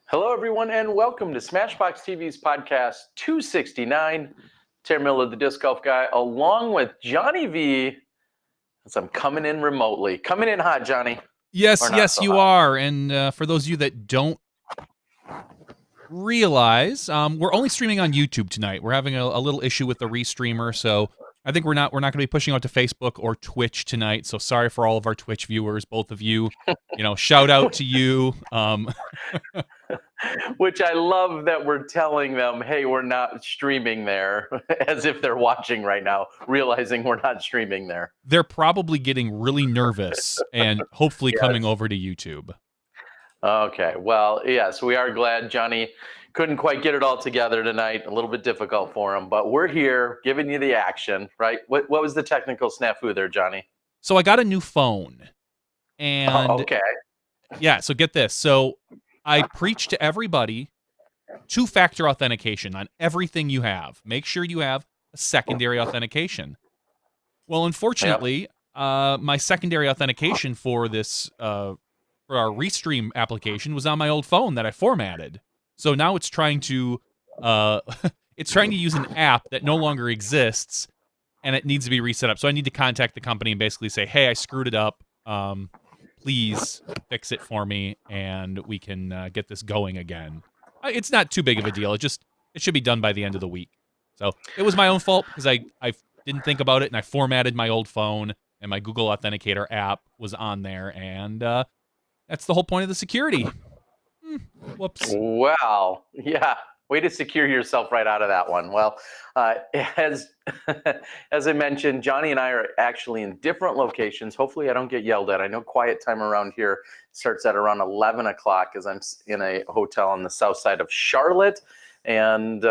Hello, everyone, and welcome to SmashBoxxTV's podcast 269. Terry Miller, the Disc Golf Guy, along with Johnny V, as I'm coming in remotely. Coming in hot, Johnny. Yes, Or not yes, so you hot. are. And for those of you that don't realize, we're only streaming on YouTube tonight. We're having a little issue with the restreamer, so I think we're not going to be pushing out to Facebook or Twitch tonight. So sorry for all of our Twitch viewers, both of you. Shout out to you. Which I love that we're telling them, hey, we're not streaming there, as if they're watching right now, realizing we're not streaming there. They're probably getting really nervous and hopefully Yes. coming over to YouTube. Okay, well, yes, we are glad Johnny couldn't quite get it all together tonight. A little bit difficult for him, but we're here giving you the action, right? What was the technical snafu there, Johnny? So I got a new phone. And okay. Yeah, so get this. So I preach to everybody two-factor authentication on everything you have. Make sure you have a secondary authentication. Well, unfortunately, my secondary authentication for this for our Restream application was on my old phone that I formatted. So now it's trying to use an app that no longer exists, and it needs to be reset up. So I need to contact the company and basically say, "Hey, I screwed it up. Please fix it for me, and we can get this going again." It's not too big of a deal. It should be done by the end of the week. So it was my own fault because I didn't think about it, and I formatted my old phone, and my Google Authenticator app was on there, and that's the whole point of the security. Whoops. Wow. Yeah. Way to secure yourself right out of that one. Well, as I mentioned, Johnny and I are actually in different locations. Hopefully I don't get yelled at. I know quiet time around here starts at around 11 o'clock as I'm in a hotel on the south side of Charlotte. And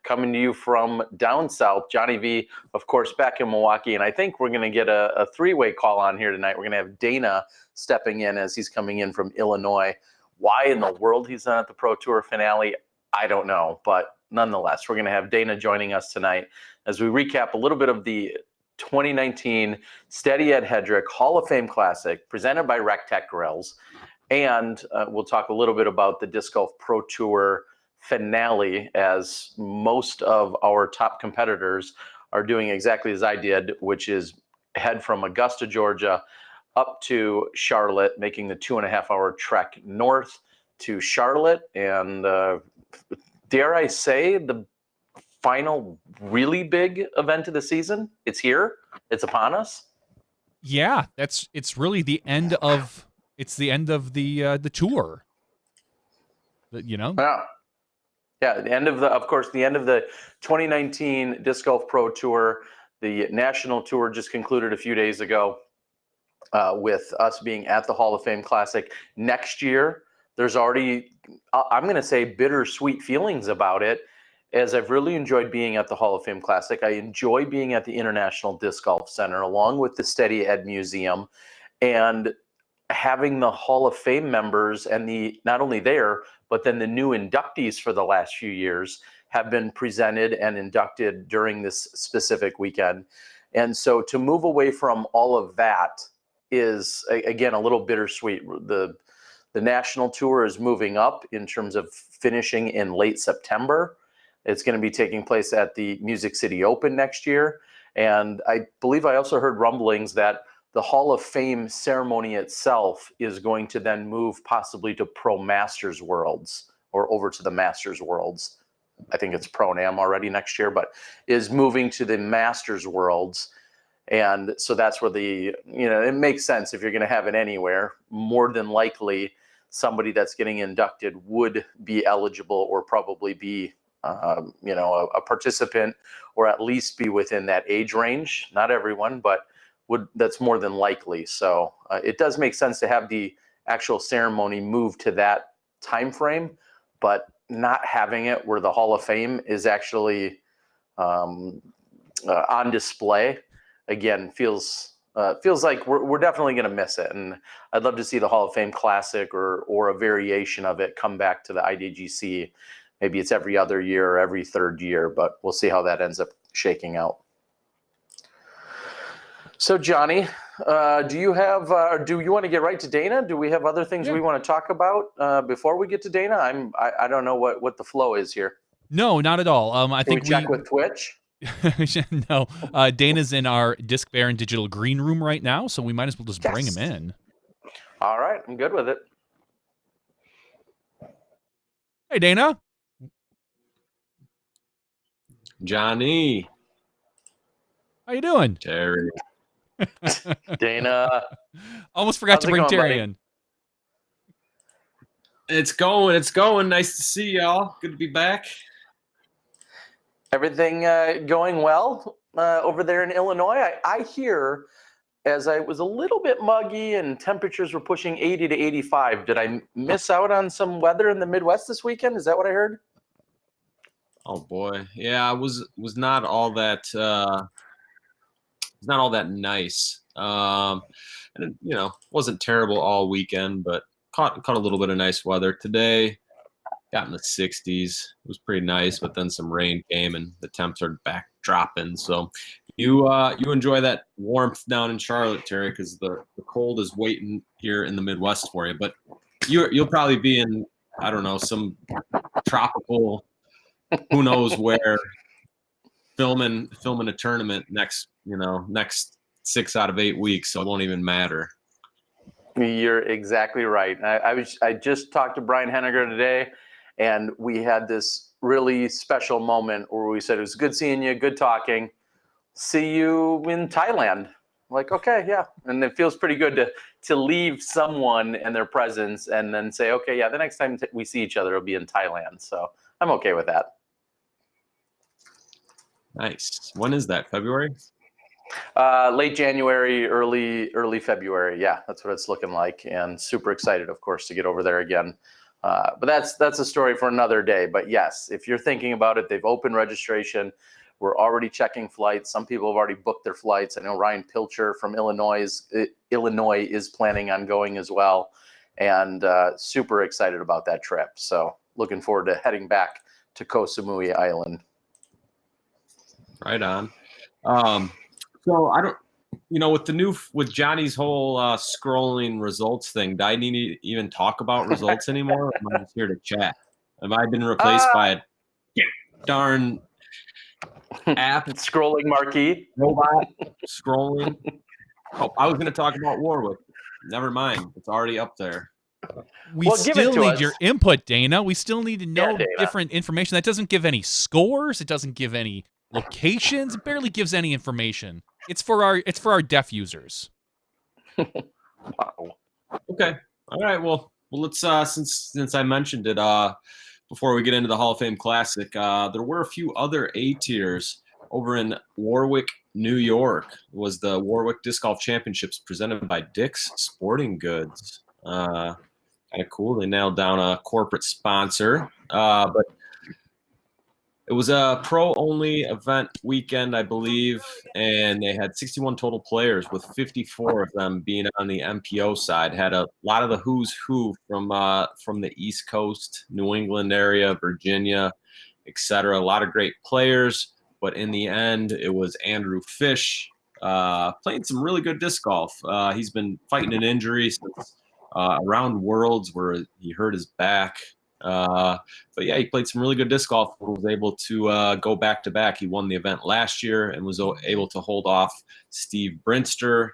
coming to you from down south, Johnny V, of course, back in Milwaukee. And I think we're going to get a three-way call on here tonight. We're going to have Dana stepping in as he's coming in from Illinois. Why in the world he's not at the Pro Tour finale, I don't know. But nonetheless, we're going to have Dana joining us tonight as we recap a little bit of the 2019 Steady Ed Hedrick Hall of Fame Classic presented by Rec Tech Grills. And we'll talk a little bit about the Disc Golf Pro Tour finale, as most of our top competitors are doing exactly as I did, which is head from Augusta, Georgia, up to Charlotte, making the 2.5-hour trek north to Charlotte. And dare I say, the final really big event of the season. It's here. It's upon us. Yeah, it's really the end of the tour. Yeah, the end of the 2019 Disc Golf Pro Tour. The national tour just concluded a few days ago. With us being at the Hall of Fame Classic next year, there's already, I'm going to say, bittersweet feelings about it, as I've really enjoyed being at the Hall of Fame Classic. I enjoy being at the International Disc Golf Center, along with the Steady Ed Museum, and having the Hall of Fame members and not only there, but then the new inductees for the last few years have been presented and inducted during this specific weekend. And so to move away from all of that is, again, a little bittersweet. The national tour is moving up in terms of finishing in late September. It's going to be taking place at the Music City Open next year. And I believe I also heard rumblings that the Hall of Fame ceremony itself is going to then move possibly to Pro Masters Worlds, or over to the Masters Worlds. I think it's Pro-Am already next year, but is moving to the Masters Worlds. And so that's where it makes sense if you're going to have it anywhere. More than likely, somebody that's getting inducted would be eligible, or probably be, a participant, or at least be within that age range. Not everyone, but that's more than likely. So it does make sense to have the actual ceremony move to that time frame, but not having it where the Hall of Fame is actually on display, again, feels like we're definitely going to miss it. And I'd love to see the Hall of Fame Classic or a variation of it come back to the IDGC. Maybe it's every other year or every third year, but we'll see how that ends up shaking out. So, Johnny, do you want to get right to Dana? Do we have other things we want to talk about before we get to Dana? I don't know what the flow is here. No, not at all. I think we check with Twitch. No, Dana's in our Disc Baron Digital Green Room right now, so we might as well just bring him in. All right, I'm good with it. Hey, Dana. Johnny. How you doing? Terry. Dana. Almost forgot to bring Terry in. It's going. Nice to see y'all. Good to be back. Everything going well over there in Illinois? I hear, as I was a little bit muggy and temperatures were pushing 80 to 85, did I miss out on some weather in the Midwest this weekend? Is that what I heard? Oh boy, yeah, it was not all that nice. And wasn't terrible all weekend, but caught a little bit of nice weather today. Got in the 60s. It was pretty nice, but then some rain came and the temps are back dropping. So you enjoy that warmth down in Charlotte, Terry, because the cold is waiting here in the Midwest for you. But you'll probably be in, I don't know, some tropical, who knows where, filming a tournament next 6 out of 8 weeks, so it won't even matter. You're exactly right. I just talked to Brian Henniger today, and we had this really special moment where we said, it was good seeing you, good talking. See you in Thailand. Like, okay, yeah. And it feels pretty good to leave someone and their presence and then say, okay, yeah, the next time we see each other, it'll be in Thailand. So I'm okay with that. Nice. When is that? February? Late January, early February. Yeah, that's what it's looking like, and super excited, of course, to get over there again. But that's a story for another day. But yes, if you're thinking about it, they've opened registration. We're already checking flights. Some people have already booked their flights. I know Ryan Pilcher from Illinois is planning on going as well, and super excited about that trip. So looking forward to heading back to Koh Samui Island. Right on. So I don't, with Johnny's whole scrolling results thing, do I need to even talk about results anymore? Or am I just here to chat? Have I been replaced by a darn app? Scrolling marquee? Robot scrolling? Oh, I was going to talk about Warwick. Never mind. It's already up there. We still need your input, Dana. We still need to know different information. That doesn't give any scores. It doesn't give any locations. It barely gives any information. It's for our deaf users. Wow. Okay. All right. Well, let's since I mentioned it before we get into the Hall of Fame Classic, there were a few other A tiers over in Warwick, New York. It was the Warwick Disc Golf Championships presented by Dick's Sporting Goods. Kind of cool. They nailed down a corporate sponsor, but it was a pro-only event weekend, I believe, and they had 61 total players, with 54 of them being on the MPO side. Had a lot of the who's who from the East Coast, New England area, Virginia, etc. A lot of great players, but in the end, it was Andrew Fish playing some really good disc golf. He's been fighting an injury since around Worlds, where he hurt his back. But yeah, he played some really good disc golf. Was able to go back to back. He won the event last year and was able to hold off Steve Brinster,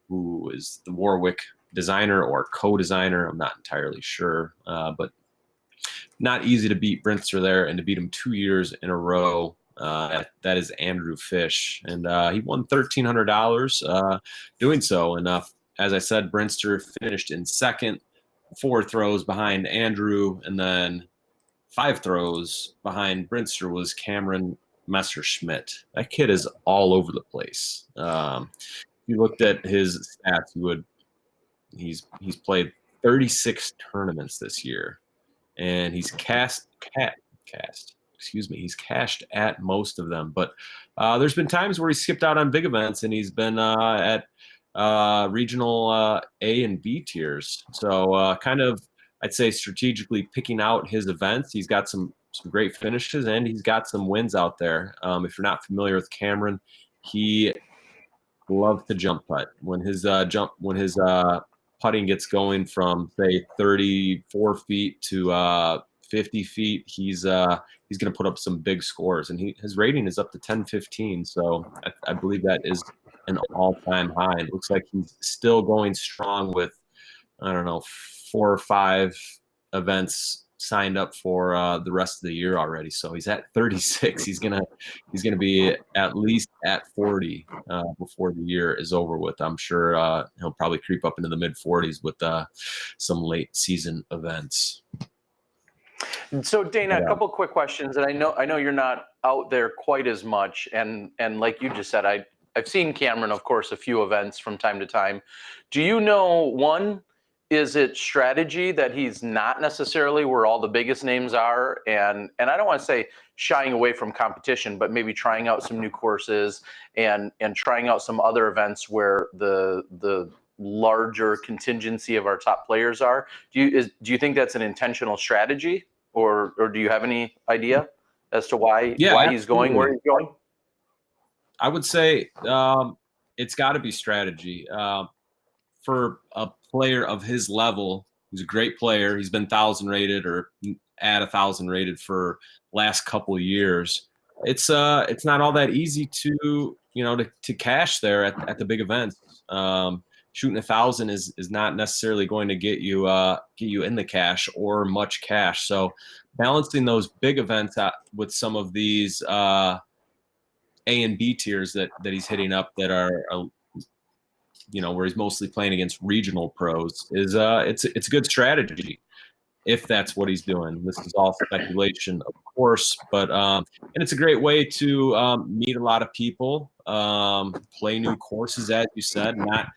who is the Warwick designer or co-designer. I'm not entirely sure, but not easy to beat Brinster there, and to beat him 2 years in a row. That is Andrew Fish, and he won $1,300 doing so. And as I said, Brinster finished in second, 4 throws behind Andrew, and then 5 throws behind Brinster was Cameron Messerschmidt. That kid is all over the place. If you looked at his stats, he's played 36 tournaments this year, and he's cashed at most of them. But there's been times where he skipped out on big events, and he's been at regional A and B tiers. So kind of, I'd say, strategically picking out his events. He's got some great finishes, and he's got some wins out there. If you're not familiar with Cameron, he loves to jump putt. When his putting gets going from say 34 feet to 50 feet, he's going to put up some big scores, and his rating is up to 1015. So I believe that is an all-time high. It looks like he's still going strong with, I don't know, 4 or 5 events signed up for the rest of the year already. So he's at 36. He's gonna be at least at 40 before the year is over with. I'm sure he'll probably creep up into the mid 40s with some late season events. So Dana, Yeah. a couple quick questions, and I know you're not out there quite as much, and like you just said, I've seen Cameron, of course, a few events from time to time. Do you know, one, is it strategy that he's not necessarily where all the biggest names are, and I don't want to say shying away from competition, but maybe trying out some new courses and trying out some other events where the larger contingency of our top players are? Do you think that's an intentional strategy, or do you have any idea as to why he's going where he's going? I would say it's got to be strategy. For a player of his level, he's a great player. He's been 1,000 rated or at 1,000 rated for last couple of years. It's not all that easy to cash there at the big events. Shooting 1,000 is not necessarily going to get you in the cash or much cash. So balancing those big events out with some of these A and B tiers that he's hitting up that are where he's mostly playing against regional pros is it's a good strategy if that's what he's doing. This is all speculation, of course, but and it's a great way to meet a lot of people, play new courses, as you said, not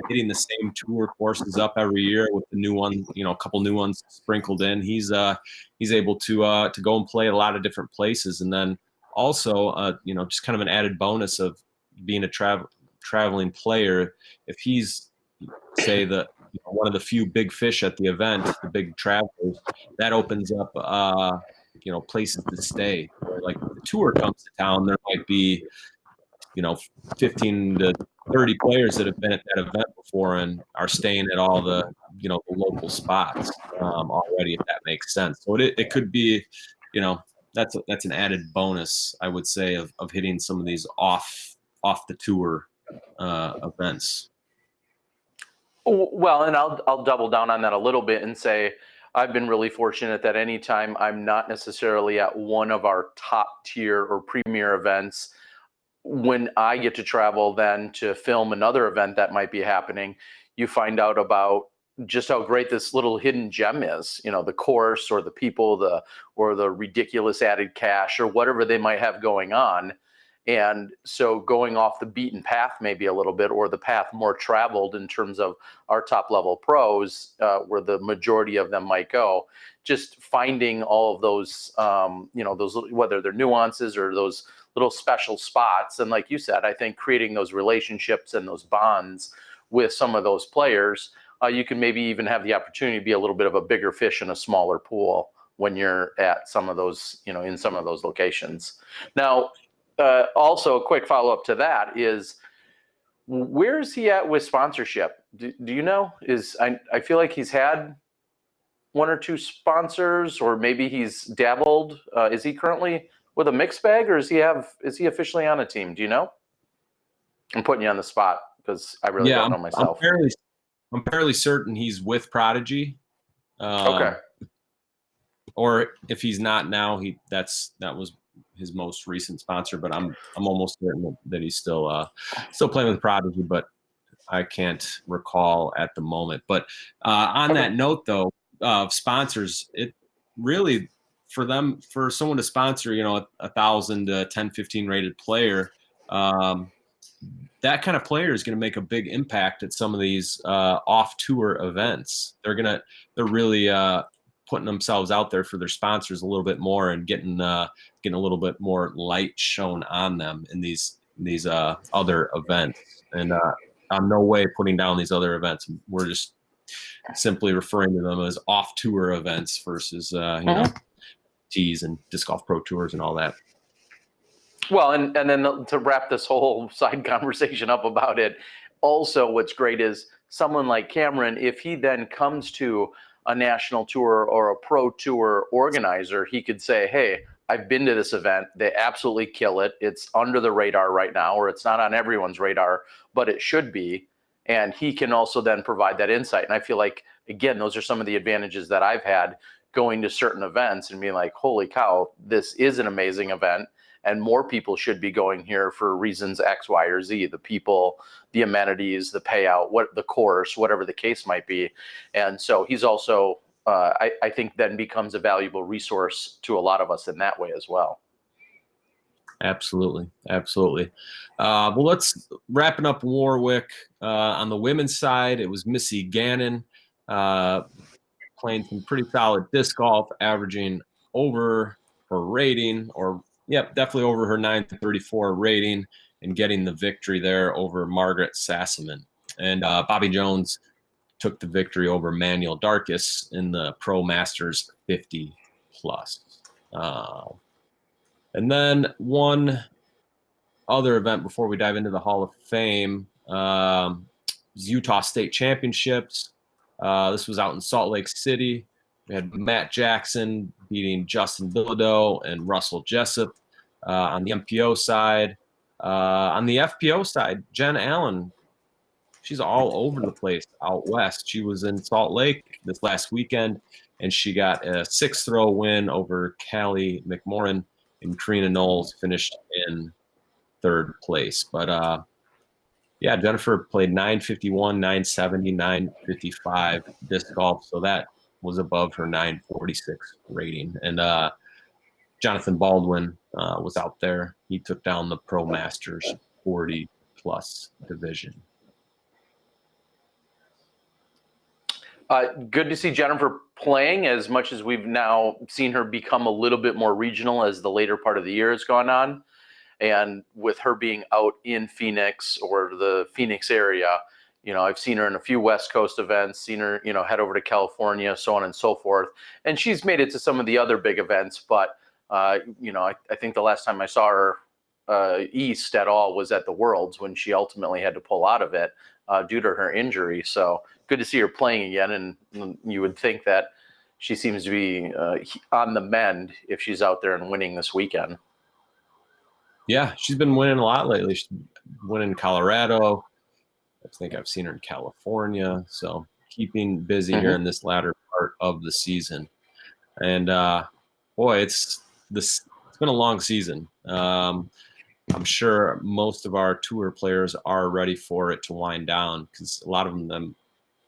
hitting the same tour courses up every year with the new one, a couple new ones sprinkled in. He's able to go and play a lot of different places, and then also just kind of an added bonus of being a traveling player. If he's say one of the few big fish at the event, the big travelers, that opens up places to stay. Like if the tour comes to town, there might be 15 to 30 players that have been at that event before and are staying at all the the local spots already, if that makes sense. So it could be that's an added bonus, I would say, of hitting some of these off the tour events. Well, and I'll double down on that a little bit and say I've been really fortunate that anytime I'm not necessarily at one of our top tier or premier events, when I get to travel then to film another event that might be happening, you find out about just how great this little hidden gem is, the course or the people, or the ridiculous added cash or whatever they might have going on. And so going off the beaten path maybe a little bit, or the path more traveled in terms of our top level pros, where the majority of them might go, just finding all of those, those, whether they're nuances or those little special spots. And like you said, I think creating those relationships and those bonds with some of those players, you can maybe even have the opportunity to be a little bit of a bigger fish in a smaller pool when you're at some of those, in some of those locations. Now, also, a quick follow-up to that is, where is he at with sponsorship? Do you know? I feel like he's had 1 or 2 sponsors, or maybe he's dabbled. Is he currently with a mixed bag, or is he officially on a team? Do you know? I'm putting you on the spot because I really don't know myself. I'm fairly certain he's with Prodigy. Okay. Or if he's not now, that was his most recent sponsor, but I'm almost certain that he's still playing with Prodigy, but I can't recall at the moment. But on that note, though, of sponsors, it really, for someone to sponsor, 1,000 to 10-15 rated player, that kind of player is going to make a big impact at some of these off tour events. They're really putting themselves out there for their sponsors a little bit more and getting a little bit more light shown on them in these other events. And I'm no way putting down these other events. We're just simply referring to them as off tour events versus tees and disc golf pro tours and all that. Well, and then to wrap this whole side conversation up about it, also what's great is someone like Cameron, if he then comes to a national tour or a pro tour organizer, he could say, hey, I've been to this event. They absolutely kill it. It's under the radar right now, or it's not on everyone's radar, but it should be. And he can also then provide that insight. And I feel like, again, those are some of the advantages that I've had going to certain events and being like, holy cow, this is an amazing event. And more people should be going here for reasons X, Y, or Z, the people, the amenities, the payout, what the course, whatever the case might be. And so he's also, I think, then becomes a valuable resource to a lot of us in that way as well. Absolutely. Absolutely. Well, let's wrapping up Warwick. On the women's side, it was Missy Gannon playing some pretty solid disc golf, averaging over her rating, or definitely over her 934 rating, and getting the victory there over Margaret Sassaman. And Bobby Jones took the victory over Manuel Darkus in the Pro Masters 50 plus. And then one other event before we dive into the Hall of Fame was Utah State Championships. This was out in Salt Lake City. We had Matt Jackson beating Justin Bilodeau and Russell Jessup on the MPO side. On the FPO side, Jen Allen, she's all over the place out west. She was in Salt Lake this last weekend, and she got a 6-throw win over Callie McMorrin, and Karina Knowles finished in 3rd place. But Jennifer played 951, 970, 955 disc golf, so that was above her 946 rating. And Jonathan Baldwin was out there. He took down the Pro Masters 40 plus division. Good to see Jennifer playing, as much as we've now seen her become a little bit more regional as the later part of the year has gone on. And with her being out in Phoenix or the Phoenix area, I've seen her in a few West Coast events, seen her, head over to California, so on and so forth. And she's made it to some of the other big events, but, I think the last time I saw her East at all was at the Worlds, when she ultimately had to pull out of it due to her injury. So good to see her playing again. And you would think that she seems to be on the mend if she's out there and winning this weekend. Yeah, she's been winning a lot lately. She's winning in Colorado. I think I've seen her in California. So keeping busy here in this latter part of the season. And boy, it's been a long season. I'm sure most of our tour players are ready for it to wind down, because a lot of them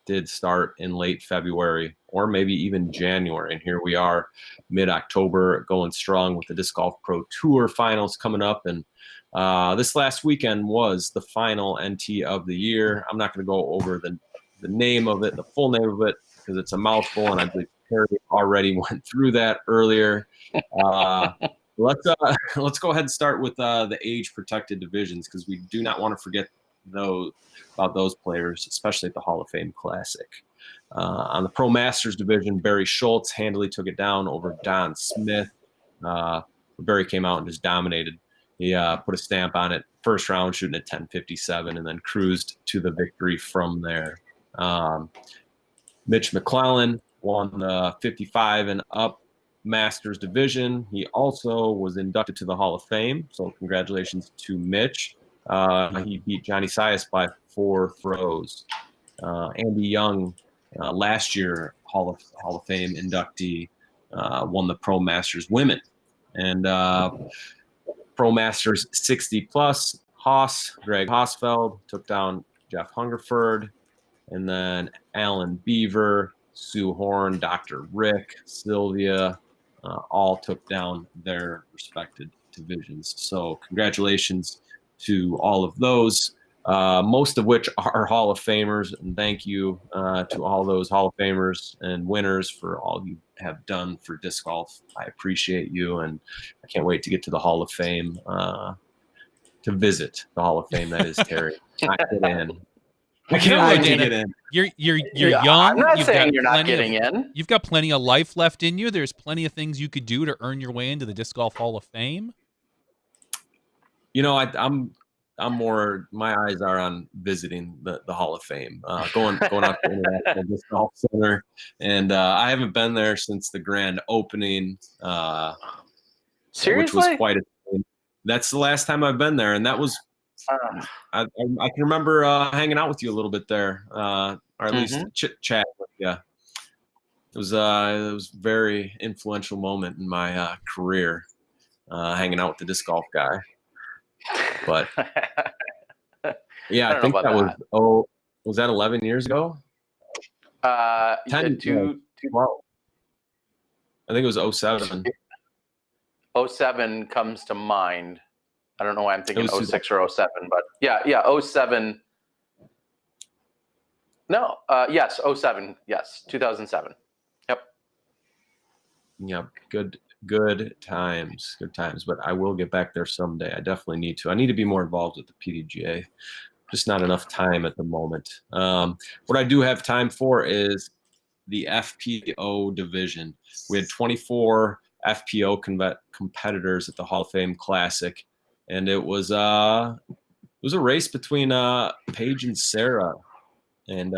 did start in late February or maybe even January. And here we are mid-October, going strong with the Disc Golf Pro Tour finals coming up. And this last weekend was the final NT of the year. I'm not going to go over the name of it, the full name of it, because it's a mouthful, and I believe Terry already went through that earlier. Let's go ahead and start with the age-protected divisions, because we do not want to forget about those players, especially at the Hall of Fame Classic. On the Pro Masters division, Barry Schultz handily took it down over Don Smith. Barry came out and just dominated. He put a stamp on it first round, shooting at 10:57, and then cruised to the victory from there. Mitch McClellan won the 55 and up Masters division. He also was inducted to the Hall of Fame, so congratulations to Mitch. He beat Johnny Sias by 4 throws. Andy Young, last year Hall of Fame inductee, won the Pro Masters Women. And Pro Masters 60 plus, Greg Hausfeld took down Jeff Hungerford. And then Alan Beaver, Sue Horn, Dr. Rick, Sylvia, all took down their respected divisions. So congratulations to all of those, most of which are Hall of Famers. And thank you to all those Hall of Famers and winners for all you have done for disc golf. I appreciate you, and I can't wait to get to the Hall of Fame, to visit the Hall of Fame that is Terry. Not get in. I can't wait to get in. You're young. I'm not You've saying got you're not plenty getting in. You've got plenty of life left in you. There's plenty of things you could do to earn your way into the Disc Golf Hall of Fame. I'm more. My eyes are on visiting the Hall of Fame, going out to the International Disc Golf Center, and I haven't been there since the grand opening, which was Seriously? quite a thing. That's the last time I've been there, and that was. Uh, I can remember hanging out with you a little bit there, or at least chit chat with you. It was a very influential moment in my career, hanging out with the disc golf guy. But yeah, I I don't know think about that was was that 11 years ago? 10, two, 12. I think it was 07. 07 comes to mind. I don't know why I'm thinking It was 06 or 07, but yeah, 07. No, yes, 07, yes, 2007. Yep. Yep, good times. But I will get back there someday. I definitely need to. I need to be more involved with the PDGA. Just not enough time at the moment. What I do have time for is the FPO division. We had 24 FPO competitors at the Hall of Fame Classic, and it was a race between Paige and Sarah, and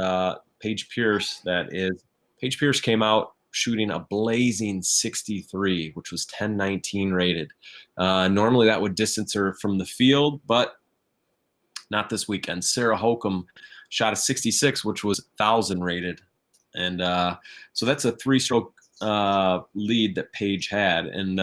Paige Pierce. That is, Paige Pierce came out shooting a blazing 63, which was 1019 rated. Normally that would distance her from the field, but not this weekend. Sarah Holcomb shot a 66, which was 1000 rated. And so that's a 3-stroke lead that Paige had. And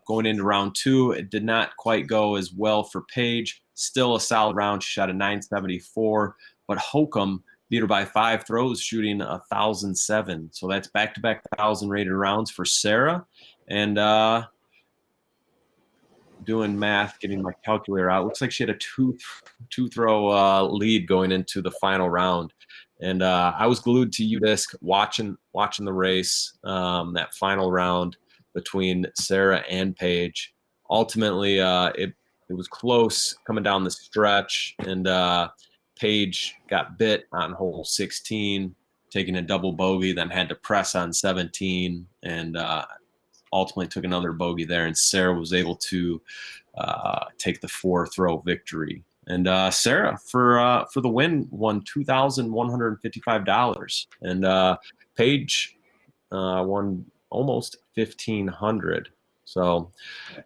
going into round 2, it did not quite go as well for Paige. Still a solid round. She shot a 974, but Holcomb beat her by 5 throws, shooting 1007. So that's back-to-back 1000 rated rounds for Sarah. And doing math, getting my calculator out, looks like she had a two-throw lead going into the final round. And I was glued to UDisc watching the race, that final round between Sarah and Paige. Ultimately, it was close coming down the stretch, and Paige got bit on hole 16, taking a double bogey, then had to press on 17, and ultimately took another bogey there. And Sarah was able to take the 4-throw victory. And Sarah, for the win, won $2,155, and Paige won almost $1,500. So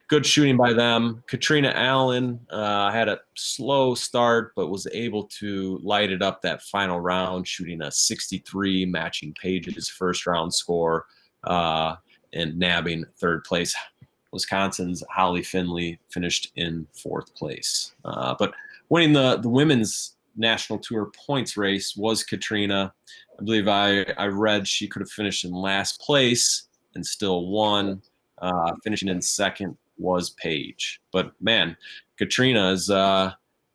good shooting by them. Katrina Allen had a slow start, but was able to light it up that final round, shooting a 63, matching Paige's first round score, and nabbing 3rd place. Wisconsin's Holly Finley finished in 4th place. But winning the women's national tour points race was Katrina. I believe I read she could have finished in last place and still won. Finishing in 2nd was Paige. But man, Katrina is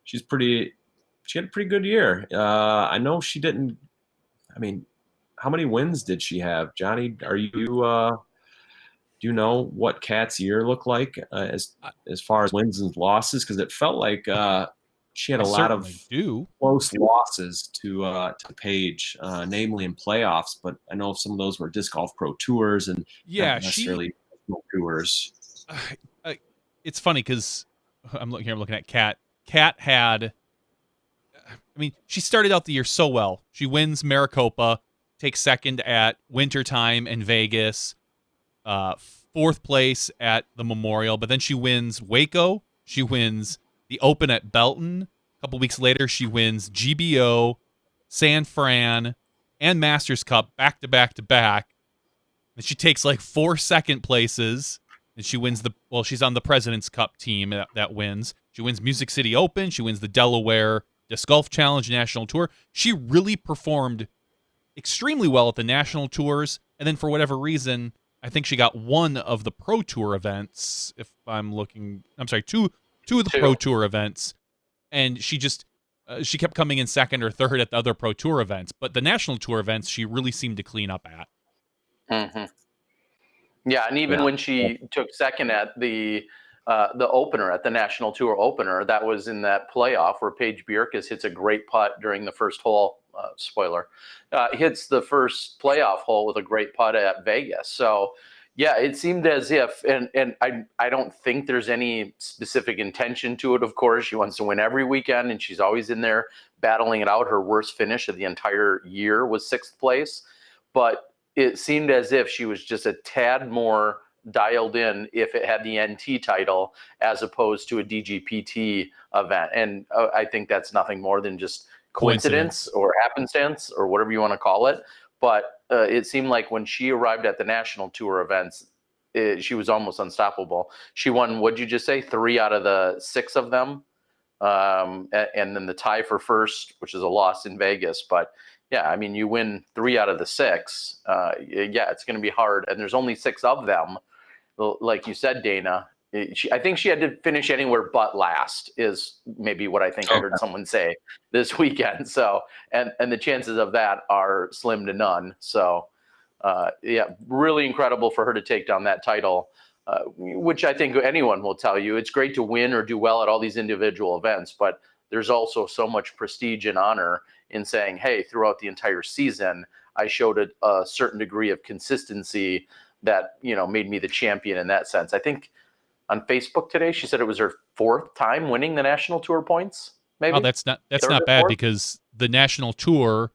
she had a pretty good year. I know she didn't. I mean, how many wins did she have? Johnny, are you do you know what Kat's year looked like as far as wins and losses? Because it felt like she had a lot of close losses to Paige, namely in playoffs. But I know some of those were disc golf pro tours and not necessarily tours. It's funny because I'm looking at Kat. Kat had, I mean, she started out the year so well. She wins Maricopa, takes 2nd at Wintertime in Vegas, 4th place at the Memorial, but then she wins Waco. She wins the Open at Belton. A couple weeks later, she wins GBO, San Fran, and Masters Cup back to back. And she takes like 4 second places, and she wins she's on the President's Cup team that wins. She wins Music City Open. She wins the Delaware Disc Golf Challenge National Tour. She really performed extremely well at the national tours, and then for whatever reason, I think she got one of the Pro Tour events. Two of the Pro Tour events, and she she kept coming in 2nd or 3rd at the other Pro Tour events, but the national tour events she really seemed to clean up at. Mm-hmm. Yeah, and even when she took 2nd at the opener, at the National Tour opener, that was in that playoff where Paige Bjerkes hits a great putt during the first hole. Spoiler, hits the first playoff hole with a great putt at Vegas. So, Yeah, it seemed as if, and I don't think there's any specific intention to it. Of course, she wants to win every weekend, and she's always in there battling it out. Her worst finish of the entire year was 6th place, but it seemed as if she was just a tad more dialed in if it had the NT title as opposed to a DGPT event. And I think that's nothing more than just coincidence or happenstance or whatever you want to call it. But it seemed like when she arrived at the national tour events, she was almost unstoppable. She won, what'd you just say, 3 out of the 6 of them? And then the tie for first, which is a loss in Vegas. But yeah, I mean, you win 3 out of the 6. Yeah, it's going to be hard. And there's only 6 of them. Like you said, Dana, I think she had to finish anywhere but last is maybe what I think I heard someone say this weekend. So, and the chances of that are slim to none. So, yeah, really incredible for her to take down that title, which I think anyone will tell you. It's great to win or do well at all these individual events, but there's also so much prestige and honor in saying, hey, throughout the entire season, I showed a certain degree of consistency that, you know, made me the champion in that sense. I think on Facebook today, she said it was her 4th time winning the national tour points. Maybe. Oh, that's not bad, because the national tour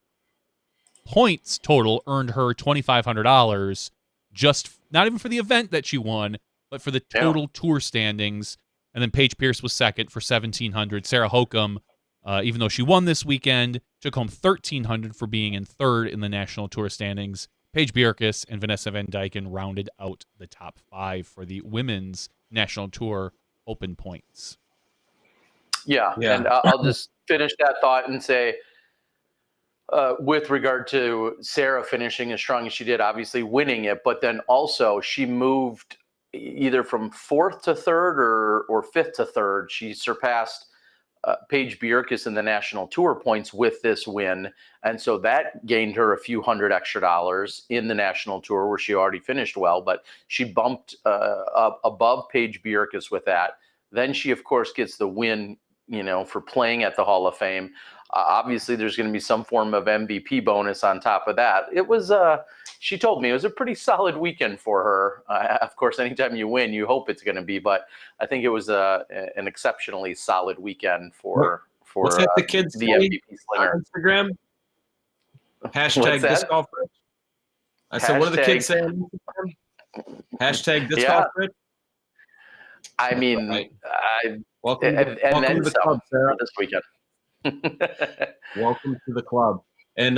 points total earned her $2,500, just not even for the event that she won, but for the total tour standings. And then Paige Pierce was second for $1,700. Sarah Hokum, even though she won this weekend, took home $1,300 for being in 3rd in the national tour standings. Paige Bjerkes and Vanessa Van Dyken rounded out the top 5 for the women's national tour open points. Yeah. And I'll just finish that thought and say, with regard to Sarah finishing as strong as she did, obviously winning it, but then also she moved either from 4th to 3rd or 5th to 3rd. She surpassed Paige Bjerkes in the national tour points with this win. And so that gained her a few $100 extra in the national tour where she already finished well, but she bumped up above Paige Bjerkes with that. Then she, of course, gets the win, you know, for playing at the Hall of Fame. Obviously, there's going to be some form of MVP bonus on top of that. It was, she told me, it was a pretty solid weekend for her. Of course, anytime you win, you hope it's going to be, but I think it was an exceptionally solid weekend for what's that the kids the MVP slinger. on Instagram? Hashtag disc golf rich. I said, what do the kids say on Instagram? Hashtag disc golf rich. I mean, right. Welcome then to the club, Sarah. This weekend. Welcome to the club. And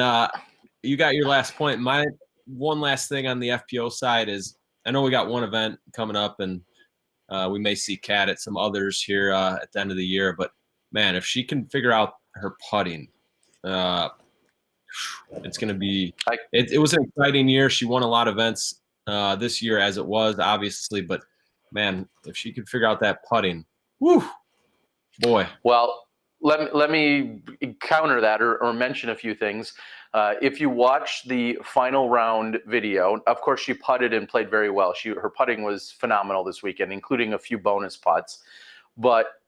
you got your last point. My one last thing on the FPO side is, I know we got one event coming up, and we may see Kat at some others here at the end of the year. But man, if she can figure out her putting, it's going to be. It was an exciting year. She won a lot of events this year, as it was, obviously. But man, if she could figure out that putting, whew, boy. Well, let me counter that or mention a few things. If you watch the final round video, of course, she putted and played very well. Her putting was phenomenal this weekend, including a few bonus putts. But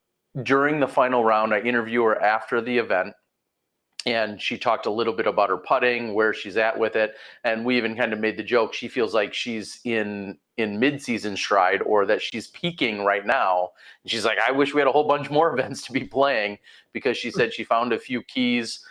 during the final round, I interviewed her after the event, and she talked a little bit about her putting, where she's at with it. And we even kind of made the joke, she feels like she's in mid-season stride, or that she's peaking right now. And she's like, I wish we had a whole bunch more events to be playing, because she said she found a few keys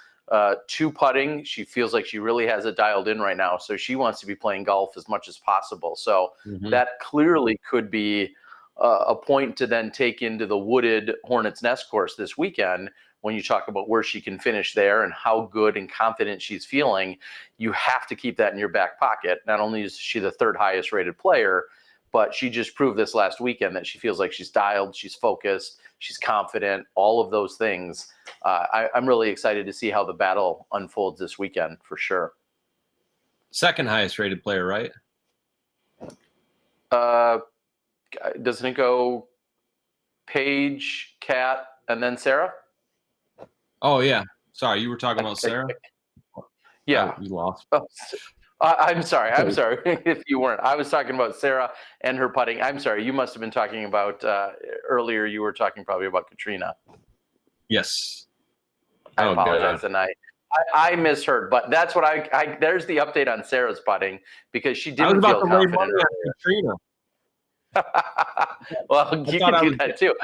to putting. She feels like she really has it dialed in right now. So she wants to be playing golf as much as possible. So that clearly could be a point to then take into the wooded Hornets Nest course this weekend. When you talk about where she can finish there and how good and confident she's feeling, you have to keep that in your back pocket. Not only is she the 3rd highest rated player, but she just proved this last weekend that she feels like she's dialed, she's focused, she's confident, all of those things. I'm really excited to see how the battle unfolds this weekend for sure. 2nd highest rated player, right? Doesn't it go Paige, Kat, and then Sarah? Oh, yeah. Sorry, you were talking about Sarah? Yeah. You lost. Oh, I'm sorry. I'm sorry if you weren't. I was talking about Sarah and her putting. I'm sorry. You must have been talking about earlier. You were talking probably about Katrina. Yes. I apologize. And I misheard, but that's what I there's the update on Sarah's putting, because she I was didn't about feel to lay confident money on Katrina. Well, you thought I can do was- that too.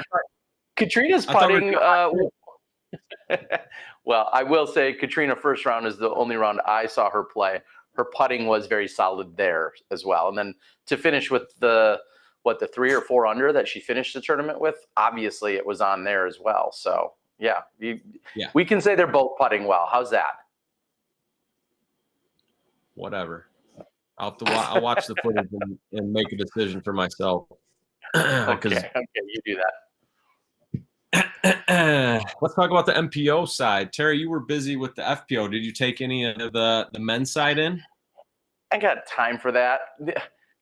Katrina's I thought we were putting. Well, I will say Katrina first round is the only round I saw her play. Her putting was very solid there as well. And then to finish with the 3 or 4 under that she finished the tournament with, obviously it was on there as well. So yeah, we can say they're both putting well. How's that? Whatever. I'll watch the footage and make a decision for myself. Okay, you do that. Let's talk about the MPO side. Terry, you were busy with the FPO. Did you take any of the men's side in? I got time for that.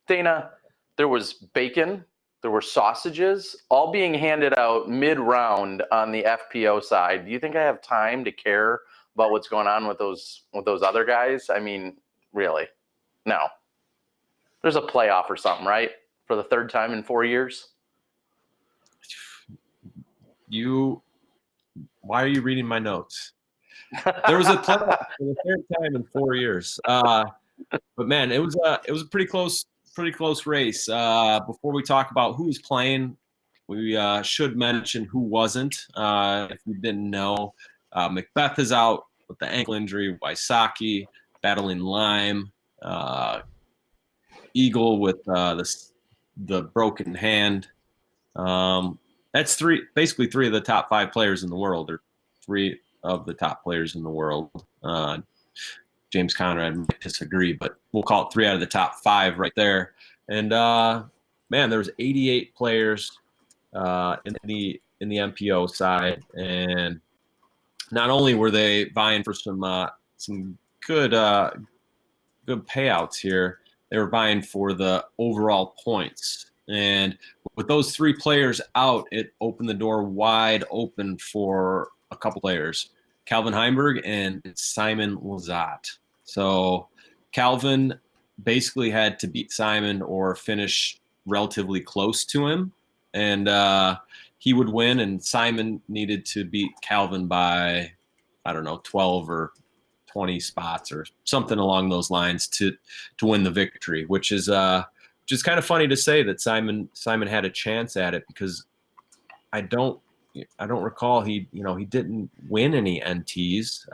Dana, there was bacon, there were sausages, all being handed out mid-round on the FPO side. Do you think I have time to care about what's going on with those other guys? I mean, really? No. There's a playoff or something, right? For the 3rd time in 4 years? Why are you reading my notes? There was a playoff for the 3rd time in 4 years. But man, it was a pretty close race. Before we talk about who was playing, we should mention who wasn't. If you didn't know, Macbeth is out with the ankle injury. Wysocki battling Lyme. Eagle with the broken hand. That's basically 3 of the top 5 players in the world, or 3 of the top players in the world. James Conrad might disagree, but we'll call it 3 out of the top 5 right there. And man, there was 88 players in the MPO side, and not only were they vying for some good payouts here, they were vying for the overall points. And with those 3 players out, it opened the door wide open for a couple players, Calvin Heimberg and Simon Lizotte. So Calvin basically had to beat Simon or finish relatively close to him, and he would win, and Simon needed to beat Calvin by, I don't know, 12 or 20 spots or something along those lines to win the victory, which is kind of funny to say that Simon had a chance at it, because I don't recall he didn't win any NTs.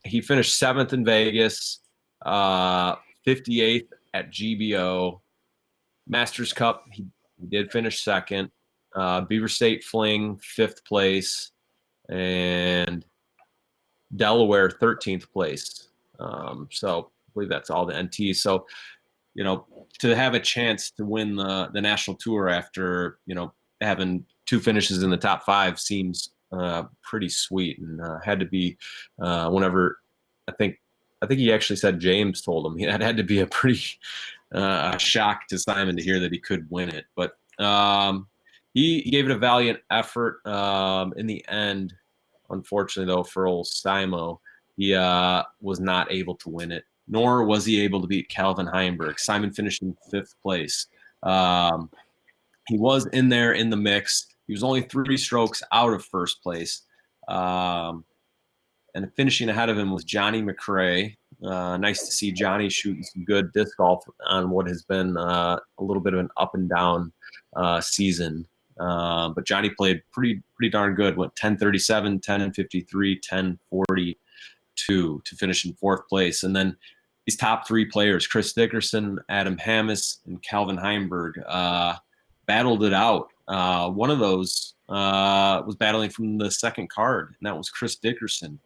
He finished 7th in Vegas, 58th at GBO. Masters Cup, he did finish 2nd. Beaver State Fling, 5th place, and Delaware 13th place. So I believe that's all the NTs. So, to have a chance to win the national tour after, having 2 finishes in the top 5 seems pretty sweet, and had to be whenever I think he actually said James told him that had to be a pretty shock to Simon to hear that he could win it. But he gave it a valiant effort. In the end, unfortunately though, for old Simo, he was not able to win it, nor was he able to beat Calvin Heimberg. Simon finished in 5th place. He was in there in the mix. He was only 3 strokes out of 1st place. And finishing ahead of him was Johnny McRae. Nice to see Johnny shooting some good disc golf on what has been a little bit of an up and down season. But Johnny played pretty darn good. Went 10:37, 10:53, 10:42 to finish in 4th place. And then these top 3 players, Chris Dickerson, Adam Hammis, and Calvin Heimberg, battled it out. One of those was battling from the 2nd card, and that was Chris Dickerson.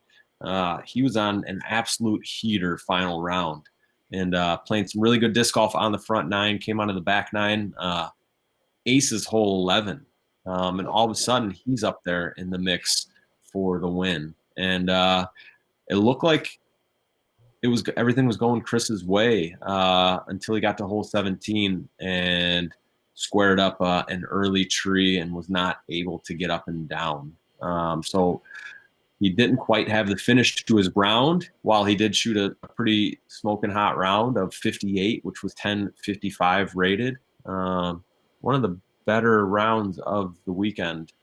He was on an absolute heater final round, and playing some really good disc golf on the front 9, came onto the back 9, aces hole 11. And all of a sudden he's up there in the mix for the win. And it looked like everything was going Chris's way until he got to hole 17 and squared up an early tree and was not able to get up and down. So he didn't quite have the finish to his round, while he did shoot a pretty smoking hot round of 58, which was 10:55 rated. One of the better rounds of the weekend,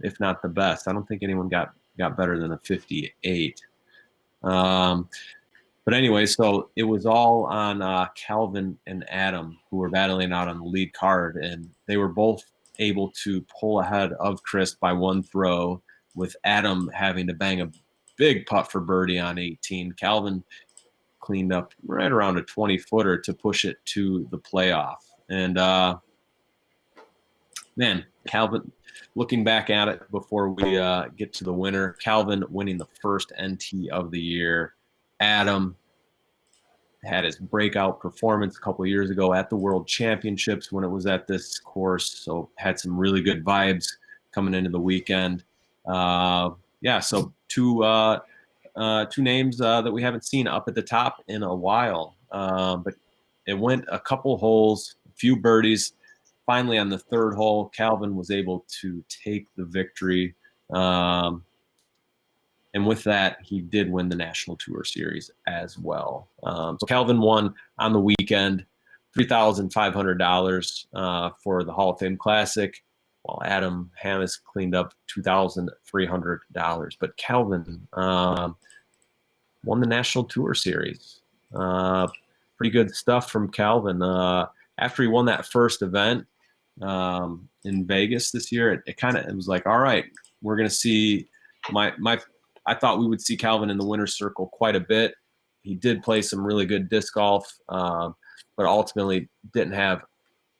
if not the best. I don't think anyone got got better than a 58. But anyway, so it was all on Calvin and Adam, who were battling out on the lead card, and they were both able to pull ahead of Chris by one throw, with Adam having to bang a big putt for birdie on 18. Calvin cleaned up right around a 20-footer to push it to the playoff. And man, Calvin, looking back at it before we get to the winner, Calvin winning the first NT of the year. Adam had his breakout performance a couple of years ago at the World Championships when it was at this course, so had some really good vibes coming into the weekend. Yeah, so two names that we haven't seen up at the top in a while, but it went a couple holes, a few birdies. Finally, on the third hole, Calvin was able to take the victory. And with that, he did win the National Tour Series as well. So Calvin won on the weekend, $3,500 for the Hall of Fame Classic, while Adam Hammes cleaned up $2,300. But Calvin won the National Tour Series. Pretty good stuff from Calvin. After he won that first event in Vegas this year, it was like, all right, we're going to see I thought we would see Calvin in the winner's circle quite a bit. He did play some really good disc golf, but ultimately didn't have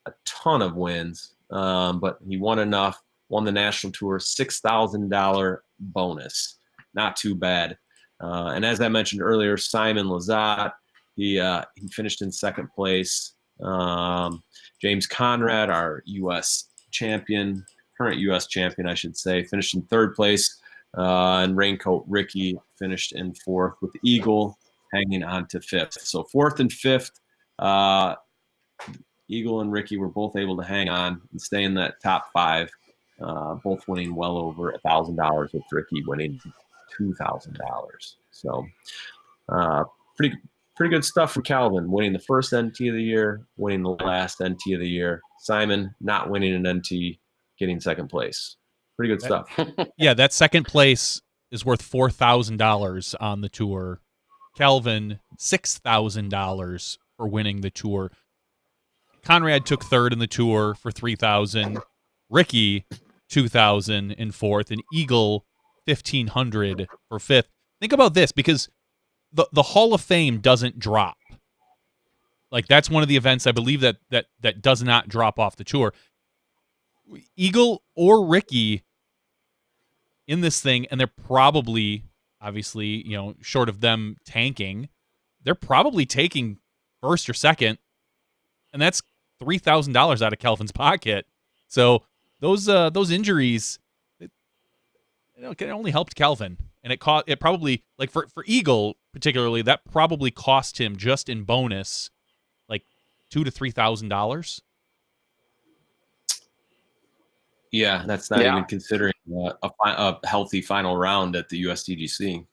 a ton of wins. But he won enough, won the National Tour, $6,000 bonus. Not too bad. And as I mentioned earlier, Simon Lizotte, he finished in second place. James Conrad, our U.S. champion, current U.S. champion, I should say, finished in third place. And Raincoat Ricky finished in fourth, with Eagle hanging on to fifth. So fourth and fifth, Eagle and Ricky were both able to hang on and stay in that top five, both winning well over $1,000, with Ricky winning $2,000. So pretty good stuff for Calvin, winning the first NT of the year, winning the last NT of the year. Simon not winning an NT, getting second place. Pretty good stuff. Yeah, that second place is worth $4,000 on the tour. Calvin, $6,000 for winning the tour. Conrad took third in the tour for $3,000. Ricky, $2,000 in fourth, and Eagle, $1,500 for fifth. Think about this, because the Hall of Fame doesn't drop. Like, that's one of the events I believe that does not drop off the tour. Eagle or Ricky in this thing, and they're probably, obviously, short of them tanking, they're probably taking first or second, and that's $3,000 out of Calvin's pocket. So those injuries, it only helped Calvin, and it probably, like, for Eagle particularly, that probably cost him just in bonus like $2,000 to $3,000. Yeah, that's not even considering a healthy final round at the USDGC.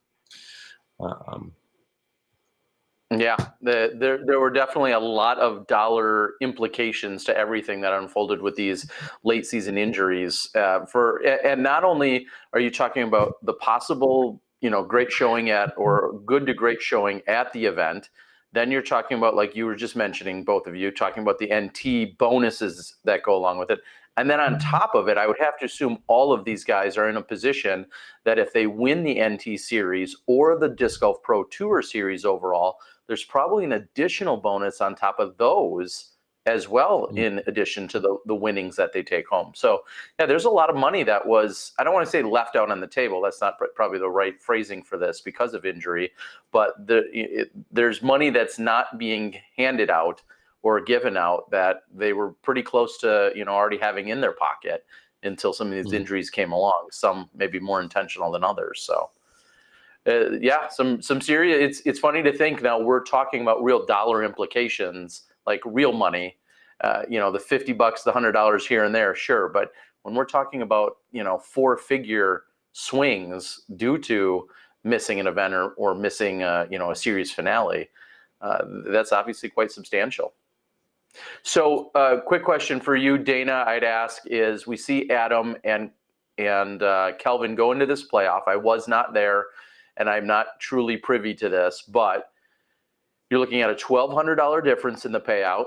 Yeah, there were definitely a lot of dollar implications to everything that unfolded with these late season injuries. And not only are you talking about the possible, great showing or good to great showing at the event, then you're talking about, like you were just mentioning, both of you talking about the NT bonuses that go along with it. And then on top of it, I would have to assume all of these guys are in a position that if they win the NT series or the Disc Golf Pro Tour series overall, there's probably an additional bonus on top of those as well, in addition to the winnings that they take home. So yeah, there's a lot of money that was, I don't want to say left out on the table. That's not probably the right phrasing for this because of injury, but there's money that's not being handed out or given out that they were pretty close to, already having in their pocket until some of these injuries came along, some maybe more intentional than others. So yeah, some serious, it's funny to think now we're talking about real dollar implications, like real money, the $50, the $100 here and there, sure. But when we're talking about, 4-figure swings due to missing an event or missing, a series finale, that's obviously quite substantial. So quick question for you, Dana, I'd ask is, we see Adam and and Kelvin go into this playoff. I was not there, and I'm not truly privy to this, but you're looking at a $1,200 difference in the payout.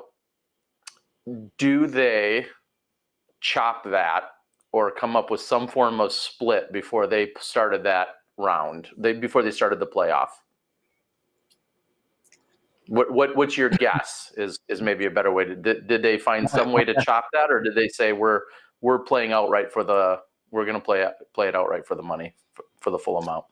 Do they chop that or come up with some form of split before they started that round? Before they started the playoff? What's your guess? Is maybe a better way to? Did they find some way to chop that, or did they say we're playing outright we're going to play it outright for the money for the full amount?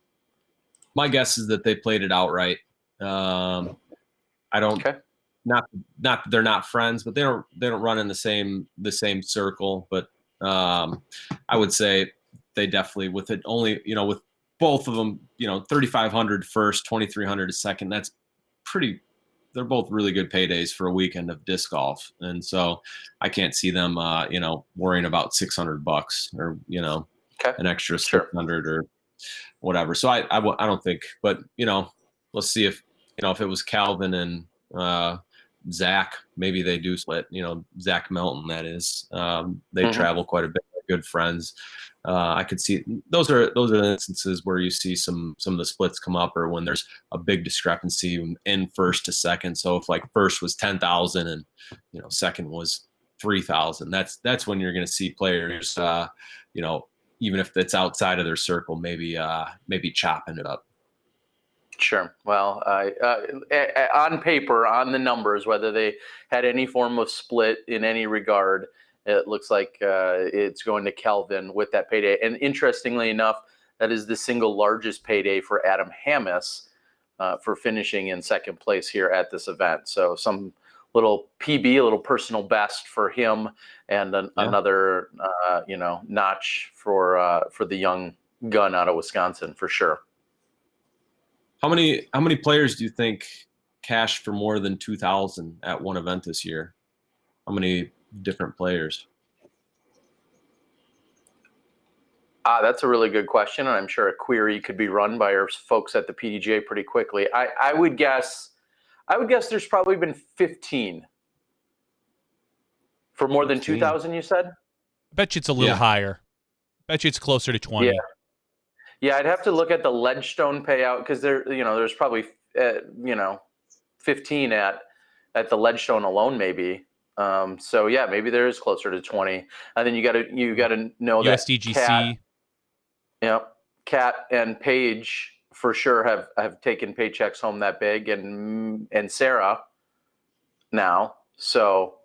My guess is that they played it outright. I don't. Okay. Not that they're not friends, but they don't run in the same circle. But I would say they definitely, with it only, with both of them, 3,500 first, 2,300 second. That's pretty. They're both really good paydays for a weekend of disc golf, and so I can't see them, worrying about $600 or an extra 600 or whatever. So I don't think, but let's see if if it was Calvin and Zach, maybe they do split. Zach Melton, that is. They travel quite a bit. They're good friends. I could see those are the instances where you see some of the splits come up, or when there's a big discrepancy in first to second. So if like first was 10,000 and second was 3,000, that's when you're going to see players, even if it's outside of their circle, maybe chopping it up. Sure. Well, on paper, on the numbers, whether they had any form of split in any regard, it looks like it's going to Kelvin with that payday. And interestingly enough, that is the single largest payday for Adam Hammis for finishing in second place here at this event. So some little PB, a little personal best for him, and another notch for the young gun out of Wisconsin for sure. How many players do you think cashed for more than 2,000 at one event this year? How many different players? That's a really good question, and I'm sure a query could be run by our folks at the PDGA pretty quickly. I would guess there's probably been 15 for more than 2,000. You said? I bet you it's a little higher. I bet you it's closer to 20. Yeah. Yeah, I'd have to look at the Ledgestone payout because there's probably 15 at the Ledgestone alone, maybe. So yeah, maybe there is closer to 20. And then you got to know that USDGC. Kat and Paige for sure have taken paychecks home that big, and Sarah now. So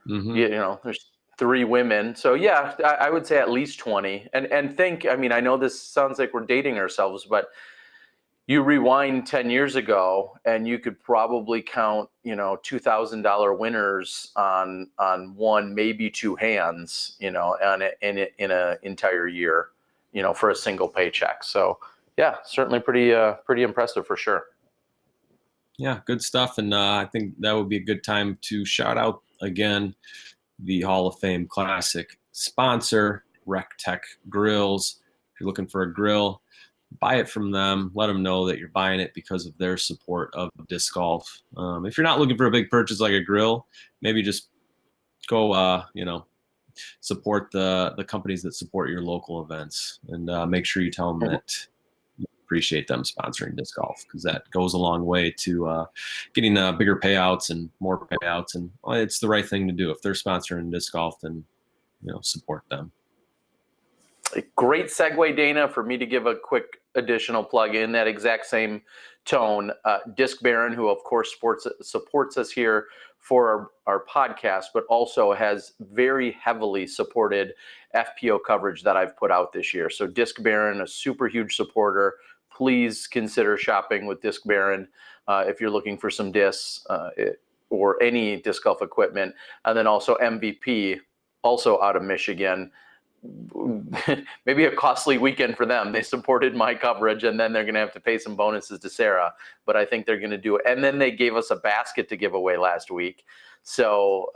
there's 3 women. So yeah, I would say at least 20. And think, I know this sounds like we're dating ourselves, but you rewind 10 years ago and you could probably count, $2,000 winners on one, maybe 2 hands, in an entire year, for a single paycheck. So yeah, certainly pretty impressive for sure. Yeah, good stuff. And I think that would be a good time to shout out again the Hall of Fame Classic sponsor, RecTech Grills. If you're looking for a grill, buy it from them. Let them know that you're buying it because of their support of disc golf. If you're not looking for a big purchase like a grill, maybe just go, support the companies that support your local events, and make sure you tell them that you appreciate them sponsoring disc golf, because that goes a long way to getting bigger payouts and more payouts. And it's the right thing to do. If they're sponsoring disc golf, then support them. A great segue, Dana, for me to give a quick additional plug in that exact same tone. Disc Baron, who of course supports us here for our podcast, but also has very heavily supported FPO coverage that I've put out this year. So Disc Baron, a super huge supporter. Please consider shopping with Disc Baron if you're looking for some discs or any disc golf equipment. And then also MVP, also out of Michigan. Maybe a costly weekend for them. They supported my coverage, and then they're going to have to pay some bonuses to Sarah, but I think they're going to do it. And then they gave us a basket to give away last week. So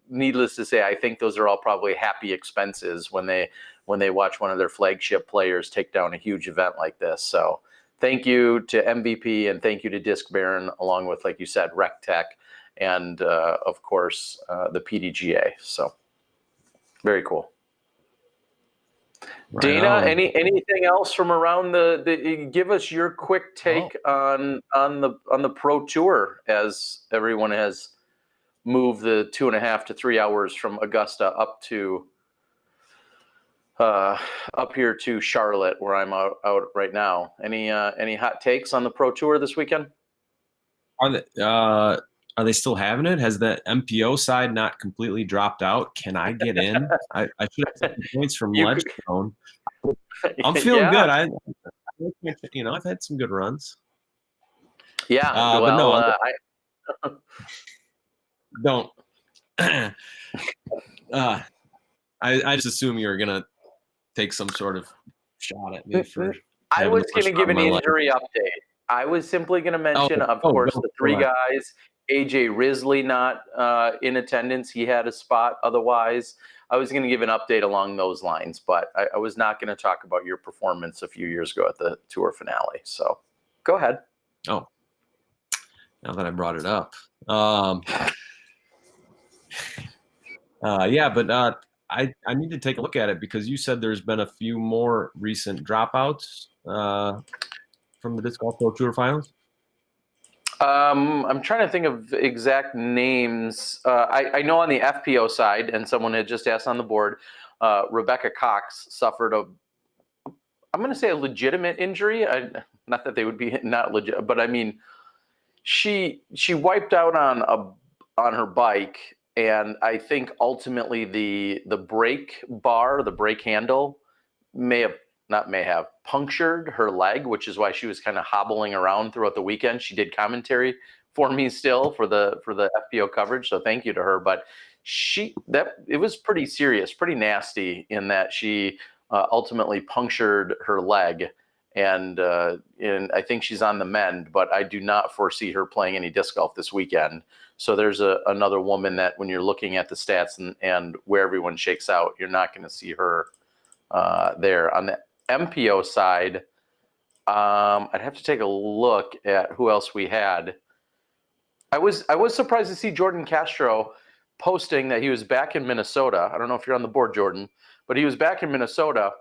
needless to say, I think those are all probably happy expenses when they watch one of their flagship players take down a huge event like this. So thank you to MVP, and thank you to Disc Baron, along with, like you said, RecTech, and of course the PDGA. So very cool. Dana, on. anything else from around the give us your quick take on the Pro Tour as everyone has moved the 2.5 to 3 hours from Augusta up here to Charlotte, where I'm out right now. Any hot takes on the Pro Tour this weekend? Are they still having it? Has the MPO side not completely dropped out? Can I get in? I should have taken points from Ledgestone. I'm feeling good. I've had some good runs. Yeah, but no, don't. I just assume you're gonna take some sort of shot at me for. I was going to give an injury update. I was simply going to mention, of course, the three guys. AJ Risley not in attendance. He had a spot. Otherwise, I was going to give an update along those lines, but I was not going to talk about your performance a few years ago at the tour finale. So go ahead. Oh, now that I brought it up. Yeah, but I need to take a look at it because you said there's been a few more recent dropouts from the Disc Golf Pro Tour finals. I'm trying to think of exact names. I know on the FPO side, and someone had just asked on the board, Rebecca Cox suffered I'm going to say a legitimate injury. Not that they would be not legit, but I mean, she wiped out on her bike, and I think ultimately the brake bar, the brake handle, may have punctured her leg, which is why she was kind of hobbling around throughout the weekend. She did commentary for me still for the FPO coverage, so thank you to her. But it was pretty serious, pretty nasty in that she ultimately punctured her leg, and I think she's on the mend. But I do not foresee her playing any disc golf this weekend. So there's another woman that when you're looking at the stats and where everyone shakes out, you're not going to see her there. On the MPO side, I'd have to take a look at who else we had. I was surprised to see Jordan Castro posting that he was back in Minnesota. I don't know if you're on the board, Jordan, but he was back in Minnesota,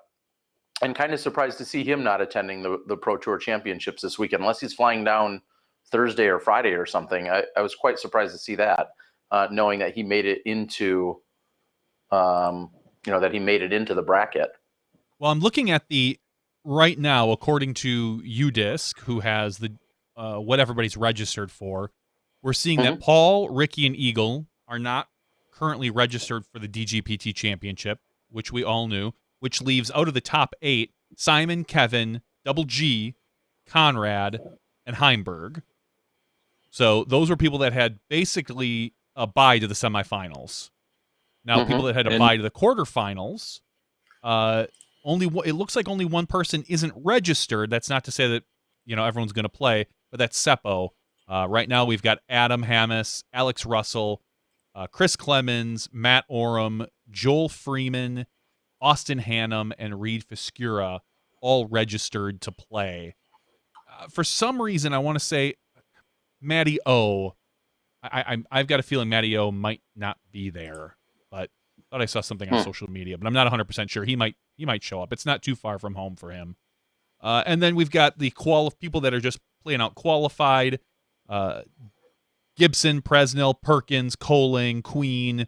and kind of surprised to see him not attending the Pro Tour Championships this weekend, unless he's flying down Thursday or Friday or something. I was quite surprised to see that, knowing that he made it into, the bracket. Well, I'm looking at right now, according to UDisc, who has what everybody's registered for. We're seeing that Paul, Ricky, and Eagle are not currently registered for the DGPT Championship, which we all knew, which leaves out of the top 8 Simon, Kevin, Double G, Conrad, and Heimberg. So those were people that had basically a bye to the semifinals. Now, people that had a bye to the quarterfinals, it looks like only one person isn't registered. That's not to say that everyone's going to play, but that's Seppo. Right now, we've got Adam Hammis, Alex Russell, Chris Clemens, Matt Oram, Joel Freeman, Austin Hannum, and Reed Fiscura all registered to play. For some reason, I want to say Matty O. I've got a feeling Matty O might not be there, but I thought I saw something on social media, but I'm not 100% sure. He might show up. It's not too far from home for him. And then we've got the people that are just playing out qualified. Gibson, Presnell, Perkins, Coling, Queen,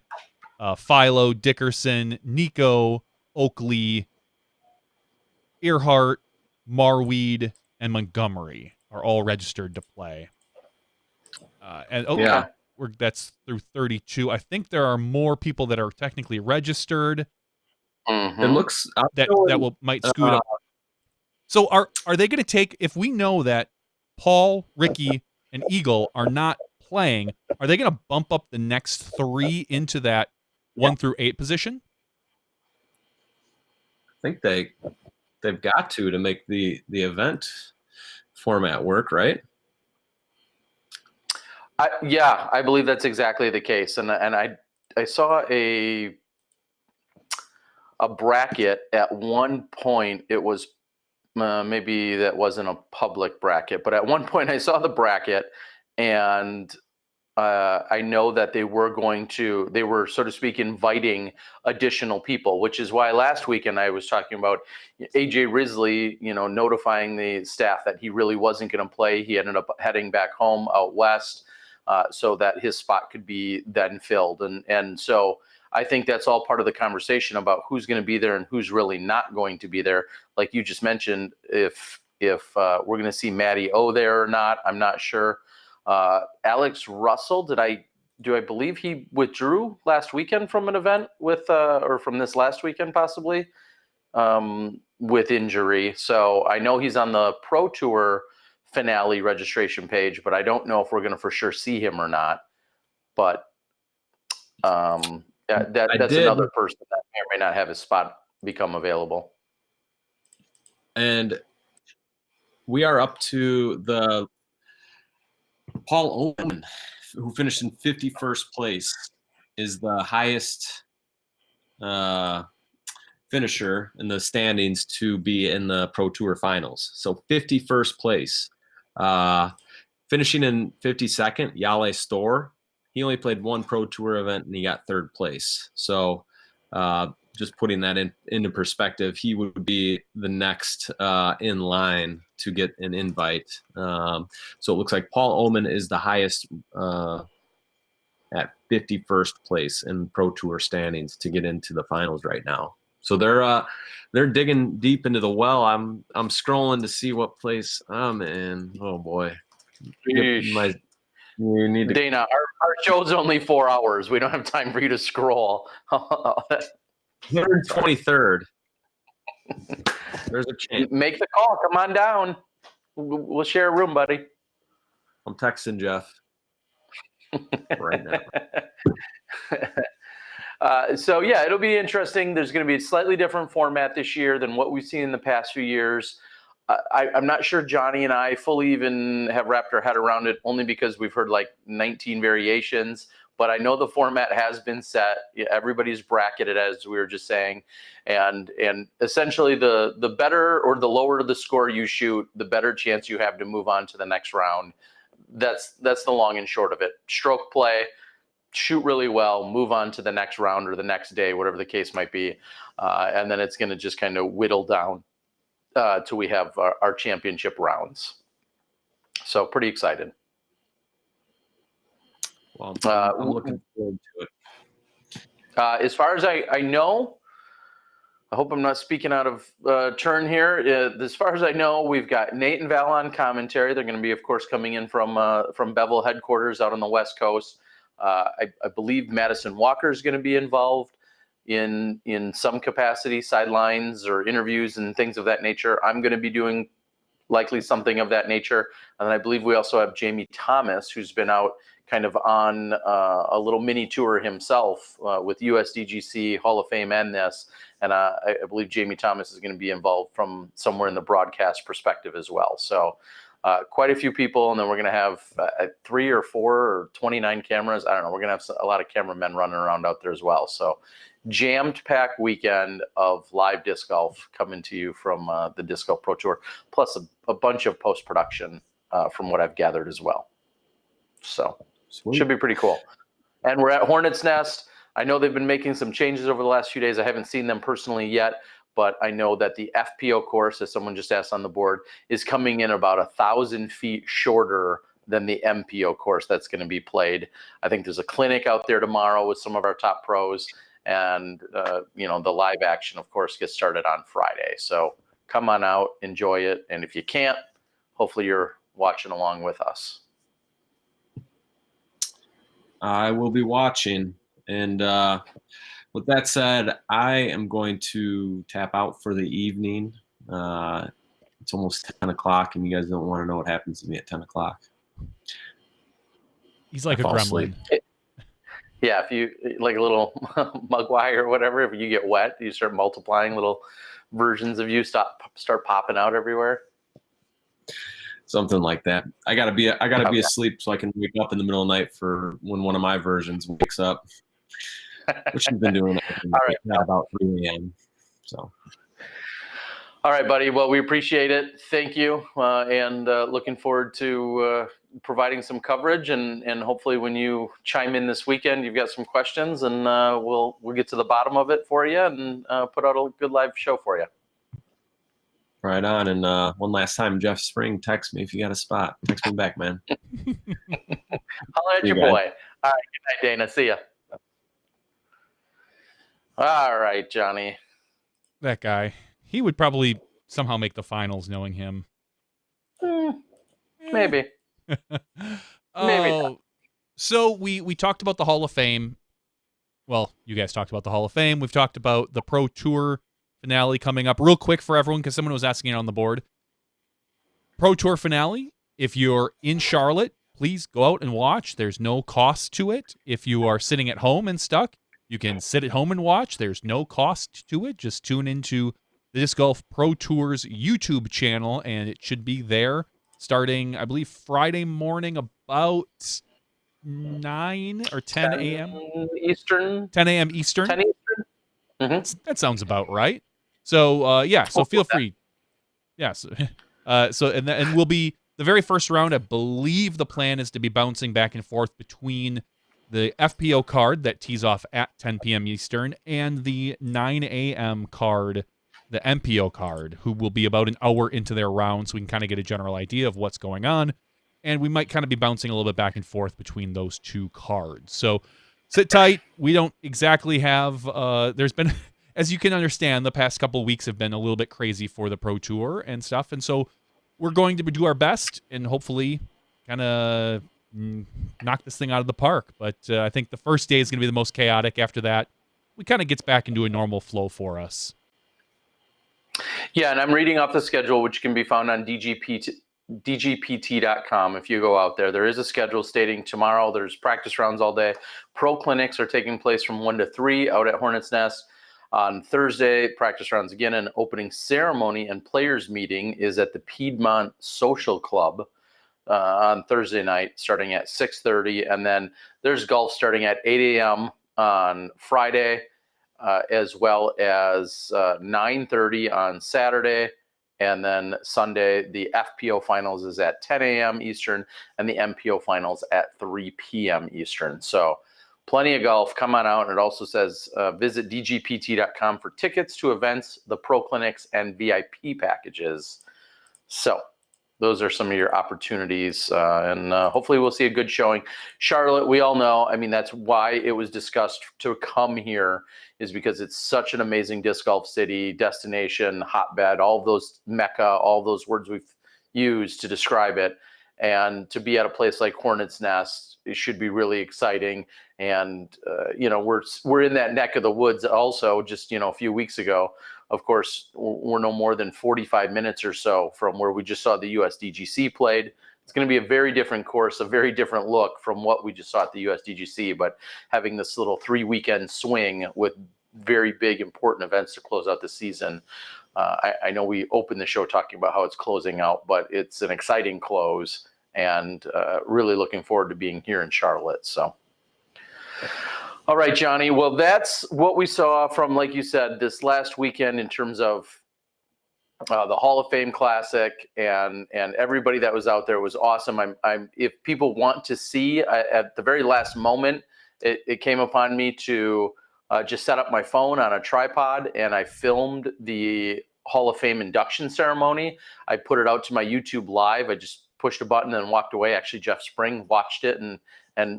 Philo, Dickerson, Nico, Oakley, Earhart, Marweed, and Montgomery are all registered to play. That's through 32. I think there are more people that are technically registered. It looks that might scoot up. So are they going to take, if we know that Paul, Ricky, and Eagle are not playing, are they going to bump up the next 3 into that 1 through 8 position? I think they've got to make the event format work, right? I believe that's exactly the case, and I saw a bracket at one point. It was maybe that wasn't a public bracket, but at one point I saw the bracket, and I know that they were, so to speak, inviting additional people, which is why last weekend I was talking about AJ Risley, notifying the staff that he really wasn't going to play. He ended up heading back home out west, so that his spot could be then filled. And so I think that's all part of the conversation about who's going to be there and who's really not going to be there. Like you just mentioned, if we're going to see Matty O there or not, I'm not sure. Alex Russell, do I believe he withdrew last weekend from an event or from this last weekend possibly, with injury. So I know he's on the Pro Tour finale registration page, but I don't know if we're going to for sure see him or not. But that's another person that may or may not have his spot become available. And we are up to the Paul Oman, who finished in 51st place, is the highest finisher in the standings to be in the Pro Tour finals. So 51st place. Finishing in 52nd, Yale Store. He only played one Pro Tour event and he got 3rd place. So just putting that into perspective, he would be the next in line to get an invite. So it looks like Paul Oman is the highest at 51st place in Pro Tour standings to get into the finals right now. So they're digging deep into the well. I'm scrolling to see what place I'm in. Oh boy, you need to. Dana, our show's only 4 hours. We don't have time for you to scroll. 123rd. There's a chance. Make the call. Come on down. We'll share a room, buddy. I'm texting Jeff right now. So yeah, it'll be interesting. There's going to be a slightly different format this year than what we've seen in the past few years. I'm not sure Johnny and I fully even have wrapped our head around it, only because we've heard like 19 variations. But I know the format has been set. Everybody's bracketed, as we were just saying, and essentially the better or the lower the score you shoot, the better chance you have to move on to the next round. That's the long and short of it. Stroke play, shoot really well, move on to the next round or the next day, whatever the case might be, and then it's going to just kind of whittle down till we have our championship rounds. So pretty excited. Well, I'm looking forward to it. As far as I know, I hope I'm not speaking out of turn here. As far as I know, we've got Nate and Val on commentary. They're going to be, of course, coming in from Bevel headquarters out on the West Coast. I believe Madison Walker is going to be involved in some capacity, sidelines or interviews and things of that nature. I'm going to be doing likely something of that nature. And I believe we also have Jamie Thomas, who's been out kind of on a little mini tour himself with USDGC, Hall of Fame, and this. And I believe Jamie Thomas is going to be involved from somewhere in the broadcast perspective as well. So quite a few people, and then we're going to have 3 or 4 or 29 cameras. I don't know. We're going to have a lot of cameramen running around out there as well. So jammed packed weekend of live disc golf coming to you from the Disc Golf Pro Tour, plus a bunch of post-production from what I've gathered as well. So Sweet. Should be pretty cool. And we're at Hornets Nest. I know they've been making some changes over the last few days. I haven't seen them personally yet, but I know that the FPO course, as someone just asked on the board, is coming in about 1,000 feet shorter than the MPO course that's going to be played. I think there's a clinic out there tomorrow with some of our top pros, and the live action, of course, gets started on Friday. So come on out, enjoy it, and if you can't, hopefully you're watching along with us. I will be watching. And with that said, I am going to tap out for the evening. It's almost 10 o'clock, and you guys don't want to know what happens to me at 10 o'clock. He's like a gremlin. Yeah, if you like a little mugwai or whatever, if you get wet, you start multiplying, little versions of you start popping out everywhere. Something like that. I gotta be asleep so I can wake up in the middle of the night for when one of my versions wakes up, which I've been doing All right. at about 3 a.m. So All right, buddy. Well, we appreciate it. Thank you, and looking forward to providing some coverage. And hopefully, when you chime in this weekend, you've got some questions, and we'll get to the bottom of it for you and put out a good live show for you. Right on. And one last time, Jeff Spring, text me if you got a spot. Text me back, man. Holla at your boy. All right. Good night, Dana. See ya. All right, Johnny. That guy. He would probably somehow make the finals, knowing him. Maybe. Oh, so we talked about the Hall of Fame. Well, you guys talked about the Hall of Fame. We've talked about the Pro Tour finale coming up. Real quick for everyone, because someone was asking it on the board. Pro Tour finale. If you're in Charlotte, please go out and watch. There's no cost to it. If you are sitting at home and stuck, you can sit at home and watch. There's no cost to it. Just tune into the Disc Golf Pro Tour's YouTube channel, and it should be there starting, I believe, Friday morning about 9 or 10 a.m. Eastern. 10 a.m. Eastern. 10 Eastern. Mm-hmm. That sounds about right. So, yeah, so feel free. Yes. And we'll be the very first round. I believe the plan is to be bouncing back and forth between the FPO card that tees off at 10 p.m. Eastern and the 9 a.m. card, the MPO card, who will be about an hour into their round, so we can kind of get a general idea of what's going on. And we might kind of be bouncing a little bit back and forth between those two cards. So sit tight. We don't exactly have, there's been, as you can understand, the past couple of weeks have been a little bit crazy for the Pro Tour and stuff. And so we're going to do our best and hopefully kind of knock this thing out of the park. But I think the first day is going to be the most chaotic. After that, we kind of gets back into a normal flow for us. Yeah, and I'm reading off the schedule, which can be found on DGPT.com. If you go out there, there is a schedule stating tomorrow there's practice rounds all day. Pro clinics are taking place from 1 to 3 out at Hornets Nest. On Thursday, practice rounds again. An opening ceremony and players meeting is at the Piedmont Social Club on Thursday night, starting at 6:30. And then there's golf starting at 8 a.m. on Friday, as well as 9:30 on Saturday. And then Sunday, the FPO finals is at 10 a.m. Eastern and the MPO finals at 3 p.m. Eastern. So plenty of golf. Come on out. And it also says visit DGPT.com for tickets to events, the pro clinics, and VIP packages. So those are some of your opportunities. And hopefully we'll see a good showing. Charlotte, we all know, I mean, that's why it was discussed to come here, is because it's such an amazing disc golf city, destination, hotbed, all of those mecca, all those words we've used to describe it. And to be at a place like Hornets Nest, it should be really exciting. And, you know, we're in that neck of the woods also. Just, you know, a few weeks ago, of course, we're no more than 45 minutes or so from where we just saw the USDGC played. It's going to be a very different course, a very different look from what we just saw at the USDGC, but having this little 3-weekend swing with very big, important events to close out the season. I know we opened the show talking about how it's closing out, but it's an exciting close, and really looking forward to being here in Charlotte. So, all right, Johnny. Well, that's what we saw from, like you said, this last weekend in terms of the Hall of Fame Classic, and everybody that was out there was awesome. If people want to see, at the very last moment, it came upon me to just set up my phone on a tripod, and I filmed the Hall of Fame induction ceremony. I put it out to my YouTube live. I just pushed a button and walked away. Actually, Jeff Spring watched it and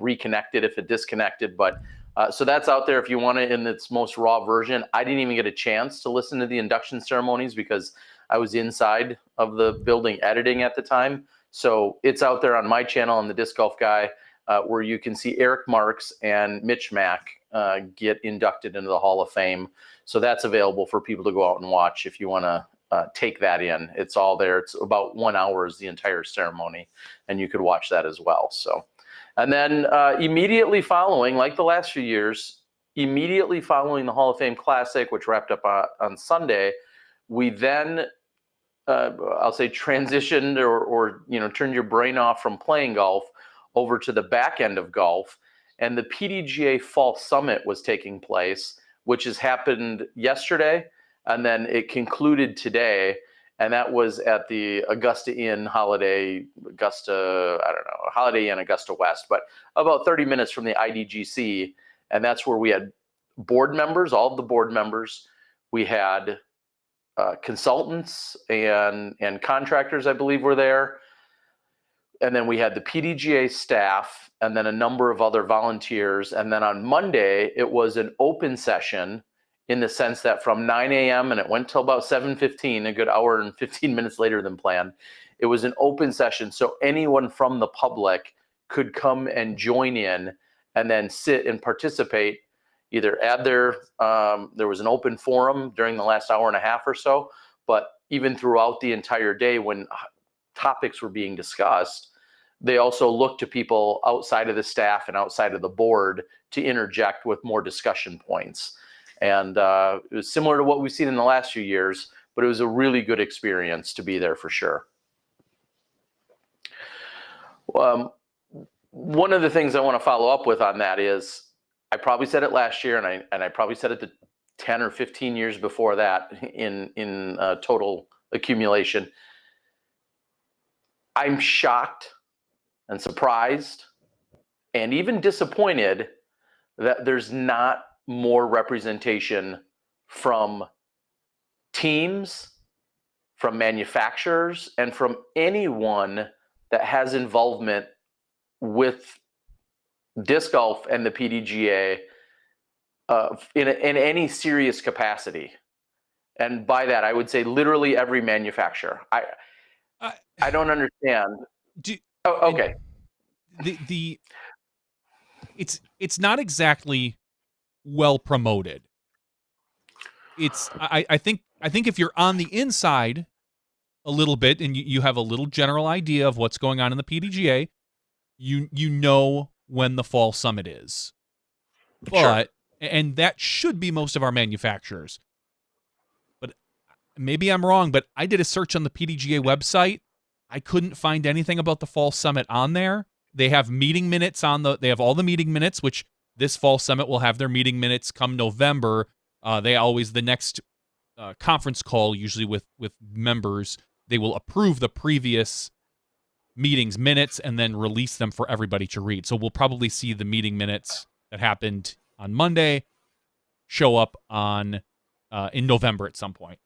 reconnected if it disconnected. But so that's out there if you want it in its most raw version. I didn't even get a chance to listen to the induction ceremonies because I was inside of the building editing at the time. So it's out there on my channel, on the Disc Golf Guy, where you can see Eric Marks and Mitch Mack get inducted into the Hall of Fame. So that's available for people to go out and watch if you want to take that in. It's all there. It's about 1 hour is the entire ceremony, and you could watch that as well. So, and then immediately following, like the last few years, immediately following the Hall of Fame Classic, which wrapped up on Sunday, we then, I'll say, transitioned or you know, turned your brain off from playing golf over to the back end of golf. And the PDGA Fall Summit was taking place, which has happened yesterday. And then it concluded today, and that was at the Augusta Inn Holiday Inn Augusta West, but about 30 minutes from the IDGC. And that's where we had board members, all of the board members. We had consultants and contractors, I believe, were there. And then we had the PDGA staff and then a number of other volunteers. And then on Monday, it was an open session in the sense that from 9 a.m. and it went till about 7:15, a good hour and 15 minutes later than planned. It was an open session. So anyone from the public could come and join in and then sit and participate, either add their, there was an open forum during the last hour and a half or so, but even throughout the entire day when topics were being discussed, they also looked to people outside of the staff and outside of the board to interject with more discussion points. And it was similar to what we've seen in the last few years, but it was a really good experience to be there for sure. One of the things I want to follow up with on that is, I probably said it last year, and I probably said it the 10 or 15 years before that in total accumulation. I'm shocked and surprised and even disappointed that there's not more representation from teams, from manufacturers, and from anyone that has involvement with disc golf and the PDGA in any serious capacity. And by that, I would say literally every manufacturer. I don't understand. Okay. It's not exactly well promoted. I think if you're on the inside a little bit and you have a little general idea of what's going on in the PDGA, you know when the fall summit is. But sure. And that should be most of our manufacturers. But maybe I'm wrong, but I did a search on the PDGA website. I couldn't find anything about the fall summit on there. They have meeting minutes they have all the meeting minutes, which this fall summit will have their meeting minutes come November. The next conference call, usually with members, they will approve the previous meetings minutes and then release them for everybody to read. So we'll probably see the meeting minutes that happened on Monday show up on in November at some point.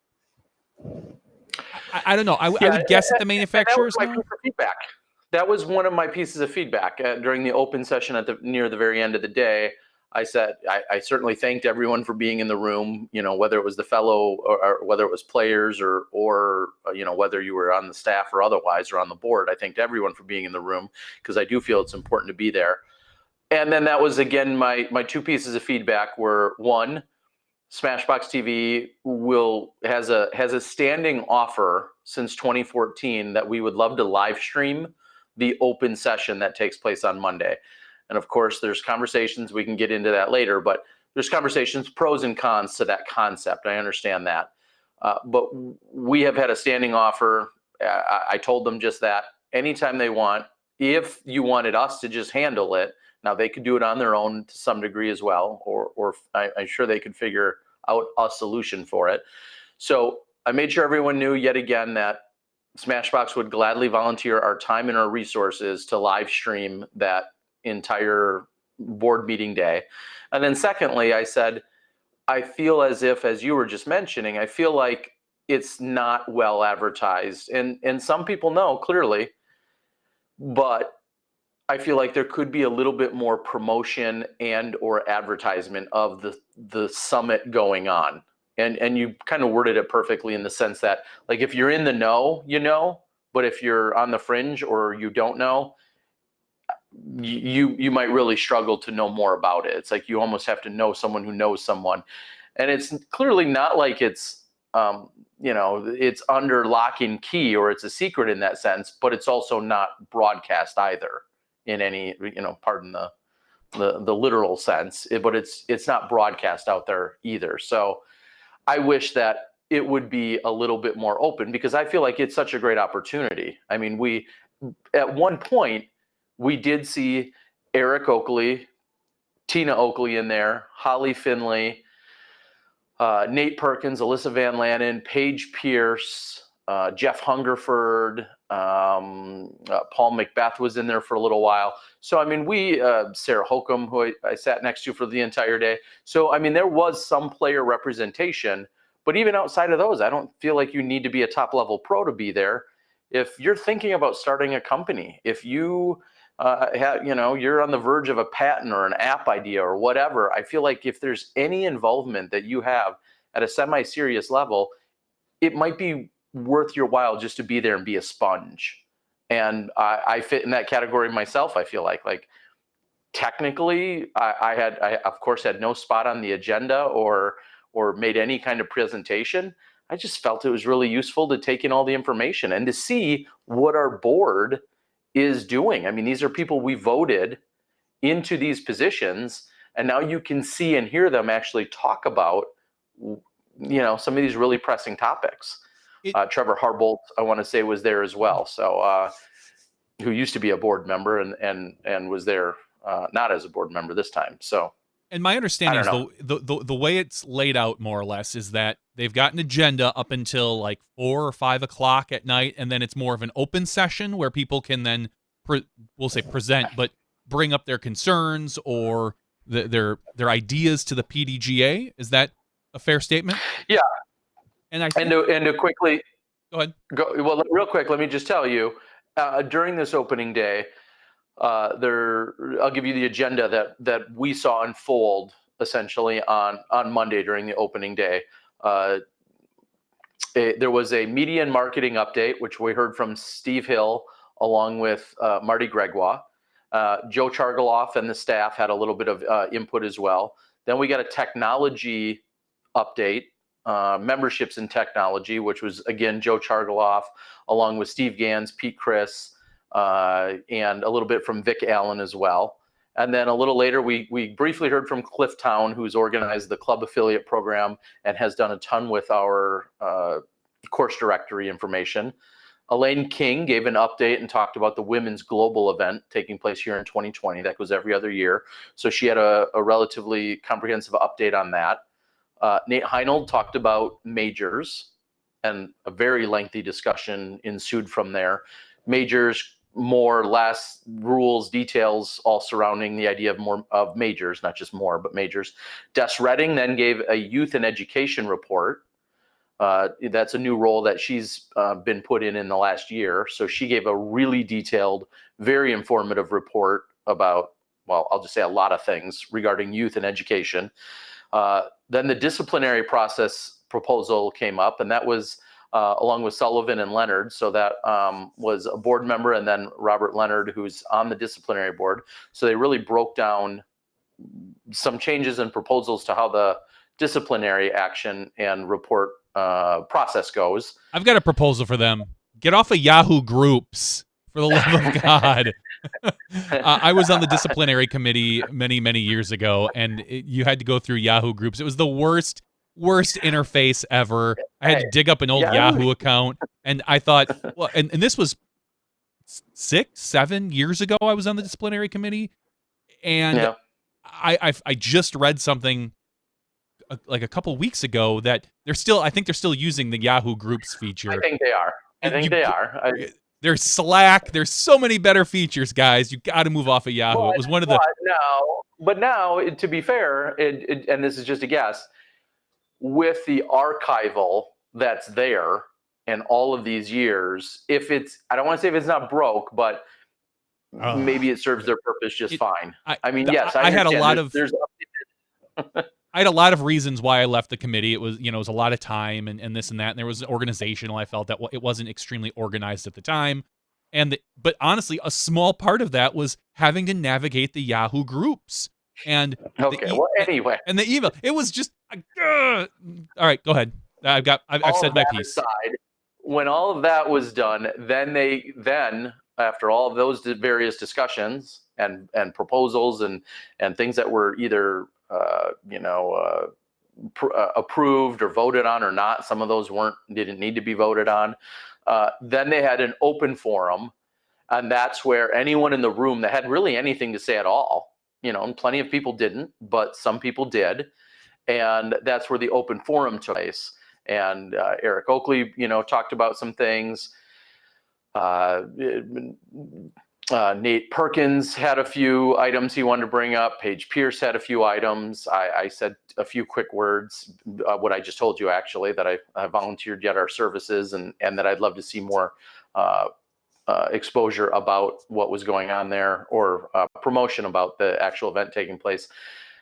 I don't know. I would guess that the manufacturers know. That was one of my pieces of feedback during the open session near the very end of the day. I said I certainly thanked everyone for being in the room, whether it was the fellow or whether it was players or whether you were on the staff or otherwise or on the board. I thanked everyone for being in the room because I do feel it's important to be there. And then that was, again, my two pieces of feedback were, one, SmashBoxxTV has a standing offer since 2014 that we would love to live stream the open session that takes place on Monday. And of course, there's conversations, we can get into that later, but there's conversations, pros and cons to that concept. I understand that. But we have had a standing offer. I told them just that. Anytime they want, if you wanted us to just handle it, now they could do it on their own to some degree as well, or I'm sure they could figure out a solution for it. So I made sure everyone knew yet again that SmashBoxx would gladly volunteer our time and our resources to live stream that entire board meeting day. And then secondly, I said, I feel as if, as you were just mentioning, I feel like it's not well advertised. And some people know clearly, but I feel like there could be a little bit more promotion and or advertisement of the summit going on. And you kind of worded it perfectly in the sense that, like, if you're in the know, but if you're on the fringe or you don't know, you might really struggle to know more about it. It's like you almost have to know someone who knows someone. And it's clearly not like it's it's under lock and key or it's a secret in that sense, but it's also not broadcast either in any, pardon the literal sense, but it's not broadcast out there either. So I wish that it would be a little bit more open because I feel like it's such a great opportunity. I mean, at one point we did see Eric Oakley, Tina Oakley in there, Holly Finley, Nate Perkins, Alyssa Van Lannen, Paige Pierce, Jeff Hungerford, Paul Macbeth was in there for a little while. So, I mean, Sarah Holcomb, who I sat next to for the entire day. So, I mean, there was some player representation, but even outside of those, I don't feel like you need to be a top level pro to be there. If you're thinking about starting a company, if you you're on the verge of a patent or an app idea or whatever, I feel like if there's any involvement that you have at a semi-serious level, it might be worth your while just to be there and be a sponge. And I fit in that category myself. I feel like technically I of course had no spot on the agenda or made any kind of presentation. I just felt it was really useful to take in all the information and to see what our board is doing. I mean, these are people we voted into these positions, and now you can see and hear them actually talk about, some of these really pressing topics. Trevor Harbolt, I want to say, was there as well. So, who used to be a board member and was there not as a board member this time. So, and my understanding is the way it's laid out more or less is that they've got an agenda up until like 4 or 5 o'clock at night, and then it's more of an open session where people can then present, but bring up their concerns or their ideas to the PDGA. Is that a fair statement? Yeah. And to quickly go ahead. Well, real quick, let me just tell you, during this opening day, I'll give you the agenda that we saw unfold essentially on Monday during the opening day. There was a media and marketing update, which we heard from Steve Hill along with Marty Gregoire. Joe Chargoloff and the staff had a little bit of input as well. Then we got a technology update, memberships in technology, which was, again, Joe Chargoloff along with Steve Gans, Pete Chris, and a little bit from Vic Allen as well. And then a little later, we briefly heard from Cliff Town, who's organized the club affiliate program and has done a ton with our course directory information. Elaine King gave an update and talked about the women's global event taking place here in 2020. That goes every other year. So she had a relatively comprehensive update on that. Nate Heinold talked about majors, and a very lengthy discussion ensued from there. Majors, more or less, rules, details, all surrounding the idea of majors, not just more, but majors. Des Redding then gave a youth and education report. That's a new role that she's been put in the last year. So she gave a really detailed, very informative report about, well, I'll just say a lot of things regarding youth and education. Then the disciplinary process proposal came up, and that was along with Sullivan and Leonard. So that was a board member and then Robert Leonard, who's on the disciplinary board. So they really broke down some changes and proposals to how the disciplinary action and report process goes. I've got a proposal for them. Get off of Yahoo Groups, for the love of God. I was on the disciplinary committee many, many years ago, and you had to go through Yahoo Groups. It was the worst interface ever. I had to dig up an old Yahoo account, and I thought, well, and this was 6-7 years ago. I was on the disciplinary committee, and I just read something like a couple weeks ago that I think they're still using the Yahoo Groups feature. I think they are. There's Slack. There's so many better features, guys. You got to move off of Yahoo. It was one of the. But now, to be fair, and this is just a guess, with the archival that's there and all of these years, I don't want to say if it's not broke, but maybe it serves their purpose just fine. I mean, yes, I had a lot of. I had a lot of reasons why I left the committee. It was, it was a lot of time and this and that. And there was organizational. I felt that it wasn't extremely organized at the time. But honestly, a small part of that was having to navigate the Yahoo Groups. And anyway. And the email. It was just, all right, go ahead. I've said my piece. Aside, when all of that was done, then after all of those various discussions and proposals and things that were either approved or voted on or not. Some of those didn't need to be voted on. Then they had an open forum, and that's where anyone in the room that had really anything to say at all, and plenty of people didn't, but some people did. and that's where the open forum took place. And Eric Oakley, talked about some things. Nate Perkins had a few items he wanted to bring up. Paige Pierce had a few items. I said a few quick words, what I just told you, actually, that I volunteered yet our services, and that I'd love to see more exposure about what was going on there, or promotion about the actual event taking place.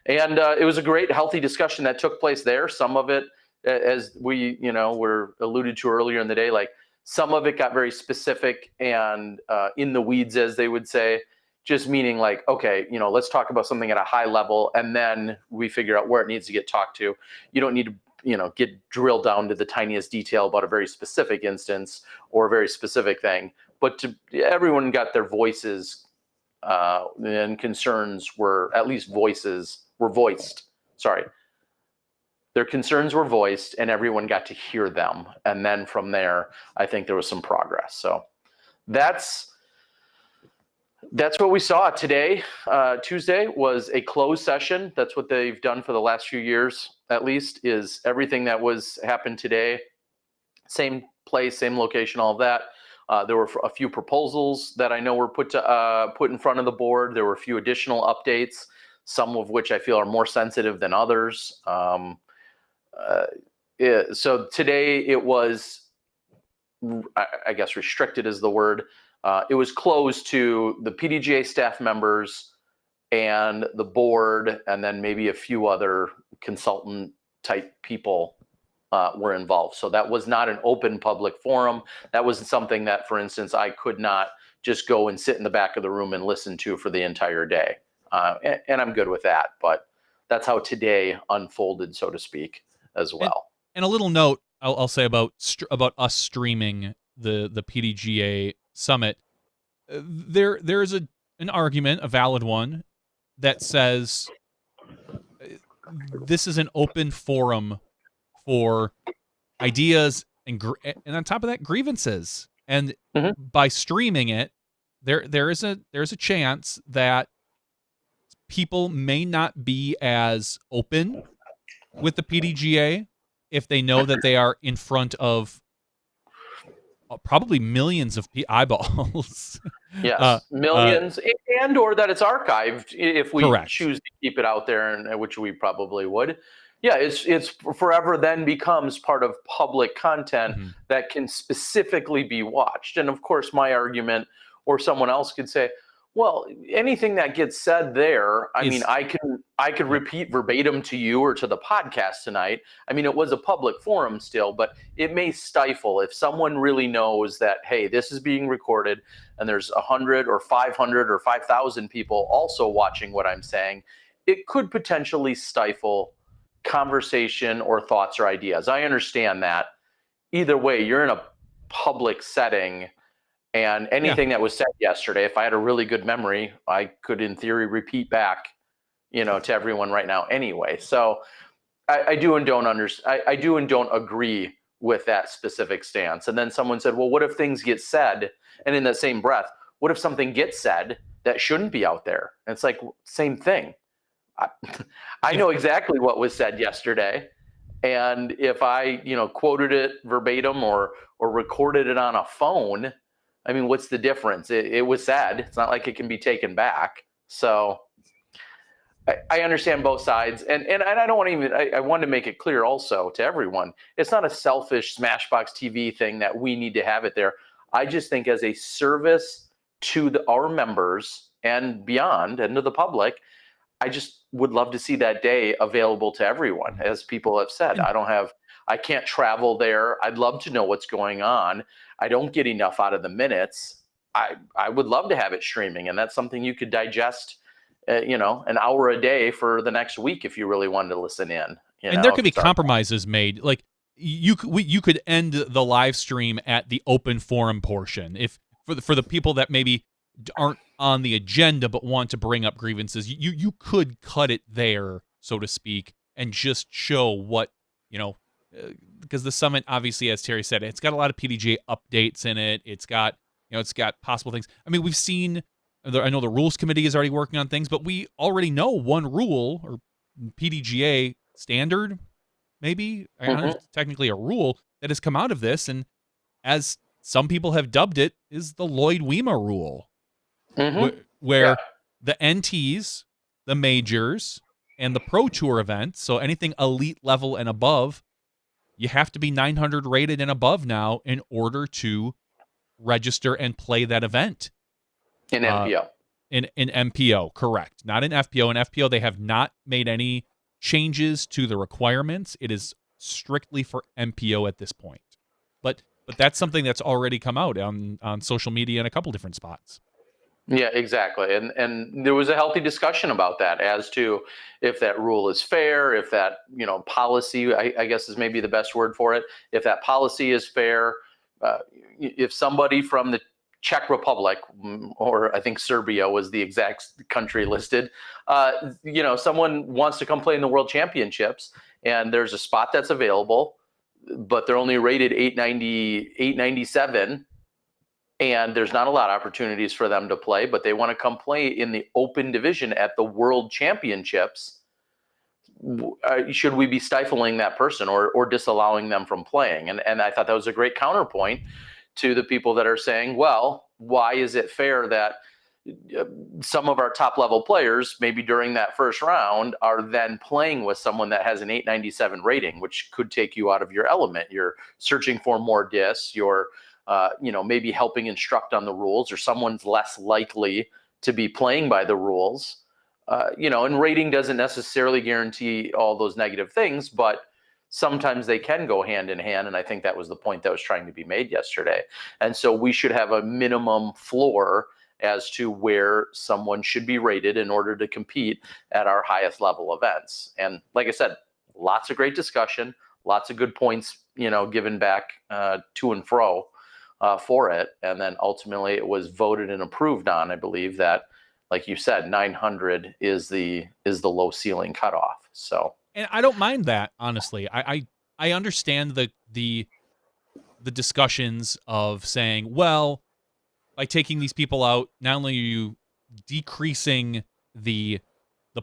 And it was a great, healthy discussion that took place there. Some of it, as we, were alluded to earlier in the day, like some of it got very specific and in the weeds, as they would say, just meaning like, okay, let's talk about something at a high level, and then we figure out where it needs to get talked to. You don't need to, get drilled down to the tiniest detail about a very specific instance or a very specific thing, but everyone got their voices and concerns were, at least voices were voiced. Sorry. Their concerns were voiced and everyone got to hear them. And then from there, I think there was some progress. So that's what we saw today. Tuesday was a closed session. That's what they've done for the last few years, at least, is everything that happened today. Same place, same location, all of that. There were a few proposals that I know were put in front of the board. There were a few additional updates, some of which I feel are more sensitive than others. So today it was, I guess restricted is the word. It was closed to the PDGA staff members and the board, and then maybe a few other consultant type people were involved. So that was not an open public forum. That was something that, for instance, I could not just go and sit in the back of the room and listen to for the entire day. And I'm good with that, but that's how today unfolded, so to speak, as well. And a little note I'll say about us streaming the PDGA summit. There is an argument, a valid one, that says this is an open forum for ideas and on top of that, grievances. And by streaming it, there is a chance that people may not be as open with the PDGA if they know that they are in front of probably millions of eyeballs. Yes, millions, and or that it's archived if we correct. choose to keep it out there, and which we probably would. Yeah, it's forever then becomes part of public content that can specifically be watched. And of course, my argument, or someone else could say, well, anything that gets said there, I mean, I could repeat verbatim to you or to the podcast tonight. I mean, it was a public forum still, but it may stifle if someone really knows that, hey, this is being recorded and there's 100 or 500 or 5,000 people also watching what I'm saying. It could potentially stifle conversation or thoughts or ideas. I understand that. Either way, you're in a public setting. And anything that was said yesterday, if I had a really good memory, I could, in theory, repeat back, to everyone right now anyway. So I do and don't understand. I do and don't agree with that specific stance. And then someone said, well, what if things get said? And in that same breath, what if something gets said that shouldn't be out there? And it's like, same thing. I know exactly what was said yesterday. And if I, quoted it verbatim or recorded it on a phone, I mean, what's the difference? It was said. It's not like it can be taken back. So I understand both sides. And I don't want to even, I want to make it clear also to everyone, it's not a selfish SmashBoxxTV thing that we need to have it there. I just think as a service to our members and beyond and to the public, I just would love to see that day available to everyone. As people have said, I can't travel there. I'd love to know what's going on. I don't get enough out of the minutes. I would love to have it streaming, and that's something you could digest, an hour a day for the next week if you really wanted to listen in. And there could be compromises made. Like you could end the live stream at the open forum portion if for the people that maybe aren't on the agenda but want to bring up grievances. You could cut it there, so to speak, and just show what because the summit, obviously, as Terry said, it's got a lot of PDGA updates in it. It's got possible things. I mean, we've seen. I know the rules committee is already working on things, but we already know one rule, or PDGA standard, maybe. I don't know if it's technically a rule that has come out of this, and as some people have dubbed it, is the Lloyd Wema rule, where the NTs, the majors, and the Pro Tour events, so anything elite level and above, you have to be 900 rated and above now in order to register and play that event. In MPO. In MPO, correct. Not in FPO. In FPO, they have not made any changes to the requirements. It is strictly for MPO at this point. But that's something that's already come out on social media in a couple different spots. Yeah, exactly. And there was a healthy discussion about that as to if that rule is fair, if that, policy, I guess is maybe the best word for it. If that policy is fair, if somebody from the Czech Republic, or I think Serbia was the exact country listed, someone wants to come play in the World Championships and there's a spot that's available, but they're only rated 890, 897. And there's not a lot of opportunities for them to play, but they want to come play in the open division at the World Championships. Should we be stifling that person or disallowing them from playing? And I thought that was a great counterpoint to the people that are saying, well, why is it fair that some of our top level players, maybe during that first round, are then playing with someone that has an 897 rating, which could take you out of your element. You're searching for more discs. You're maybe helping instruct on the rules, or someone's less likely to be playing by the rules. And rating doesn't necessarily guarantee all those negative things, but sometimes they can go hand in hand. And I think that was the point that was trying to be made yesterday. And so we should have a minimum floor as to where someone should be rated in order to compete at our highest level events. And like I said, lots of great discussion, lots of good points, given back to and fro for it. And then ultimately it was voted and approved on, I believe, that, like you said, 900 is the low ceiling cutoff. So, and I don't mind that, honestly. I understand the discussions of saying, well, by taking these people out, not only are you decreasing the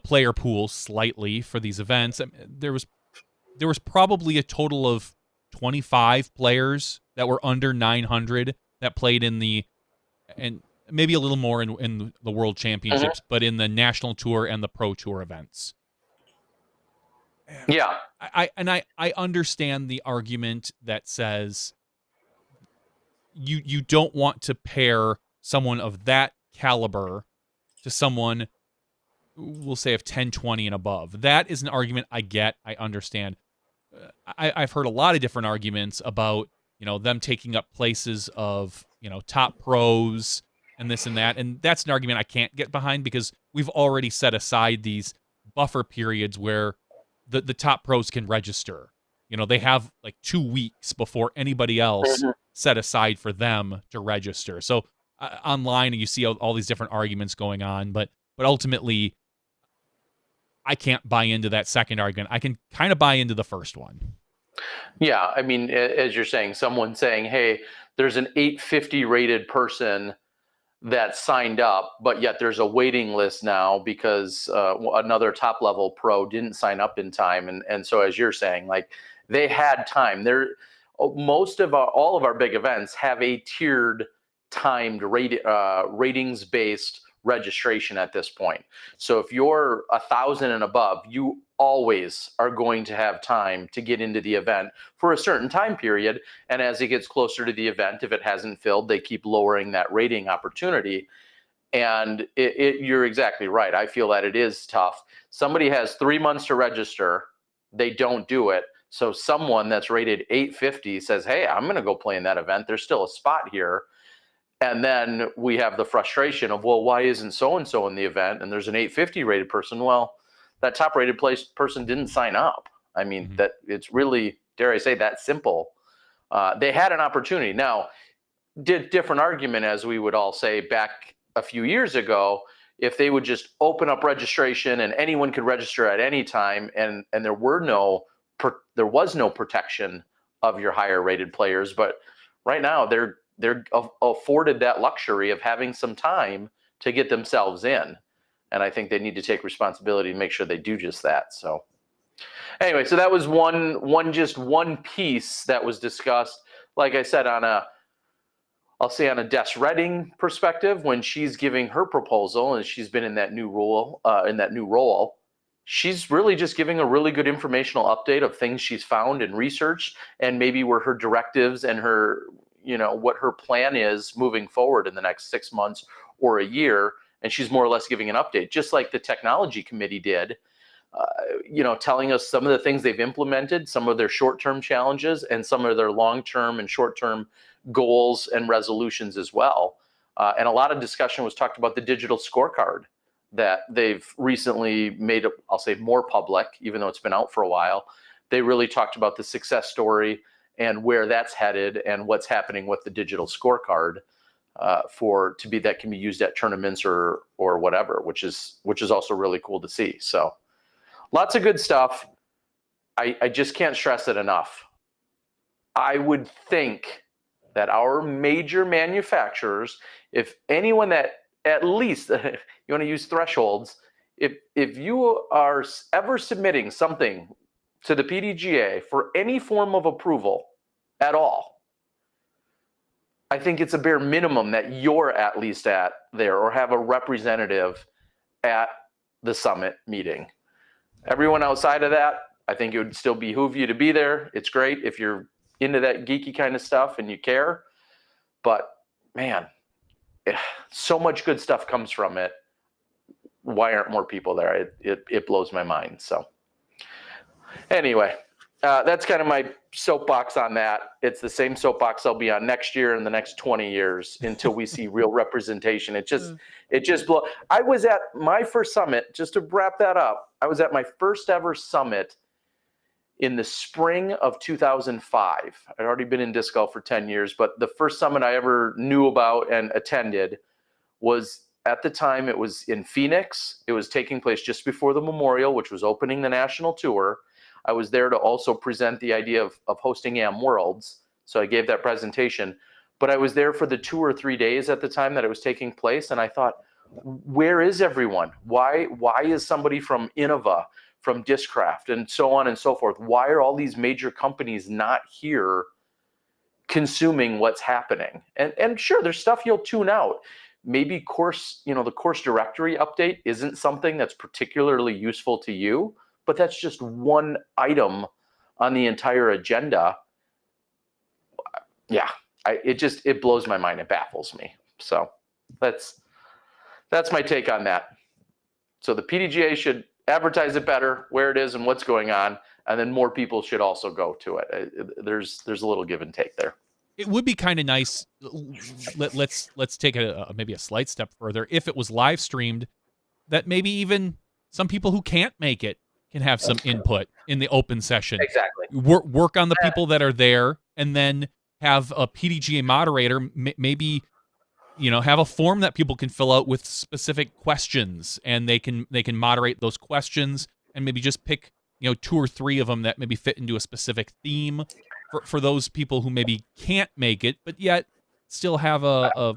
player pool slightly for these events, there was probably a total of 25 players that were under 900 that played and maybe a little more in the World Championships, but in the National Tour and the Pro Tour events. Yeah. I understand the argument that says you don't want to pair someone of that caliber to someone, we'll say, of 10, 20 and above. That is an argument I get. I understand. I've heard a lot of different arguments about, them taking up places of, top pros and this and that. And that's an argument I can't get behind, because we've already set aside these buffer periods where the top pros can register. They have like 2 weeks before anybody else set aside for them to register. So online you see all these different arguments going on, but ultimately I can't buy into that second argument. I can kind of buy into the first one. Yeah, I mean, as you're saying, someone saying, hey, there's an 850 rated person that signed up, but yet there's a waiting list now because another top level pro didn't sign up in time. And so, as you're saying, like, they had time. All of our big events have a tiered, timed ratings based registration at this point. So if you're 1,000 and above, you always are going to have time to get into the event for a certain time period. And as it gets closer to the event, if it hasn't filled, they keep lowering that rating opportunity. And you're exactly right. I feel that it is tough. Somebody has 3 months to register. They don't do it. So someone that's rated 850 says, hey, I'm going to go play in that event. There's still a spot here. And then we have the frustration of, well, why isn't so-and-so in the event? And there's an 850 rated person. Well, that top rated person didn't sign up. I mean, that it's really, dare I say, that simple. They had an opportunity. Now, different argument, as we would all say back a few years ago, if they would just open up registration and anyone could register at any time, and there was no protection of your higher rated players. But right now they're afforded that luxury of having some time to get themselves in. And I think they need to take responsibility and make sure they do just that. So, Anyway, so that was one piece that was discussed. Like I said, I'll say on a Des Redding perspective, when she's giving her proposal and she's been in that new role, she's really just giving a really good informational update of things she's found and researched, and maybe where her directives and her, what her plan is moving forward in the next 6 months or a year. And she's more or less giving an update, just like the technology committee did, telling us some of the things they've implemented, some of their short-term challenges, and some of their long-term and short-term goals and resolutions as well. And a lot of discussion was talked about the digital scorecard that they've recently made, I'll say, more public, even though it's been out for a while. They really talked about the success story and where that's headed and what's happening with the digital scorecard that can be used at tournaments or whatever, which is also really cool to see. So lots of good stuff. I just can't stress it enough. I would think that our major manufacturers, if anyone that at least you want to use thresholds, if you are ever submitting something to the PDGA for any form of approval at all, I think it's a bare minimum that you're at least at there or have a representative at the summit meeting. Everyone outside of that, I think it would still behoove you to be there. It's great if you're into that geeky kind of stuff and you care, but man, so much good stuff comes from it. Why aren't more people there? It blows my mind. So anyway, that's kind of my soapbox on that. It's the same soapbox I'll be on next year and the next 20 years until we see real representation. It just blows. I was at my first summit, just to wrap that up, I was at my first ever summit in the spring of 2005. I'd already been in disc golf for 10 years, but the first summit I ever knew about and attended was, at the time, it was in Phoenix. It was taking place just before the Memorial, which was opening the national tour. I was there to also present the idea of hosting AM Worlds. So I gave that presentation, but I was there for the 2 or 3 days at the time that it was taking place. And I thought, where is everyone? Why is somebody from Innova, from Discraft, and so on and so forth? Why are all these major companies not here consuming what's happening? And sure, there's stuff you'll tune out. Maybe the course directory update isn't something that's particularly useful to you, but that's just one item on the entire agenda. Yeah, it blows my mind. It baffles me. So that's my take on that. So the PDGA should advertise it better, where it is and what's going on, and then more people should also go to it. There's a little give and take there. It would be kind of nice. Let's take maybe a slight step further. If it was live streamed, that maybe even some people who can't make it can have some input in the open session. Exactly. Work on the people that are there, and then have a PDGA moderator maybe have a form that people can fill out with specific questions, and they can moderate those questions, and maybe just pick 2 or 3 of them that maybe fit into a specific theme for those people who maybe can't make it, but yet still have a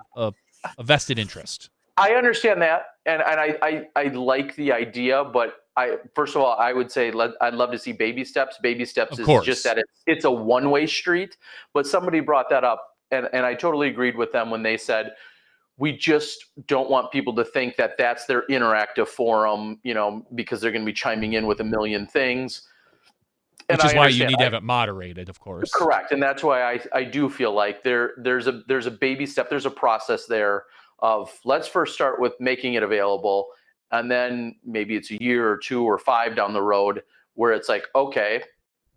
vested interest. I understand that, and I like the idea, but first of all, I would say I'd love to see baby steps. Baby steps is just that it's a one-way street. But somebody brought that up, and I totally agreed with them when they said, we just don't want people to think that that's their interactive forum, because they're going to be chiming in with a million things. Which is why you need to have it moderated, of course. Correct, and that's why I do feel like there's a baby step. There's a process there of, let's first start with making it available, and then maybe it's a year or 2 or 5 down the road where it's like, okay,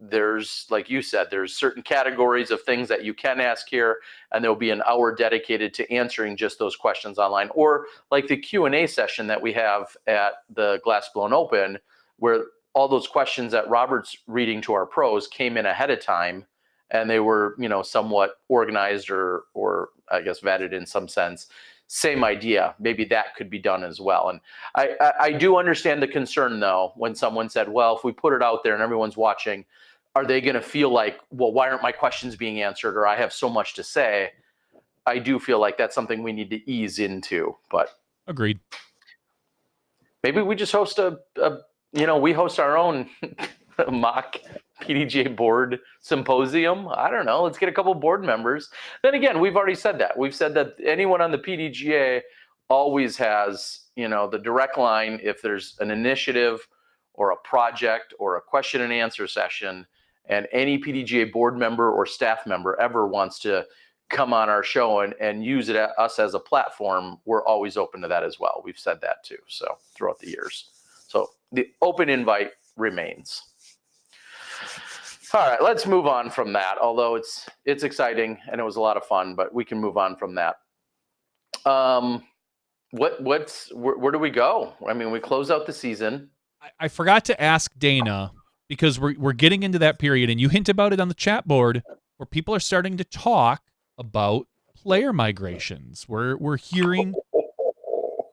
there's, like you said, there's certain categories of things that you can ask here, and there'll be an hour dedicated to answering just those questions online. Or like the Q&A session that we have at the Glass Blown Open, where all those questions that Robert's reading to our pros came in ahead of time, and they were, somewhat organized or I guess vetted in some sense. Same idea. Maybe that could be done as well. And I do understand the concern, though, when someone said, well, if we put it out there and everyone's watching, are they going to feel like, well, why aren't my questions being answered, or I have so much to say? I do feel like that's something we need to ease into. But agreed. Maybe we just host we host our own mock PDGA board symposium. I don't know. Let's get a couple board members. Then again, we've already said that. We've said that anyone on the PDGA always has, the direct line if there's an initiative or a project or a question and answer session, and any PDGA board member or staff member ever wants to come on our show and use us as a platform, we're always open to that as well. We've said that too, so throughout the years. So the open invite remains. All right, let's move on from that. Although it's exciting and it was a lot of fun, but we can move on from that. Where do we go? I mean, we close out the season. I forgot to ask Dana, because we're getting into that period, and you hint about it on the chat board, where people are starting to talk about player migrations. We're hearing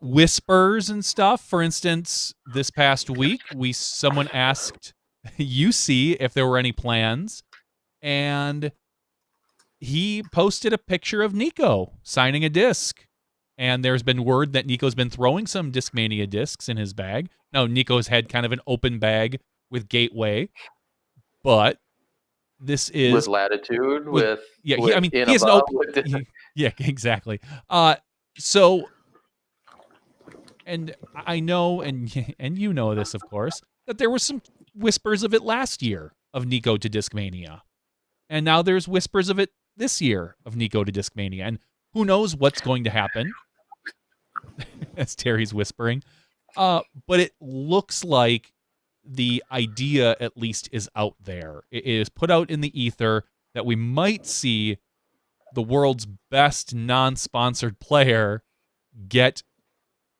whispers and stuff. For instance, this past week, someone asked UC if there were any plans, and he posted a picture of Nico signing a disc. And there's been word that Nico's been throwing some Discmania discs in his bag. Now, Nico's had kind of an open bag with Gateway, but this is with Latitude, he has an open. Yeah, exactly. So, and I know, and you know this, of course, that there were some whispers of it last year of Nico to Discmania, and now there's whispers of it this year of Nico to Discmania, and who knows what's going to happen. As Terry's whispering. But it looks like the idea, at least, is out there. It is put out in the ether that we might see the world's best non-sponsored player get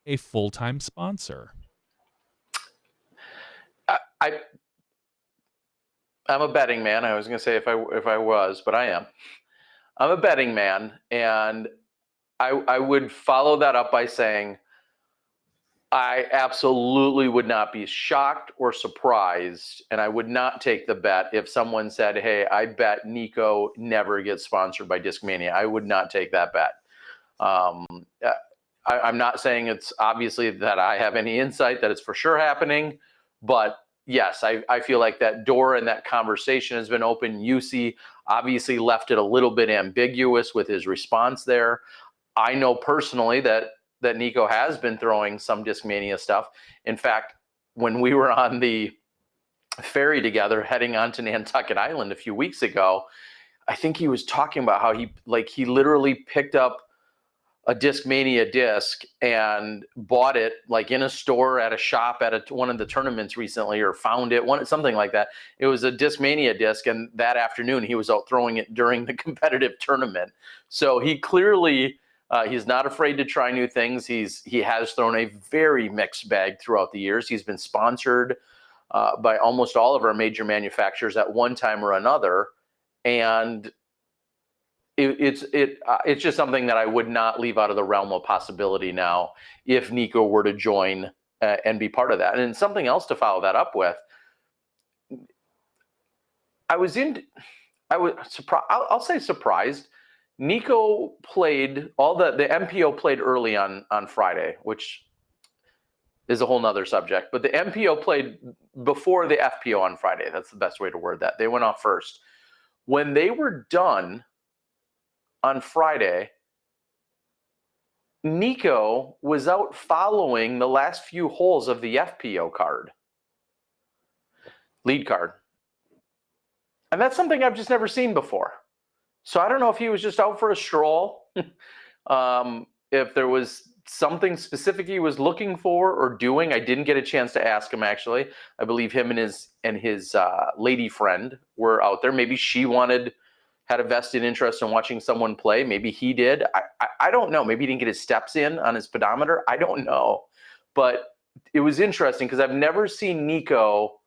a full-time sponsor. I'm a betting man. I was going to say if I was, but I am. I'm a betting man, and I would follow that up by saying I absolutely would not be shocked or surprised, and I would not take the bet if someone said, hey, I bet Nico never gets sponsored by Discmania. I would not take that bet. I'm not saying it's obviously that I have any insight that it's for sure happening, but yes, I feel like that door and that conversation has been open. UC obviously left it a little bit ambiguous with his response there. I know personally that Nico has been throwing some Discmania stuff. In fact, when we were on the ferry together heading on to Nantucket Island a few weeks ago, I think he was talking about how he literally picked up a Discmania disc and bought it like in a store at a shop at one of the tournaments recently, or found it, something like that. It was a Discmania disc, and that afternoon he was out throwing it during the competitive tournament. So he clearly he's not afraid to try new things. He has thrown a very mixed bag throughout the years. He's been sponsored by almost all of our major manufacturers at one time or another, and it's just something that I would not leave out of the realm of possibility now if Nico were to join and be part of that. And something else to follow that up with, I was surprised. I'll say surprised. Nico played the MPO played early on Friday, which is a whole nother subject, but the MPO played before the FPO on Friday. That's the best way to word that. They went off first. When they were done on Friday, Nico was out following the last few holes of the FPO lead card. And that's something I've just never seen before. So I don't know if he was just out for a stroll, if there was something specific he was looking for or doing. I didn't get a chance to ask him, actually. I believe him and his lady friend were out there. Maybe she had a vested interest in watching someone play. Maybe he did. I don't know. Maybe he didn't get his steps in on his pedometer. I don't know. But it was interesting because I've never seen Nico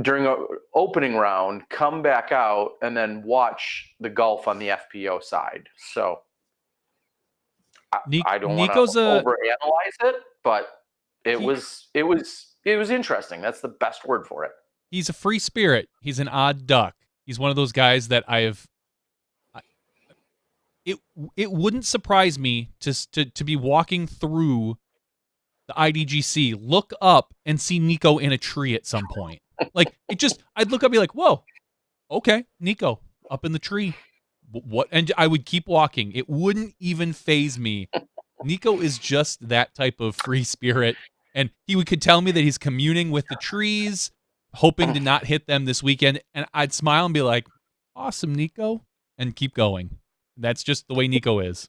during an opening round come back out and then watch the golf on the FPO side. So I don't want to overanalyze it, but it was interesting. That's the best word for it. He's a free spirit. He's an odd duck. He's one of those guys that it wouldn't surprise me to be walking through the IDGC, look up and see Nico in a tree at some point. Like, I'd look up and be like, whoa, okay, Nico up in the tree. What? And I would keep walking. It wouldn't even faze me. Nico is just that type of free spirit. And he could tell me that he's communing with the trees, hoping to not hit them this weekend. And I'd smile and be like, awesome, Nico, and keep going. That's just the way Nico is.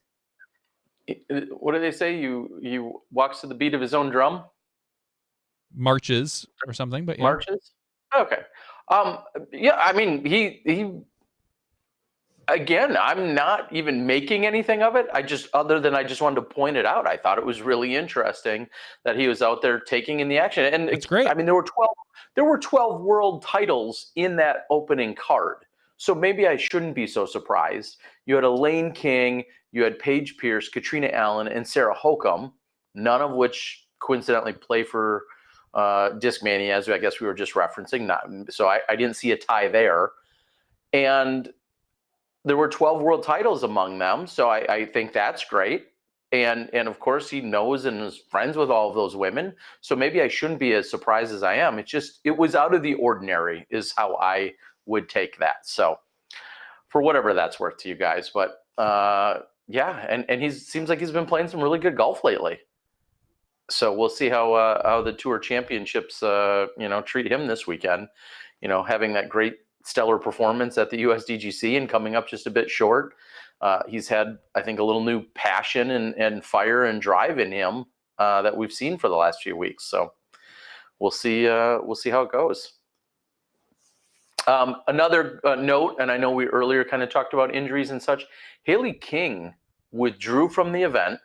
What do they say? You walks to the beat of his own drum? Marches or something, but yeah. Marches? Okay. Yeah, I mean, he again, I'm not even making anything of it. I just wanted to point it out. I thought it was really interesting that he was out there taking in the action. And it's great. I mean, there were 12 world titles in that opening card. So maybe I shouldn't be so surprised. You had Elaine King, you had Paige Pierce, Katrina Allen, and Sarah Hokum, none of which coincidentally play for Discmania, as I guess we were just referencing. So I didn't see a tie there. And there were 12 world titles among them, so I think that's great. And of course, he knows and is friends with all of those women. So maybe I shouldn't be as surprised as I am. It was out of the ordinary is how I would take that. So for whatever that's worth to you guys. But yeah, and he seems like he's been playing some really good golf lately. So we'll see how the Tour Championships treat him this weekend. Having that great stellar performance at the USDGC and coming up just a bit short. He's had, I think, a little new passion and fire and drive in him that we've seen for the last few weeks. So we'll see how it goes. Another note, and I know we earlier kind of talked about injuries and such. Haley King withdrew from the event,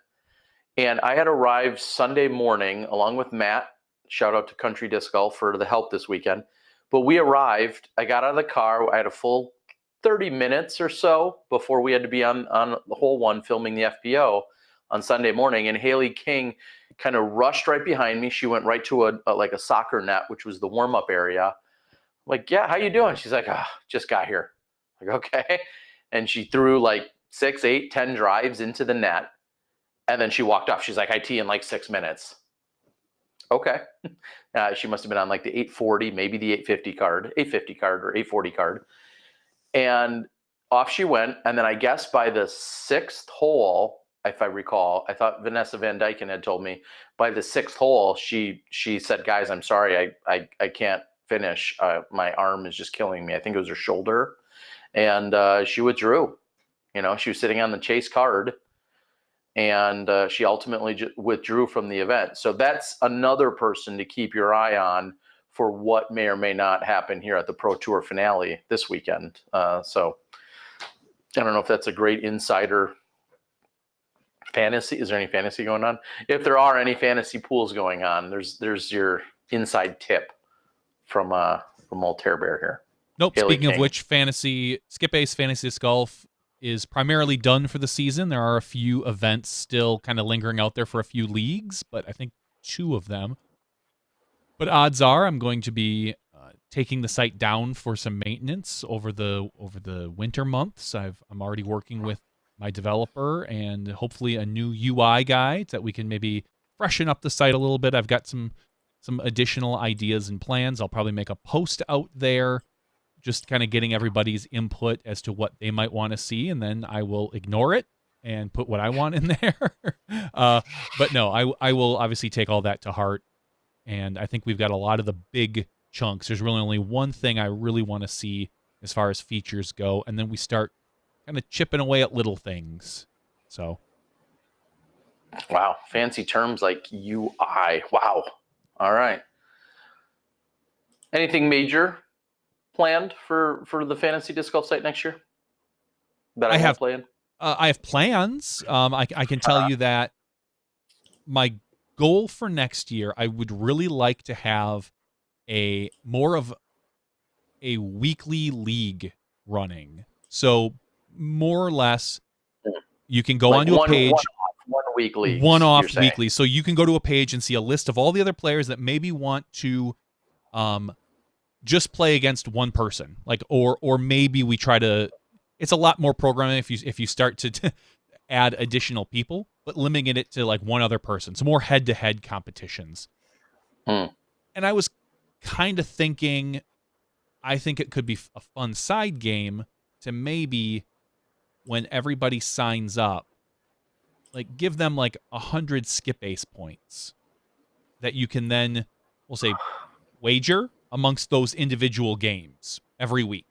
and I had arrived Sunday morning along with Matt. Shout out to Country Disc Golf for the help this weekend. But we arrived, I got out of the car, I had a full 30 minutes or so before we had to be on the hole one filming the FPO on Sunday morning. And Haley King kind of rushed right behind me. She went right to a soccer net, which was the warm-up area. I'm like, yeah, how you doing? She's like, just got here. I'm like, okay. And she threw like 6, 8, 10 drives into the net. And then she walked off. She's like, I tee in like 6 minutes. Okay. She must have been on like the 840, maybe the 850 card or 840 card. And off she went. And then I guess by the 6th hole, if I recall, I thought Vanessa Van Dyken had told me by the 6th hole, she said, guys, I'm sorry. I can't finish. My arm is just killing me. I think it was her shoulder. And she withdrew. She was sitting on the chase card. And she ultimately withdrew from the event. So that's another person to keep your eye on for what may or may not happen here at the Pro Tour finale this weekend. So I don't know if that's a great insider fantasy. Is there any fantasy going on? If there are any fantasy pools going on, there's your inside tip from old Tear Bear here. Nope. Haley Speaking King. of which, Skip Ace Fantasy Disc Golf is primarily done for the season. There are a few events still kind of lingering out there for a few leagues, but I think 2 of them. But odds are I'm going to be taking the site down for some maintenance over the winter months. I'm already working with my developer and hopefully a new UI guy that we can maybe freshen up the site a little bit. I've got some additional ideas and plans. I'll probably make a post out there just kind of getting everybody's input as to what they might want to see, and then I will ignore it and put what I want in there. But no, I will obviously take all that to heart, and I think we've got a lot of the big chunks. There's really only one thing I really want to see as far as features go, and then we start kind of chipping away at little things. So, wow, fancy terms like UI. Wow. All right. Anything major planned for the fantasy disc golf site next year that I have playing? I have plans. I can tell you that my goal for next year, I would really like to have more of a weekly league running. So more or less, you can go like onto a page. One week leagues, one-off weekly. So you can go to a page and see a list of all the other players that maybe want to just play against one person, like, or maybe we try to. It's a lot more programming if you start to add additional people. but limiting it to like one other person. So more head-to-head competitions. Hmm. And I was kind of thinking, I think it could be a fun side game to maybe, when everybody signs up, like give them like 100 skip ace points that you can then, we'll say, wager amongst those individual games every week.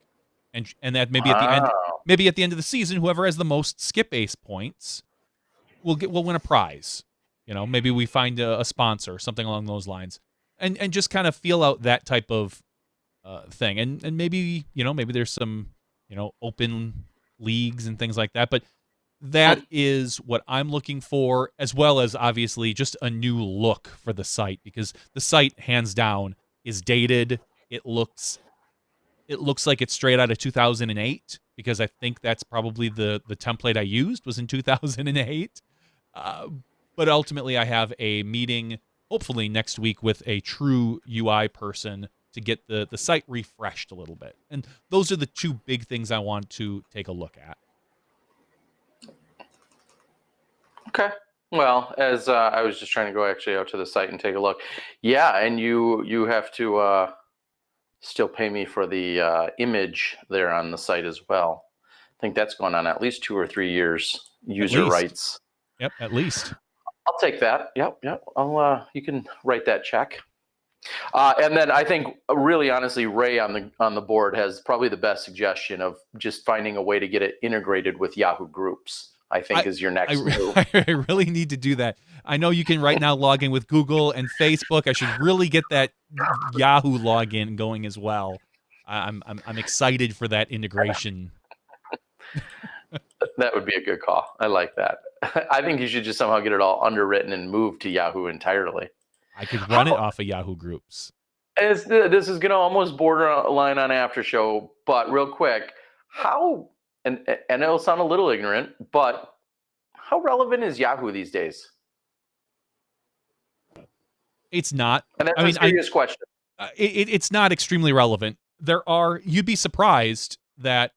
And that maybe at the end, Wow. maybe at the end of the season, whoever has the most skip ace points will win a prize. You know, maybe we find a sponsor, something along those lines, and just kind of feel out that type of thing. And maybe, you know, maybe there's some, you know, open leagues and things like that. But that is what I'm looking for, as well as obviously just a new look for the site, because the site, hands down, is dated. It looks like it's straight out of 2008, because I think that's probably the template I used was in 2008. But ultimately, I have a meeting, hopefully next week, with a true UI person to get the site refreshed a little bit. And those are the two big things I want to take a look at. Okay. Well, as I was just trying to go actually out to the site and take a look. Yeah, and you have to still pay me for the image there on the site as well. I think that's going on at least 2 or 3 years. User least. rights. Yep, at least. I'll take that. Yep. I'll you can write that check. And then I think, really honestly, Ray on the board has probably the best suggestion of just finding a way to get it integrated with Yahoo Groups. I think is your next move. I really need to do that. I know you can right now log in with Google and Facebook. I should really get that Yahoo login going as well. I'm excited for that integration. That would be a good call. I like that. I think you should just somehow get it all underwritten and moved to Yahoo entirely. I could run it off of Yahoo Groups. This is going to almost borderline on after show, but real quick, how, and it'll sound a little ignorant, but how relevant is Yahoo these days? It's not. And that's a serious question. It's not extremely relevant. You'd be surprised that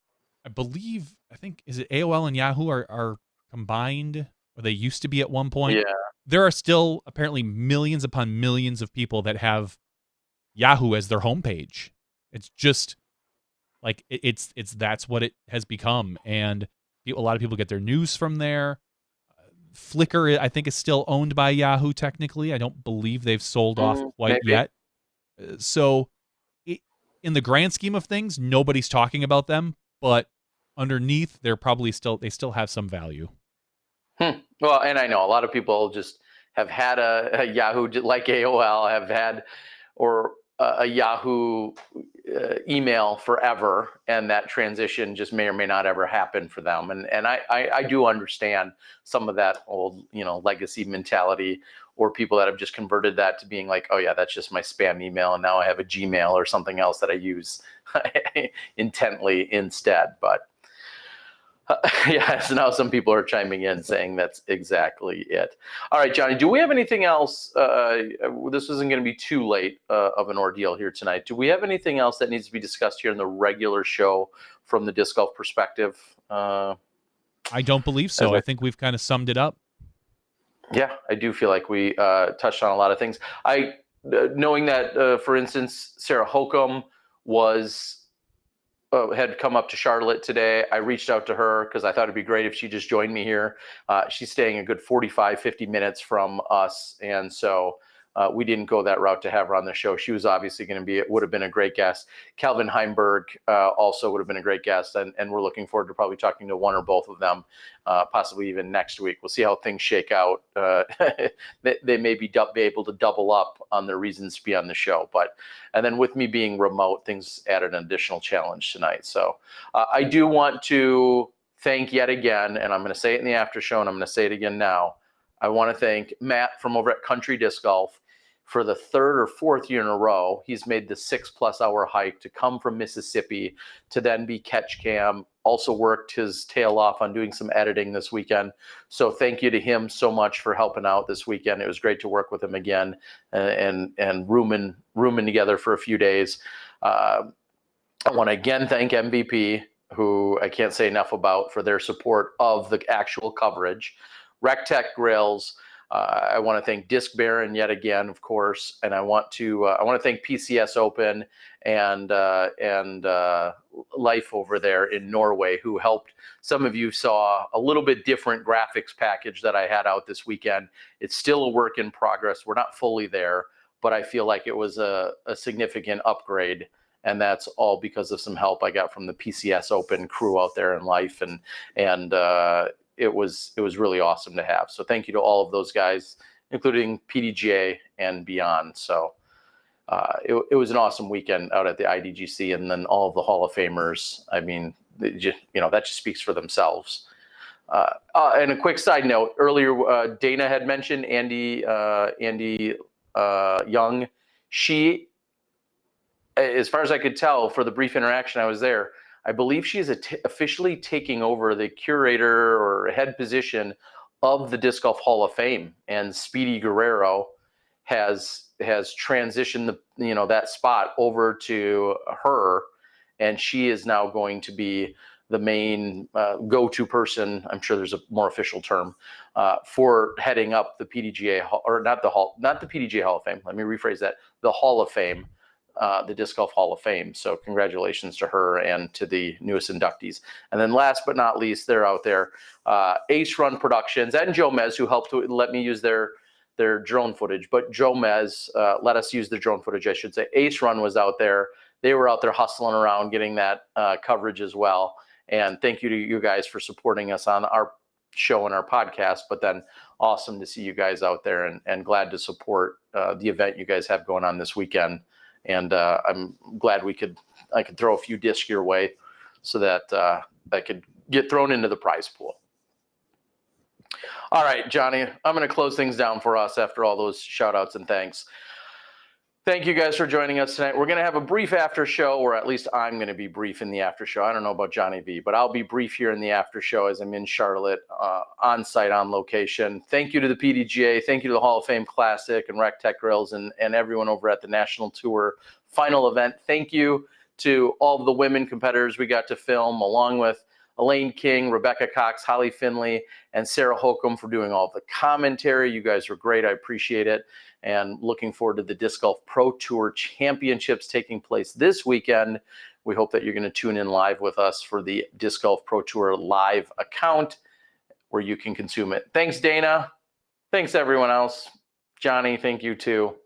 I think, is it AOL and Yahoo are combined, or they used to be at one point? Yeah. There are still apparently millions upon millions of people that have Yahoo as their homepage. It's just like that's what it has become, and a lot of people get their news from there. Flickr, I think, is still owned by Yahoo technically. I don't believe they've sold off quite yet. So, in the grand scheme of things, nobody's talking about them, but underneath, they still have some value. Well, and I know a lot of people just have had a Yahoo, like AOL, have had or a Yahoo email forever, and that transition just may or may not ever happen for them. And I do understand some of that old, legacy mentality, or people that have just converted that to being like, oh yeah, that's just my spam email, and now I have a Gmail or something else that I use intently instead. But yeah, so now some people are chiming in saying that's exactly it. All right, Johnny, do we have anything else? This isn't going to be too late of an ordeal here tonight. Do we have anything else that needs to be discussed here in the regular show from the disc golf perspective? I don't believe so. I think we've kind of summed it up. Yeah, I do feel like we touched on a lot of things. Knowing that, for instance, Sarah Holcomb had come up to Charlotte today. I reached out to her because I thought it'd be great if she just joined me here. She's staying a good 45, 50 minutes from us. And so we didn't go that route to have her on the show. She was obviously would have been a great guest. Calvin Heimberg also would have been a great guest. And we're looking forward to probably talking to one or both of them, possibly even next week. We'll see how things shake out. They may be able to double up on their reasons to be on the show. And then with me being remote, things added an additional challenge tonight. So I do want to thank yet again, and I'm going to say it in the after show, and I'm going to say it again now. I want to thank Matt from over at Country Disc Golf. For the third or fourth year in a row, he's made the 6+ hour hike to come from Mississippi to then be catch cam. Also worked his tail off on doing some editing this weekend. So thank you to him so much for helping out this weekend. It was great to work with him again and rooming together for a few days. I want to again thank MVP, who I can't say enough about, for their support of the actual coverage. RecTech Grills. I want to thank Disc Baron yet again, of course, and I want to thank PCS Open and Life over there in Norway, who helped. Some of you saw a little bit different graphics package that I had out this weekend. It's still a work in progress. We're not fully there, but I feel like it was a significant upgrade, and that's all because of some help I got from the PCS Open crew out there in Life, and it was really awesome to have. So thank you to all of those guys, including PDGA and beyond. So it was an awesome weekend out at the IDGC, and then all of the Hall of Famers. I mean, that just speaks for themselves. And a quick side note: earlier, Dana had mentioned Andy Young. She, as far as I could tell, for the brief interaction I was there, I believe she is officially taking over the curator or head position of the Disc Golf Hall of Fame, and Speedy Guerrero has transitioned that spot over to her, and she is now going to be the main go-to person. I'm sure there's a more official term for heading up the PDGA, or not the PDGA Hall of Fame. Let me rephrase that: the Hall of Fame. The Disc Golf Hall of Fame. So congratulations to her and to the newest inductees. And then last but not least, they're out there, Ace Run Productions and Joe Mez, who helped to let me use their drone footage. But Joe Mez let us use the drone footage, I should say. Ace Run was out there. They were out there hustling around, getting that coverage as well. And thank you to you guys for supporting us on our show and our podcast. But then awesome to see you guys out there, and glad to support the event you guys have going on this weekend. And I'm glad I could throw a few discs your way so that I could get thrown into the prize pool. All right, Johnny, I'm going to close things down for us after all those shout outs and thanks. Thank you guys for joining us tonight. We're going to have a brief after show, or at least I'm going to be brief in the after show. I don't know about Johnny V, but I'll be brief here in the after show as I'm in Charlotte, on site, on location. Thank you to the PDGA. Thank you to the Hall of Fame Classic and RecTech Grills and everyone over at the National Tour final event. Thank you to all of the women competitors we got to film, along with Elaine King, Rebecca Cox, Holly Finley, and Sarah Holcomb for doing all the commentary. You guys were great. I appreciate it. And looking forward to the Disc Golf Pro Tour Championships taking place this weekend. We hope that you're going to tune in live with us for the Disc Golf Pro Tour live account where you can consume it. Thanks, Dana. Thanks, everyone else. Johnny, thank you too.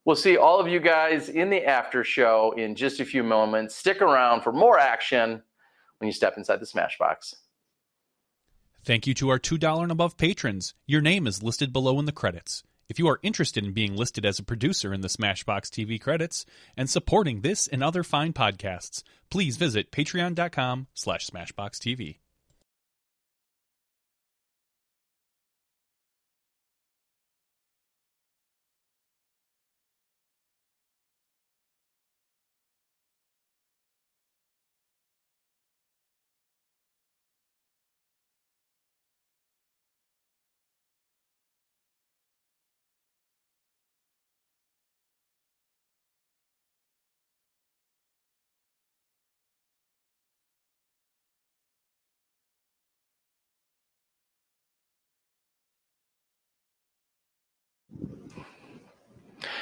We'll see all of you guys in the after show in just a few moments. Stick around for more action when you step inside the Smashbox. Thank you to our $2 and above patrons. Your name is listed below in the credits. If you are interested in being listed as a producer in the SmashBoxxTV credits and supporting this and other fine podcasts, please visit patreon.com/SmashBoxxTV.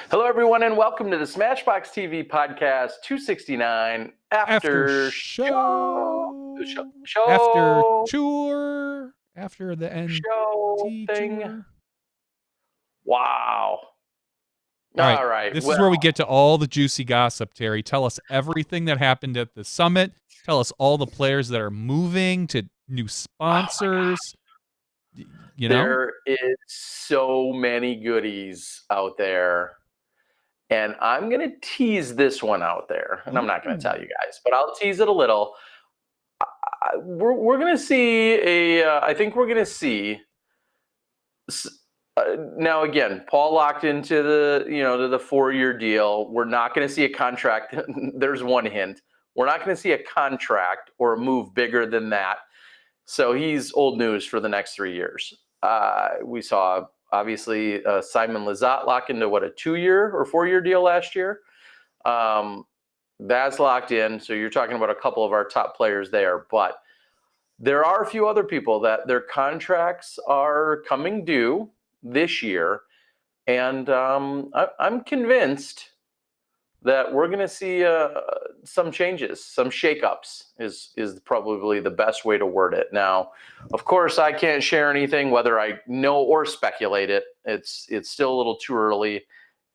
Hello, everyone, and welcome to the SmashBoxxTV podcast 269 after show. Show. After tour. After the end Show thing. tour. Wow. All right. This is where we get to all the juicy gossip, Terry. Tell us everything that happened at the summit. Tell us all the players that are moving to new sponsors. There is so many goodies out there. And I'm going to tease this one out there. And I'm not going to tell you guys, but I'll tease it a little. We're going to see I think we're going to see. Now, again, Paul locked into the 4-year deal. We're not going to see a contract. There's one hint. We're not going to see a contract or a move bigger than that. So he's old news for the next 3 years. We saw, obviously, Simon Lizotte lock into, a 2-year or 4-year deal last year. That's locked in. So you're talking about a couple of our top players there. But There are a few other people that their contracts are coming due this year, and I'm convinced that we're going to see some changes, some shakeups is probably the best way to word it. Now, of course, I can't share anything, whether I know or speculate it. It's still a little too early,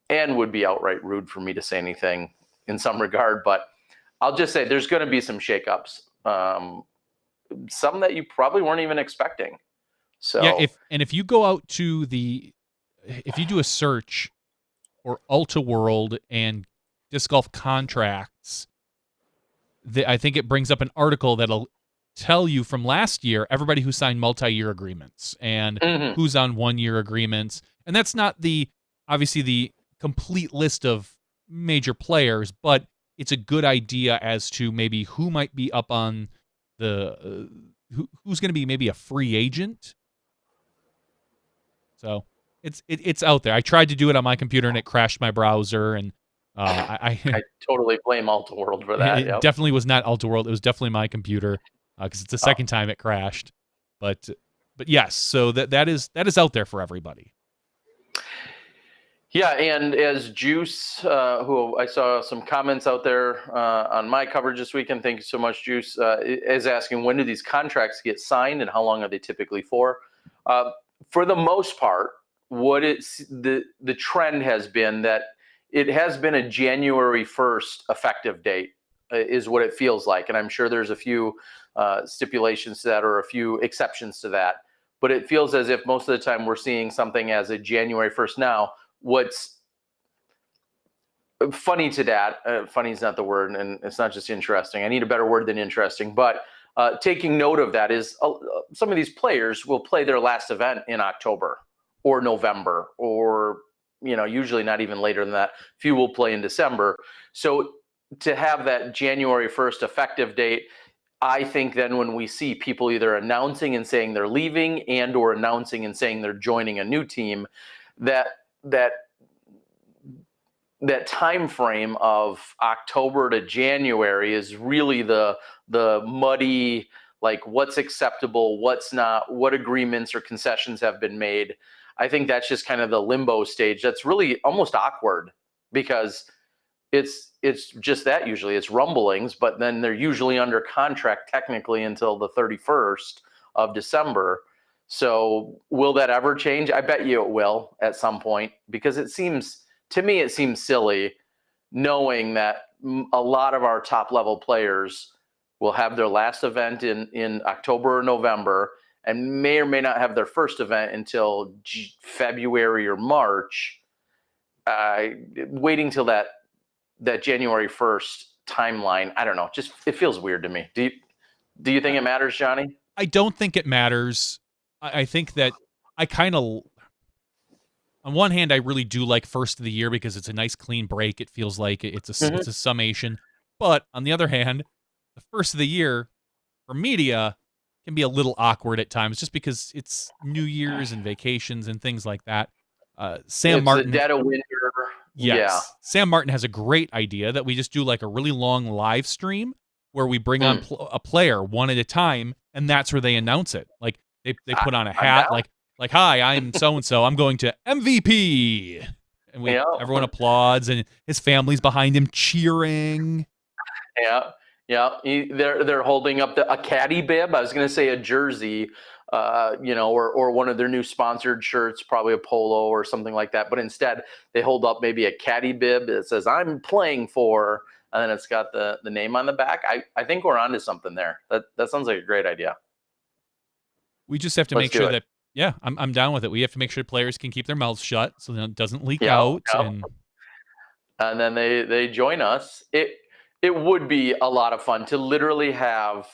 and would be outright rude for me to say anything in some regard. But I'll just say there's going to be some shakeups, some that you probably weren't even expecting. So Yeah, if you go out to if you do a search for Ulta World and disc golf contracts, I think it brings up an article that'll tell you from last year everybody who signed multi-year agreements and who's on one-year agreements. And that's not obviously the complete list of major players, but it's a good idea as to maybe who might be up on who's going to be maybe a free agent. So it's out there. I tried to do it on my computer and it crashed my browser, and I totally blame Ulta World for that. It definitely was not Ulta World. It was definitely my computer, because it's the second time it crashed. But yes, so that is out there for everybody. Yeah, and as Juice, who I saw some comments out there on my coverage this weekend, thank you so much, Juice, is asking, when do these contracts get signed and how long are they typically for? For the most part, the trend has been that it has been a January 1st effective date, is what it feels like. And I'm sure there's a few stipulations to that, or a few exceptions to that. But it feels as if most of the time we're seeing something as a January 1st now. What's funny to that, funny is not the word, and it's not just interesting. I need a better word than interesting. But taking note of that is some of these players will play their last event in October or November, or usually not even later than that. Few will play in December. So to have that January 1st effective date, I think then when we see people either announcing and saying they're leaving, and or announcing and saying they're joining a new team, that time frame of October to January is really the muddy, like what's acceptable, what's not, what agreements or concessions have been made. I think that's just kind of the limbo stage. That's really almost awkward, because it's just that usually it's rumblings, but then they're usually under contract technically until the 31st of December. So will that ever change? I bet you it will at some point, because to me it seems silly knowing that a lot of our top level players will have their last event in October or November, and may or may not have their first event until February or March. Waiting till that January 1st timeline, I don't know, just it feels weird to me. Do you think it matters, Johnny? I don't think it matters. I think that I kind of, on one hand, I really do like first of the year because it's a nice clean break. It feels like it's a summation. But on the other hand, the first of the year for media can be a little awkward at times, just because it's New Year's and vacations and things like that. Sam Martin, the dead of winter. Yes. Yeah. Sam Martin has a great idea that we just do like a really long live stream where we bring on a player one at a time, and that's where they announce it. Like they put on a hat, like hi, I'm so and so. I'm going to MVP, and everyone applauds, and his family's behind him cheering. Yeah. They're holding up a caddy bib. I was going to say a jersey, or one of their new sponsored shirts, probably a polo or something like that. But instead, they hold up maybe a caddy bib that says "I'm playing for," and then it's got the name on the back. I think we're onto something there. That sounds like a great idea. We just have to make sure that, I'm down with it. We have to make sure players can keep their mouths shut so that it doesn't leak out. And then they join us. It would be a lot of fun to literally have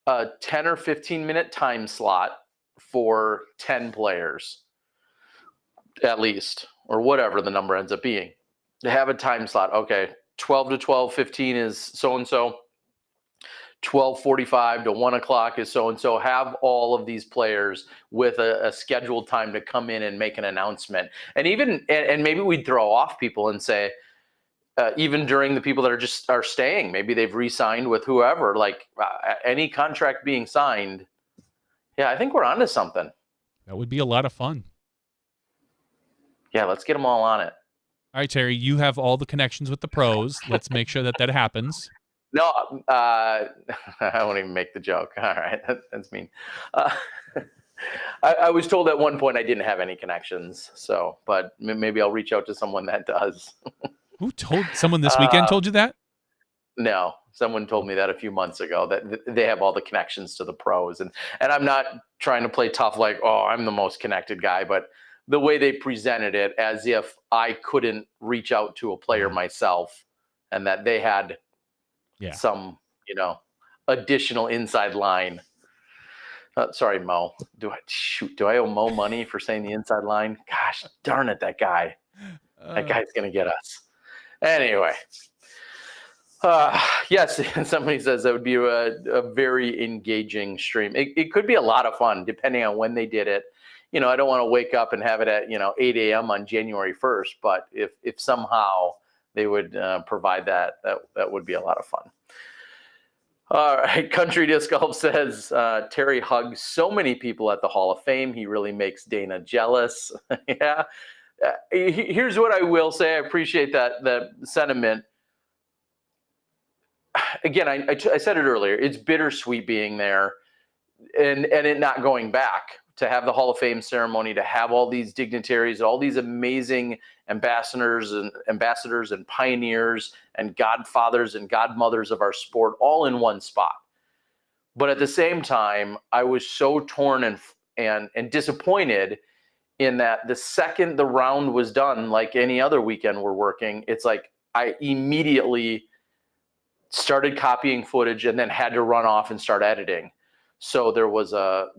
a 10 or 15 minute time slot for 10 players, at least, or whatever the number ends up being. To have a time slot. Okay, 12 to 12:15 is so-and-so. 12:45 to 1 o'clock is so-and-so. Have all of these players with a scheduled time to come in and make an announcement. And maybe we'd throw off people and say, even during the people that are staying. Maybe they've re-signed with whoever. Like any contract being signed. Yeah, I think we're onto something. That would be a lot of fun. Yeah, let's get them all on it. All right, Terry, you have all the connections with the pros. Let's make sure that happens. No, I won't even make the joke. All right, that's mean. I was told at one point I didn't have any connections, so but maybe I'll reach out to someone that does. Who told someone this weekend told you that? No, someone told me that a few months ago that they have all the connections to the pros, and I'm not trying to play tough like, oh, I'm the most connected guy, but the way they presented it as if I couldn't reach out to a player myself, and that they had some, additional inside line. Sorry, Mo. Do I owe Mo money for saying the inside line? Gosh, darn it, that guy. That guy's gonna get us. Anyway. Yes, somebody says that would be a very engaging stream. It could be a lot of fun depending on when they did it. I don't want to wake up and have it at 8 a.m. on January 1st, but if somehow they would provide that would be a lot of fun. All right, Country Disc Golf says Terry hugs so many people at the Hall of Fame. He really makes Dana jealous. Yeah. Here's what I will say. I appreciate that sentiment. Again, I said it earlier. It's bittersweet being there and it not going back, to have the Hall of Fame ceremony, to have all these dignitaries, all these amazing ambassadors and pioneers and godfathers and godmothers of our sport all in one spot. But at the same time, I was so torn and disappointed in that the second the round was done, like any other weekend we're working, it's like I immediately started copying footage and then had to run off and start editing. So there was a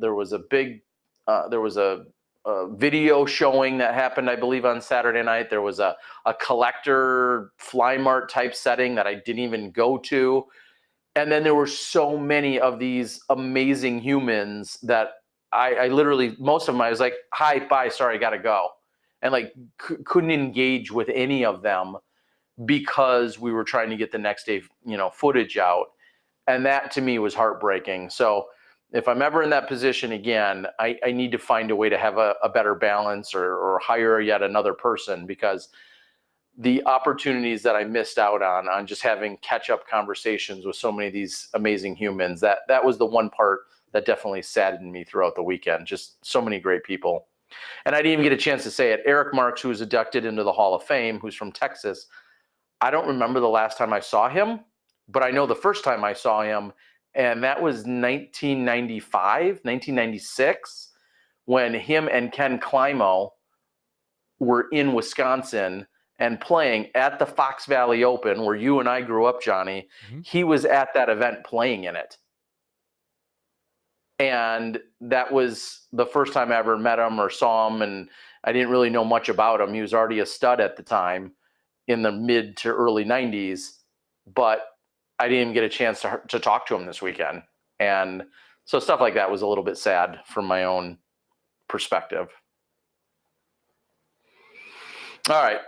video showing that happened, I believe, on Saturday night. There was a collector fly mart type setting that I didn't even go to. And then there were so many of these amazing humans that I literally, most of them, I was like, hi, bye, sorry, I got to go. And like couldn't engage with any of them because we were trying to get the next day, footage out. And that to me was heartbreaking. So if I'm ever in that position again, I need to find a way to have a better balance or hire yet another person, because the opportunities that I missed out on just having catch-up conversations with so many of these amazing humans, that was the one part that definitely saddened me throughout the weekend. Just so many great people. And I didn't even get a chance to say it. Eric Marks, who was inducted into the Hall of Fame, who's from Texas, I don't remember the last time I saw him, but I know the first time I saw him, and that was 1996, when him and Ken Climo were in Wisconsin and playing at the Fox Valley Open, where you and I grew up, Johnny. Mm-hmm. He was at that event playing in it. And that was the first time I ever met him or saw him, and I didn't really know much about him. He was already a stud at the time in the mid to early 90s, but I didn't even get a chance to talk to him this weekend. And so stuff like that was a little bit sad from my own perspective. All right.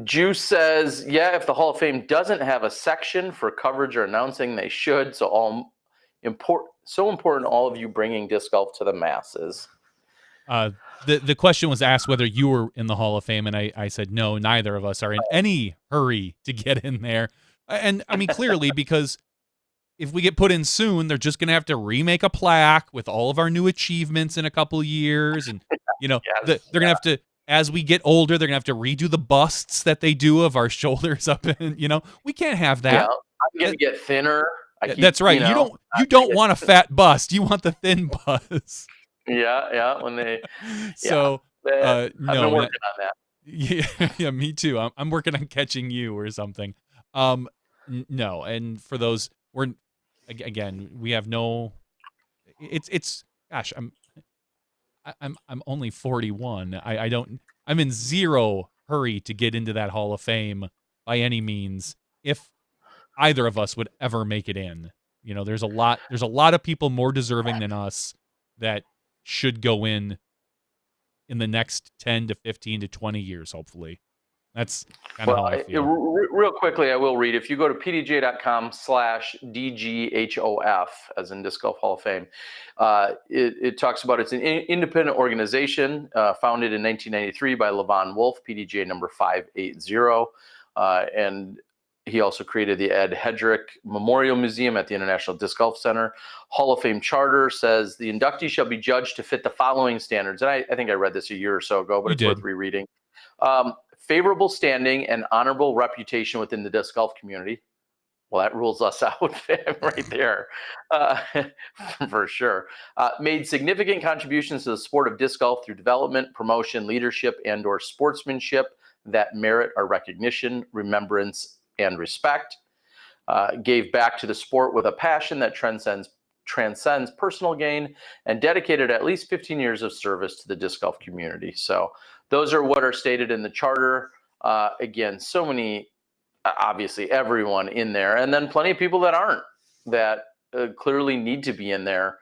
Juice says, yeah, if the Hall of Fame doesn't have a section for coverage or announcing, they should. So important, all of you bringing disc golf to the masses. The question was asked whether you were in the Hall of Fame, and I said no, neither of us are in any hurry to get in there. And I mean, clearly, because if we get put in soon, they're just going to have to remake a plaque with all of our new achievements in a couple of years. And, they're going to have to, as we get older, they're going to have to redo the busts that they do of our shoulders up. And, we can't have that. Yeah, I'm going to get thinner. That's right. You don't want a fat bust. You want the thin bust. Yeah. When they, so, I've been working on that. Yeah, me too. I'm working on catching you or something. No, and for those, we have no. It's gosh, I'm only 41. I'm in zero hurry to get into that Hall of Fame by any means. If either of us would ever make it in, there's a lot of people more deserving than us that should go in the next 10 to 15 to 20 years, hopefully. That's kind of how I feel. Real quickly, I will read. If you go to pdga.com/DGHOF, as in Disc Golf Hall of Fame, it talks about it's an independent organization founded in 1993 by Levon Wolf, PDGA number 580. And he also created the Ed Hedrick Memorial Museum at the International Disc Golf Center. Hall of Fame charter says the inductees shall be judged to fit the following standards. And I think I read this a year or so ago, but it's worth rereading. Favorable standing and honorable reputation within the disc golf community. Well, that rules us out right there, for sure. Made significant contributions to the sport of disc golf through development, promotion, leadership, and/or sportsmanship that merit our recognition, remembrance, and respect. Gave back to the sport with a passion that transcends personal gain, and dedicated at least 15 years of service to the disc golf community. So those are what are stated in the charter. Again, so many, obviously everyone in there, and then plenty of people that aren't, that clearly need to be in there.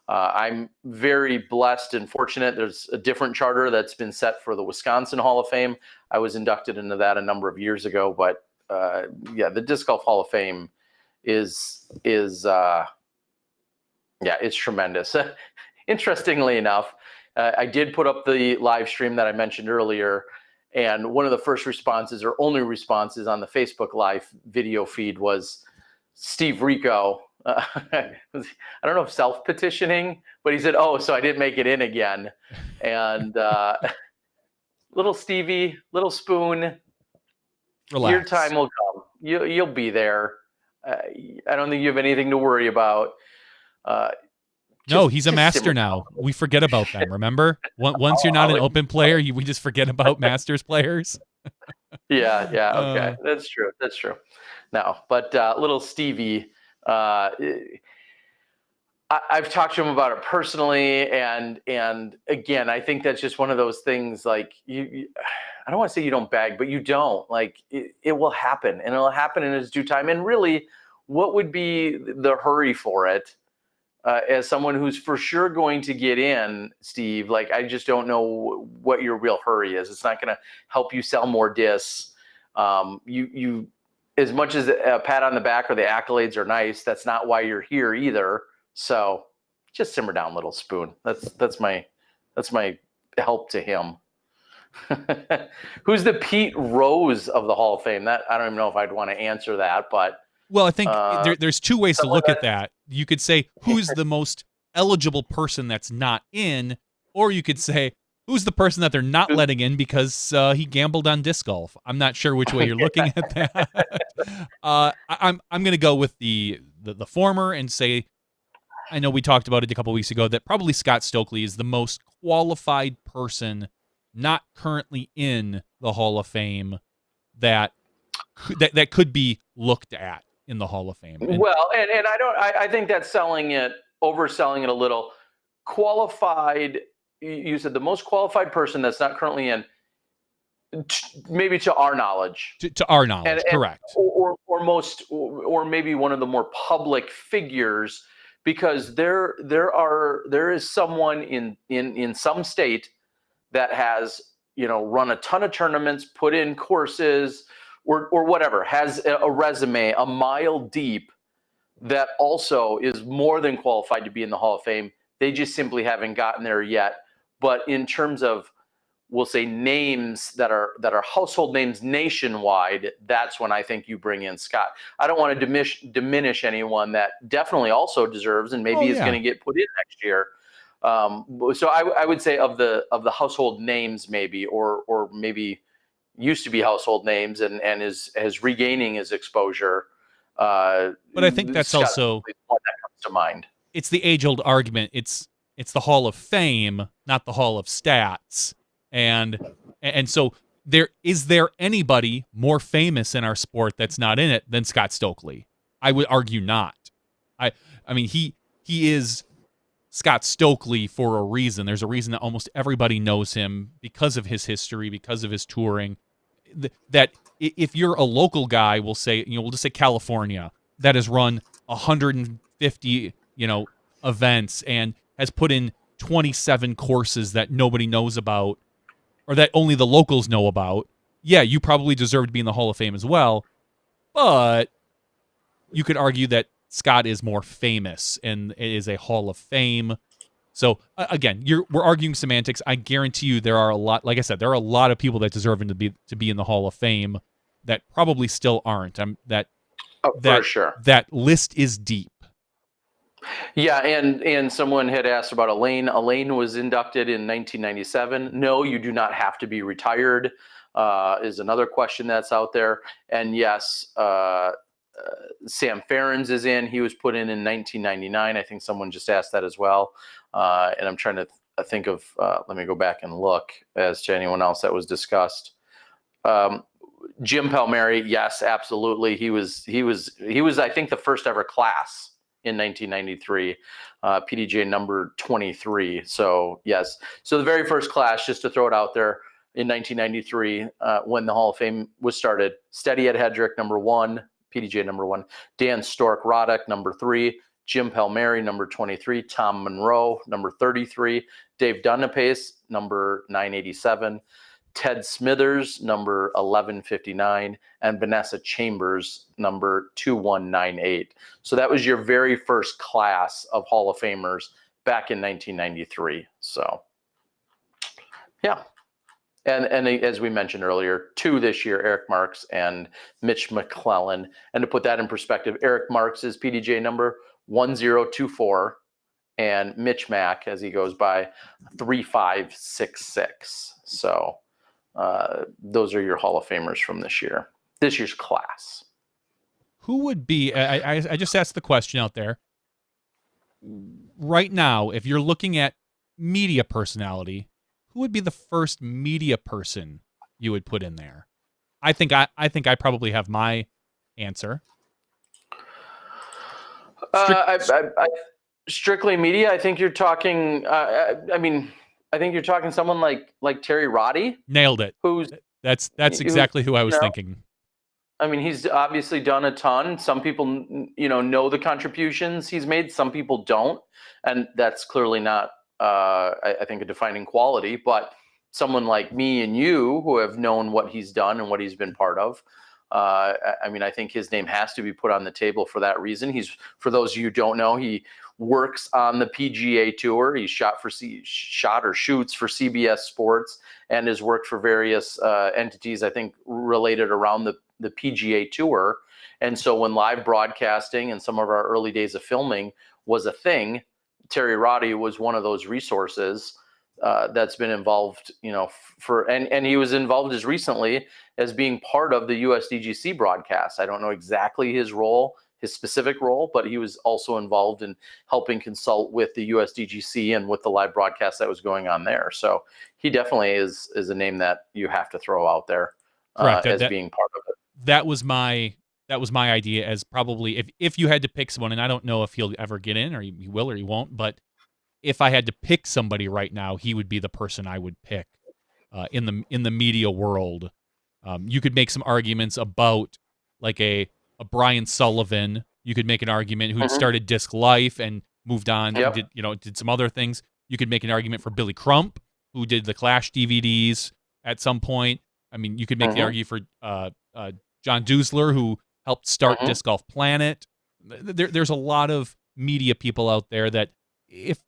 I'm very blessed and fortunate. There's a different charter that's been set for the Wisconsin Hall of Fame. I was inducted into that a number of years ago, but yeah, the Disc Golf Hall of Fame is it's tremendous. Interestingly enough, I did put up the live stream that I mentioned earlier, and one of the first responses, or only responses, on the Facebook Live video feed was Steve Rico. I don't know if self-petitioning, but he said, "Oh, so I didn't make it in again." And little Stevie, little Spoon, Relax. Your time will come. You'll be there. I don't think you have anything to worry about. No, he's a master now. We forget about them, remember? Once you're not an open player, we just forget about masters players. Yeah, okay. That's true. No, but little Stevie, I've talked to him about it personally, and again, I think that's just one of those things, like, you I don't want to say you don't beg, but you don't. Like, it will happen, and it'll happen in its due time. And really, what would be the hurry for it? As someone who's for sure going to get in, Steve, like, I just don't know what your real hurry is. It's not going to help you sell more discs. You as much as a pat on the back or the accolades are nice, that's not why you're here either. So just simmer down, little Spoon. That's my help to him. Who's the Pete Rose of the Hall of Fame? That I don't even know if I'd want to answer that, but well, I think there's two ways to look at that. You could say, who's the most eligible person that's not in, or you could say, who's the person that they're not letting in because he gambled on disc golf. I'm not sure which way you're looking at that. I'm going to go with the former and say, I know we talked about it a couple weeks ago, that probably Scott Stokely is the most qualified person not currently in the Hall of Fame that could be looked at in the Hall of Fame. Well, and I think that's overselling it a little. Qualified, you said the most qualified person that's not currently in, maybe to our knowledge. To our knowledge, correct. Or maybe one of the more public figures, because there is someone in some state that has, run a ton of tournaments, put in courses, or whatever, has a resume a mile deep, that also is more than qualified to be in the Hall of Fame. They just simply haven't gotten there yet. But in terms of, we'll say, names that are household names nationwide, that's when I think you bring in Scott. I don't want to diminish anyone that definitely also deserves and maybe is going to get put in next year. So I would say of the household names, maybe, or maybe used to be household names and is regaining his exposure. But I think that's Scott also one that comes to mind. It's the age-old argument. It's the Hall of Fame, not the Hall of Stats. And so is there anybody more famous in our sport that's not in it than Scott Stokely? I would argue not. I mean, he is Scott Stokely for a reason. There's a reason that almost everybody knows him because of his history, because of his touring. That if you're a local guy, we'll just say California, that has run 150, events and has put in 27 courses that nobody knows about, or that only the locals know about. yeah, you probably deserve to be in the Hall of Fame as well, but you could argue that Scott is more famous and is a Hall of Fame. So again, we're arguing semantics. I guarantee you there are a lot, like I said, there are a lot of people that deserve to be in the Hall of Fame that probably still aren't. For sure. That list is deep. Yeah, and someone had asked about Elaine. Elaine was inducted in 1997. No, you do not have to be retired, is another question that's out there. And yes, Sam Ferrens is in. He was put in 1999. I think someone just asked that as well. And I'm trying to think of, let me go back and look as to anyone else that was discussed. Jim Palmieri, yes, absolutely. He was, I think, the first ever class in 1993, PDGA number 23. So yes, so the very first class, just to throw it out there, in 1993, when the Hall of Fame was started, Steady Ed Hedrick, number 1, PDGA number 1, Dan Stork-Roddick, number 3, Jim Palmieri, number 23, Tom Monroe, number 33, Dave Dunapace, number 987, Ted Smithers, number 1159, and Vanessa Chambers, number 2198. So that was your very first class of Hall of Famers back in 1993. So, yeah. And as we mentioned earlier, 2 this year, Eric Marks and Mitch McClellan. And to put that in perspective, Eric Marks is PDGA number 1024, and Mitch Mack, as he goes by, 3566. So those are your Hall of Famers from this year's class. Who would be, I just asked the question out there. Right now, if you're looking at media personality, who would be the first media person you would put in there? I think I probably have my answer. Strictly media, I think you're talking, I think you're talking someone like Terry Roddy. Nailed it. That's exactly who I was thinking. I mean, he's obviously done a ton. Some people, know the contributions he's made. Some people don't, and that's clearly not, I think, a defining quality. But someone like me and you, who have known what he's done and what he's been part of, I think his name has to be put on the table for that reason. For those of you who don't know, he works on the PGA Tour. He shot or shoots for CBS Sports and has worked for various entities, I think, related around the PGA Tour. And so when live broadcasting and some of our early days of filming was a thing, Terry Roddy was one of those resources that's been involved, and he was involved as recently as being part of the USDGC broadcast. I don't know exactly his specific role, but he was also involved in helping consult with the USDGC and with the live broadcast that was going on there. So he definitely is a name that you have to throw out there as being part of it. That was my idea, as probably if you had to pick someone, and I don't know if he'll ever get in, or he will or he won't, but if I had to pick somebody right now, he would be the person I would pick in the media world. You could make some arguments about like a Brian Sullivan. You could make an argument who started Disc Life and moved on and did some other things. You could make an argument for Billy Crump, who did the Clash DVDs at some point. I mean, you could make the argument for John Dusler, who helped start Disc Golf Planet. There's a lot of media people out there that, if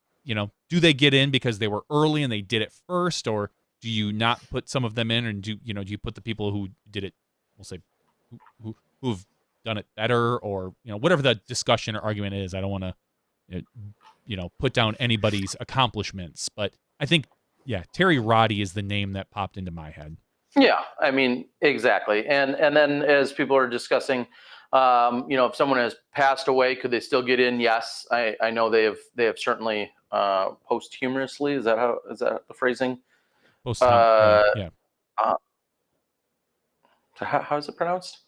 do they get in because they were early and they did it first, or do you not put some of them in, and do you put the people who did it, we'll say, who've done it better, or whatever the discussion or argument is. I don't want to put down anybody's accomplishments, but I think Terry Roddy is the name that popped into my head. Yeah, I mean, exactly. And then as people are discussing, if someone has passed away, could they still get in? Yes, I know they have certainly posthumously. Is that the phrasing? Yeah. How is it pronounced?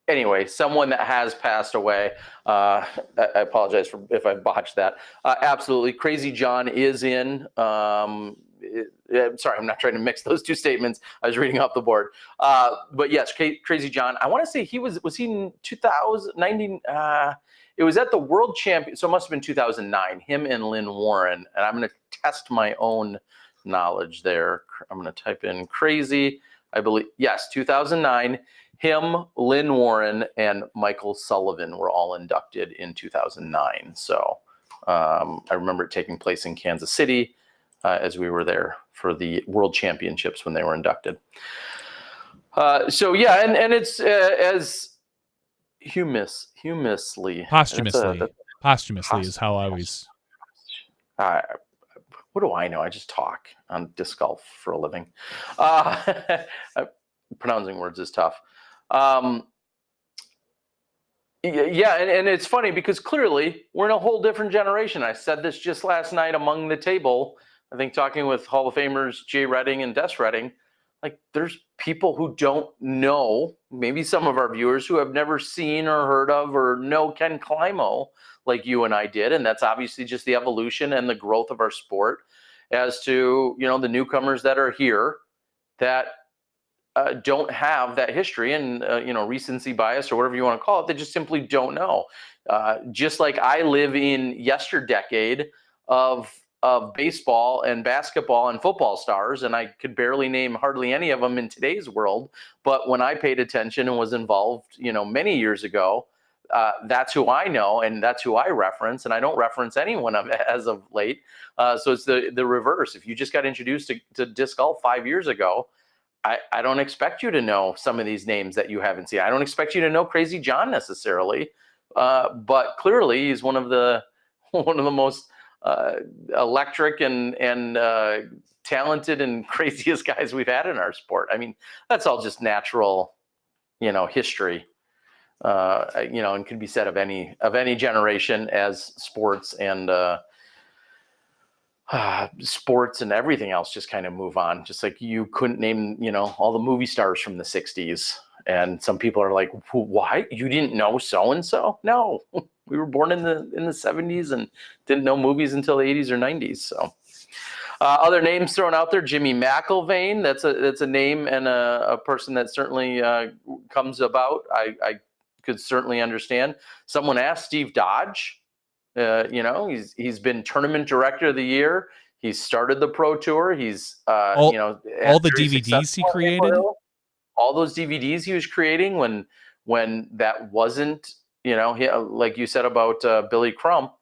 Anyway, someone that has passed away. I apologize if I botched that. Absolutely, Crazy John is in. Sorry, I'm not trying to mix those two statements. I was reading off the board. But yes, Crazy John. I want to say was he in 2019? It was at the World Champion, so it must have been 2009. Him and Lynn Warren. And I'm going to test my own knowledge there. I'm going to type in crazy. I believe, yes, 2009. Him, Lynn Warren, and Michael Sullivan were all inducted in 2009. So I remember it taking place in Kansas City as we were there for the World Championships when they were inducted. So yeah, and it's as posthumously is how I always. What do I know? I just talk on disc golf for a living. Pronouncing words is tough. Yeah, and it's funny because clearly we're in a whole different generation. I said this just last night among the table. I think talking with Hall of Famers Jay Redding and Des Redding, like there's people who don't know, maybe some of our viewers who have never seen or heard of or know Ken Climo like you and I did. And that's obviously just the evolution and the growth of our sport as to, you know, the newcomers that are here that don't have that history and, you know, recency bias or whatever you want to call it. They just simply don't know. Just like I live in yesterdecade of baseball and basketball and football stars, and I could barely name hardly any of them in today's world. But when I paid attention and was involved, you know, many years ago, that's who I know and that's who I reference, and I don't reference anyone as of late. So it's the reverse. If you just got introduced to disc golf 5 years ago, I don't expect you to know some of these names that you haven't seen. I don't expect you to know Crazy John necessarily, but clearly he's one of the most electric and talented and craziest guys we've had in our sport. I mean, that's all just natural, you know, history, you know, and can be said of any generation as sports and everything else just kind of move on. Just like you couldn't name, you know, all the movie stars from the 60s. And some people are like, why? You didn't know so-and-so? No, we were born in the 70s and didn't know movies until the 80s or 90s. So other names thrown out there, Jimmy McIlvaine. That's a name and a person that certainly comes about. I could certainly understand. Someone asked Steve Dodge. You know, he's been tournament director of the year. He's started the pro tour. He's you know, all the DVDs he created, all those DVDs he was creating when that wasn't, you know, like you said about Billy Crump.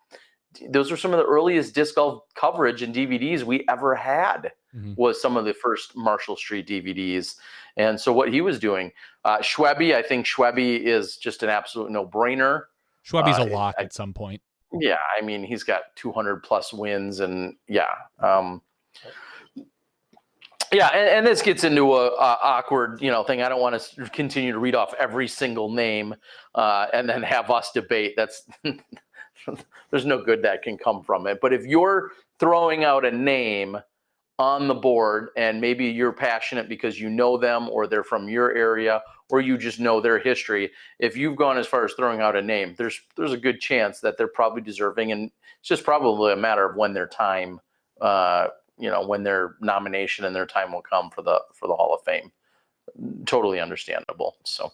Those were some of the earliest disc golf coverage and DVDs we ever had. Was some of the first Marshall Street DVDs. And so what he was doing, Schwebby, I think Schwebby is just an absolute no-brainer. Schwebby's a lock at some point. Yeah, I mean, he's got 200 plus wins, and yeah. Yeah, and this gets into a awkward, you know, thing. I don't want to continue to read off every single name and then have us debate. That's there's no good that can come from it. But if you're throwing out a name on the board and maybe you're passionate because you know them or they're from your area or you just know their history, if you've gone as far as throwing out a name, there's a good chance that they're probably deserving, and it's just probably a matter of when their time, you know, when their nomination and their time will come for the Hall of Fame. Totally understandable. So,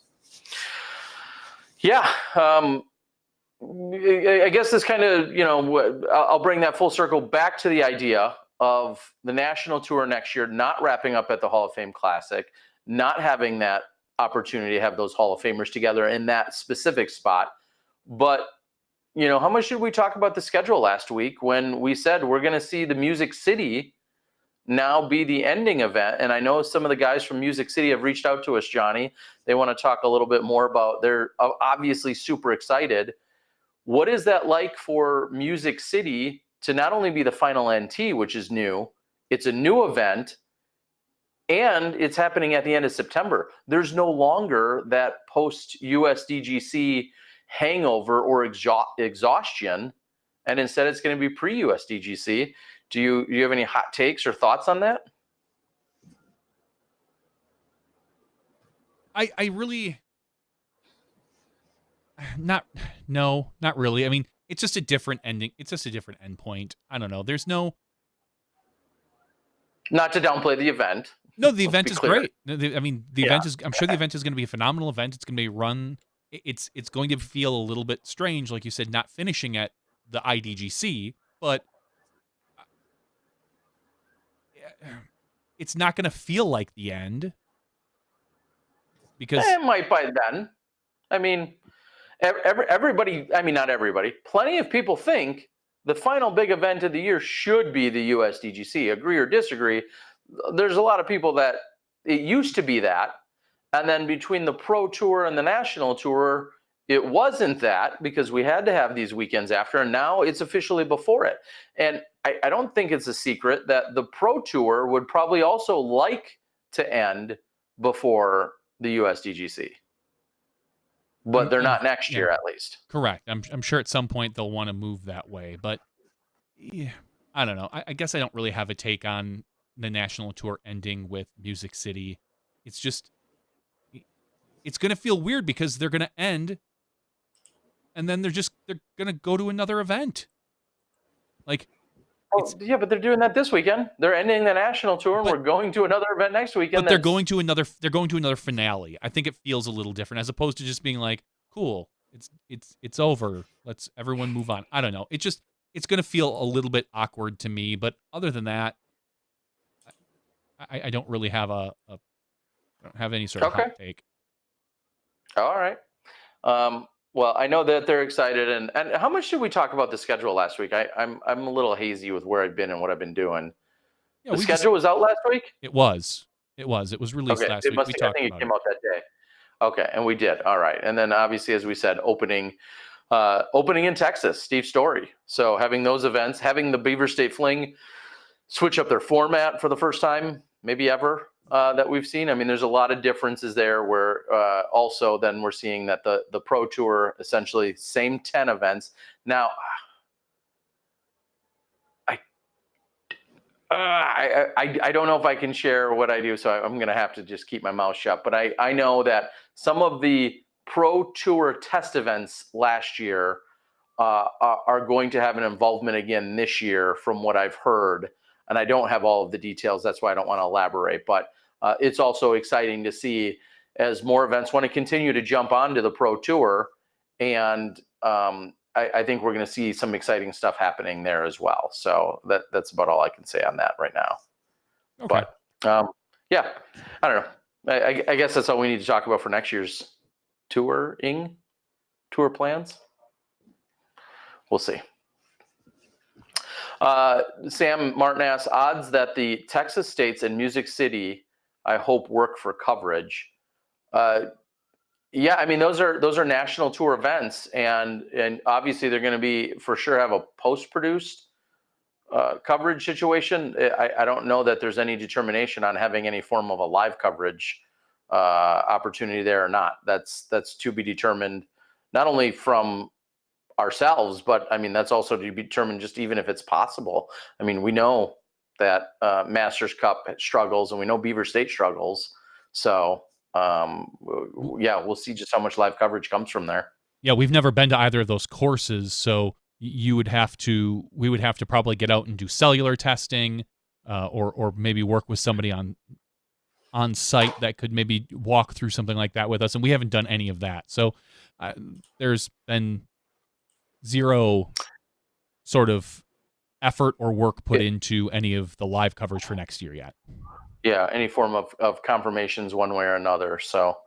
yeah, I guess this kind of, you know, I'll bring that full circle back to the idea of the national tour next year not wrapping up at the Hall of Fame Classic, not having that opportunity to have those Hall of Famers together in that specific spot. But, you know, how much did we talk about the schedule last week when we said we're going to see the Music City now be the ending event? And I know some of the guys from Music City have reached out to us, Johnny. They want to talk a little bit more about, they're obviously super excited. What is that like for Music City to not only be the final NT, which is new, it's a new event, and it's happening at the end of September. There's no longer that post-USDGC hangover or exhaustion, and instead it's going to be pre-USDGC. Do you have any hot takes or thoughts on that? I really... Not really. I mean, it's just a different ending. It's just a different endpoint. I don't know. There's no... Not to downplay the event. No, the event is great. I mean, the event is... I'm sure the event is going to be a phenomenal event. It's going to be run... It's going to feel a little bit strange, like you said, not finishing at the IDGC, but it's not going to feel like the end because It might by then. I mean, everybody, I mean, not everybody, plenty of people think the final big event of the year should be the USDGC. Agree or disagree? There's a lot of people that it used to be that. And then between the Pro Tour and the National Tour, it wasn't that because we had to have these weekends after, and now it's officially before it. And I don't think it's a secret that the Pro Tour would probably also like to end before the USDGC. But they're not next year, at least. Correct. I'm sure at some point they'll want to move that way. But yeah, I don't know. I guess I don't really have a take on the National Tour ending with Music City. It's just, it's going to feel weird because they're going to end and then they're going to go to another event. Like, yeah, but they're doing that this weekend. They're ending the National Tour, and we're going to another event next weekend. But they're going to another finale. I think it feels a little different as opposed to just being like, cool, it's over. Let's everyone move on. I don't know. It's going to feel a little bit awkward to me. But other than that, I don't really have I don't have any sort of hot take. All right. Well, I know that they're excited, and how much did we talk about the schedule last week? I'm a little hazy with where I've been and what I've been doing. Yeah, the schedule was out last week? It was. It was released last week. I think it came out that day. Okay, and we did. All right. And then obviously, as we said, opening in Texas, Steve Story. So having those events, having the Beaver State Fling switch up their format for the first time, maybe ever, that we've seen. I mean, there's a lot of differences there where also then we're seeing that the Pro Tour, essentially same 10 events. Now, I don't know if I can share what I do, so I'm going to have to just keep my mouth shut. But I know that some of the Pro Tour test events last year are going to have an involvement again this year from what I've heard. And I don't have all of the details. That's why I don't want to elaborate. But it's also exciting to see as more events want to continue to jump onto the Pro Tour. And I think we're going to see some exciting stuff happening there as well. So that's about all I can say on that right now. Okay. But yeah, I don't know. I guess that's all we need to talk about for next year's tour plans. We'll see. Sam Martin asks, odds that the Texas States and Music City, I hope, work for coverage. Yeah, I mean, those are national tour events, and obviously they're going to be for sure have a post-produced coverage situation. I don't know that there's any determination on having any form of a live coverage opportunity there or not. That's to be determined, not only from ourselves, but I mean, that's also to be determined just even if it's possible. I mean, we know that Masters Cup struggles and we know Beaver State struggles. So yeah, we'll see just how much live coverage comes from there. Yeah, we've never been to either of those courses, so we would have to probably get out and do cellular testing, or maybe work with somebody on site that could maybe walk through something like that with us, and we haven't done any of that. So there's been zero sort of effort or work put into any of the live coverage for next year yet. Yeah, any form of confirmations one way or another. So,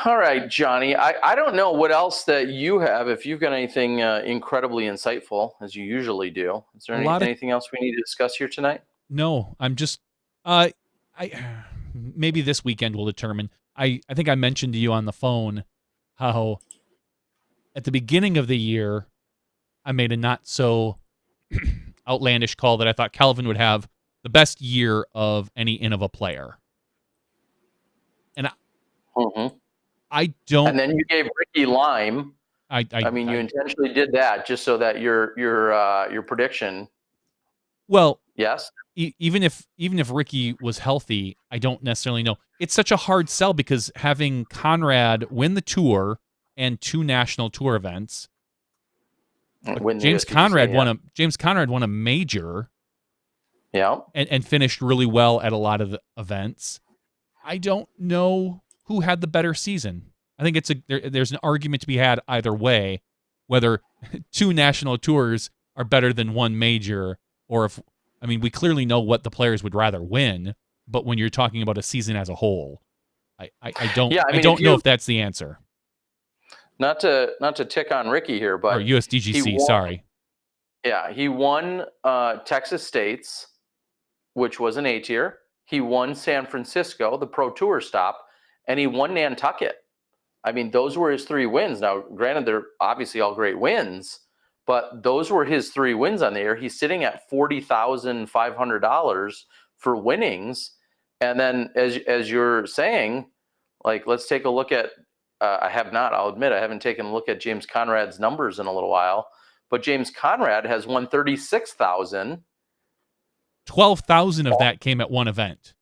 all right, Johnny, I don't know what else that you have, if you've got anything incredibly insightful, as you usually do. Is there anything else we need to discuss here tonight? No, I'm just, maybe this weekend will determine. I think I mentioned to you on the phone how at the beginning of the year, I made a not so outlandish call that I thought Calvin would have the best year of any Innova player. And I don't. And then you gave Ricky Lime. I mean, you intentionally did that just so that your prediction. Well, yes. Even if Ricky was healthy, I don't necessarily know. It's such a hard sell because having Conrad win the tour and 2 national tour events. James Conrad won a major. Yeah. And finished really well at a lot of the events. I don't know who had the better season. I think there's an argument to be had either way, whether 2 national tours are better than 1 major, or if I mean, we clearly know what the players would rather win, but when you're talking about a season as a whole, I don't Yeah, I mean, don't know if that's the answer. Not to tick on Ricky here, Or but he USDGC, won, sorry. yeah, he won Texas State's, which was an A tier. He won San Francisco, the Pro Tour stop, and he won Nantucket. I mean, those were his 3 wins. Now, granted, they're obviously all great wins, but those were his 3 wins on the year. He's sitting at $40,500 for winnings. And then, as you're saying, like, let's take a look at. I'll admit, I haven't taken a look at James Conrad's numbers in a little while, but James Conrad has won 36,000. 12,000 of that came at one event.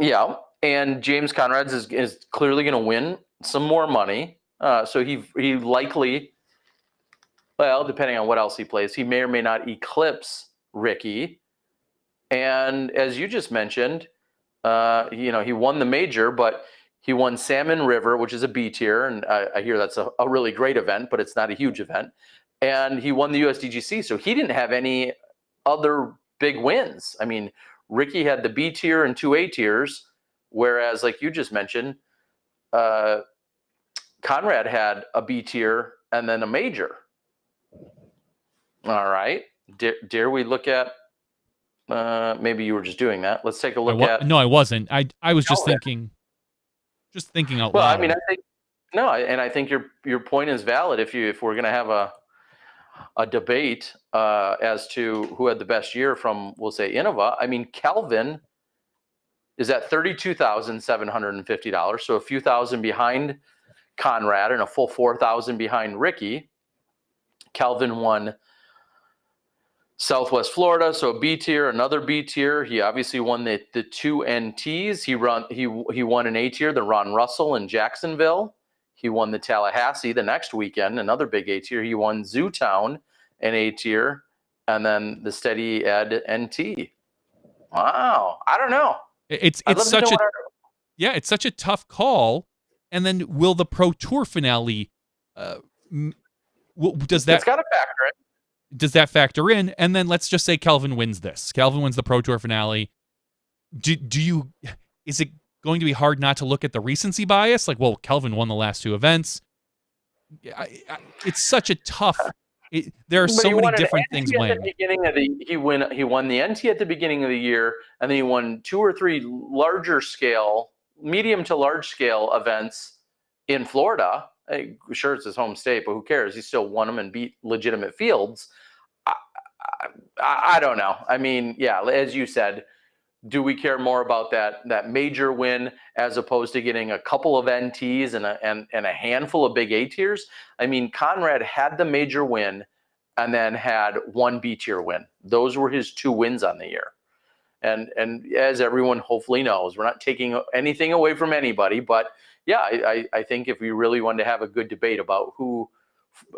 Yeah, and James Conrad's is clearly going to win some more money. So he likely, well, depending on what else he plays, he may or may not eclipse Ricky. And as you just mentioned, he won the major, but he won Salmon River, which is a B tier, and I hear that's a really great event, but it's not a huge event. And he won the USDGC, so he didn't have any other big wins. I mean, Ricky had the B tier and 2 A tiers, whereas, like you just mentioned, Conrad had a B tier and then a major. All right. Dare we look at, maybe you were just doing that. Let's take a look at. No, I wasn't. I was just thinking out loud. Well, I mean, I think your point is valid. If we're going to have a debate as to who had the best year from, we'll say, Innova. I mean, Kelvin is at $32,750, so a few thousand behind Conrad and a full 4,000 behind Ricky. Kelvin won Southwest Florida, so a B tier, another B tier. He obviously won the 2 NTs. He won an A tier, the Ron Russell in Jacksonville. He won the Tallahassee the next weekend, another big A tier. He won Zootown, an A tier, and then the Steady Ed NT. Wow, I don't know. It's such a tough call. And then will the Pro Tour finale? Does that? It's got to factor in. Does that factor in? And then let's just say Kelvin wins this. Kelvin wins the Pro Tour finale. Is it going to be hard not to look at the recency bias? Like, well, Kelvin won the last 2 events. It's such a tough. There are so many different things weighing. He won the NT at the beginning of the year, and then he won 2 or 3 larger scale, medium to large scale events in Florida. Sure, it's his home state, but who cares? He still won them and beat legitimate fields. I don't know. I mean, yeah, as you said, do we care more about that major win as opposed to getting a couple of NTs and a handful of big A tiers? I mean, Conrad had the major win and then had 1 B tier win. Those were his 2 wins on the year. And as everyone hopefully knows, we're not taking anything away from anybody, but yeah, I think if we really wanted to have a good debate about who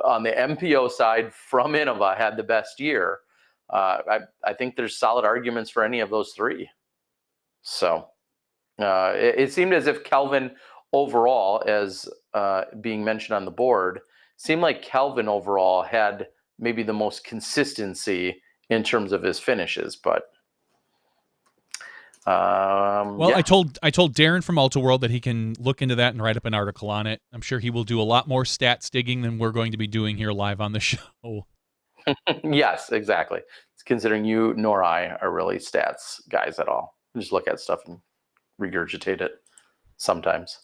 on the MPO side from Innova had the best year, I think there's solid arguments for any of those 3. So it seemed as if Kelvin overall, as being mentioned on the board, seemed like Kelvin overall had maybe the most consistency in terms of his finishes, but well, yeah. I told Darren from Alta World that he can look into that and write up an article on it. I'm sure he will do a lot more stats digging than we're going to be doing here live on the show. Yes, exactly. It's considering you nor I are really stats guys at all. We just look at stuff and regurgitate it sometimes.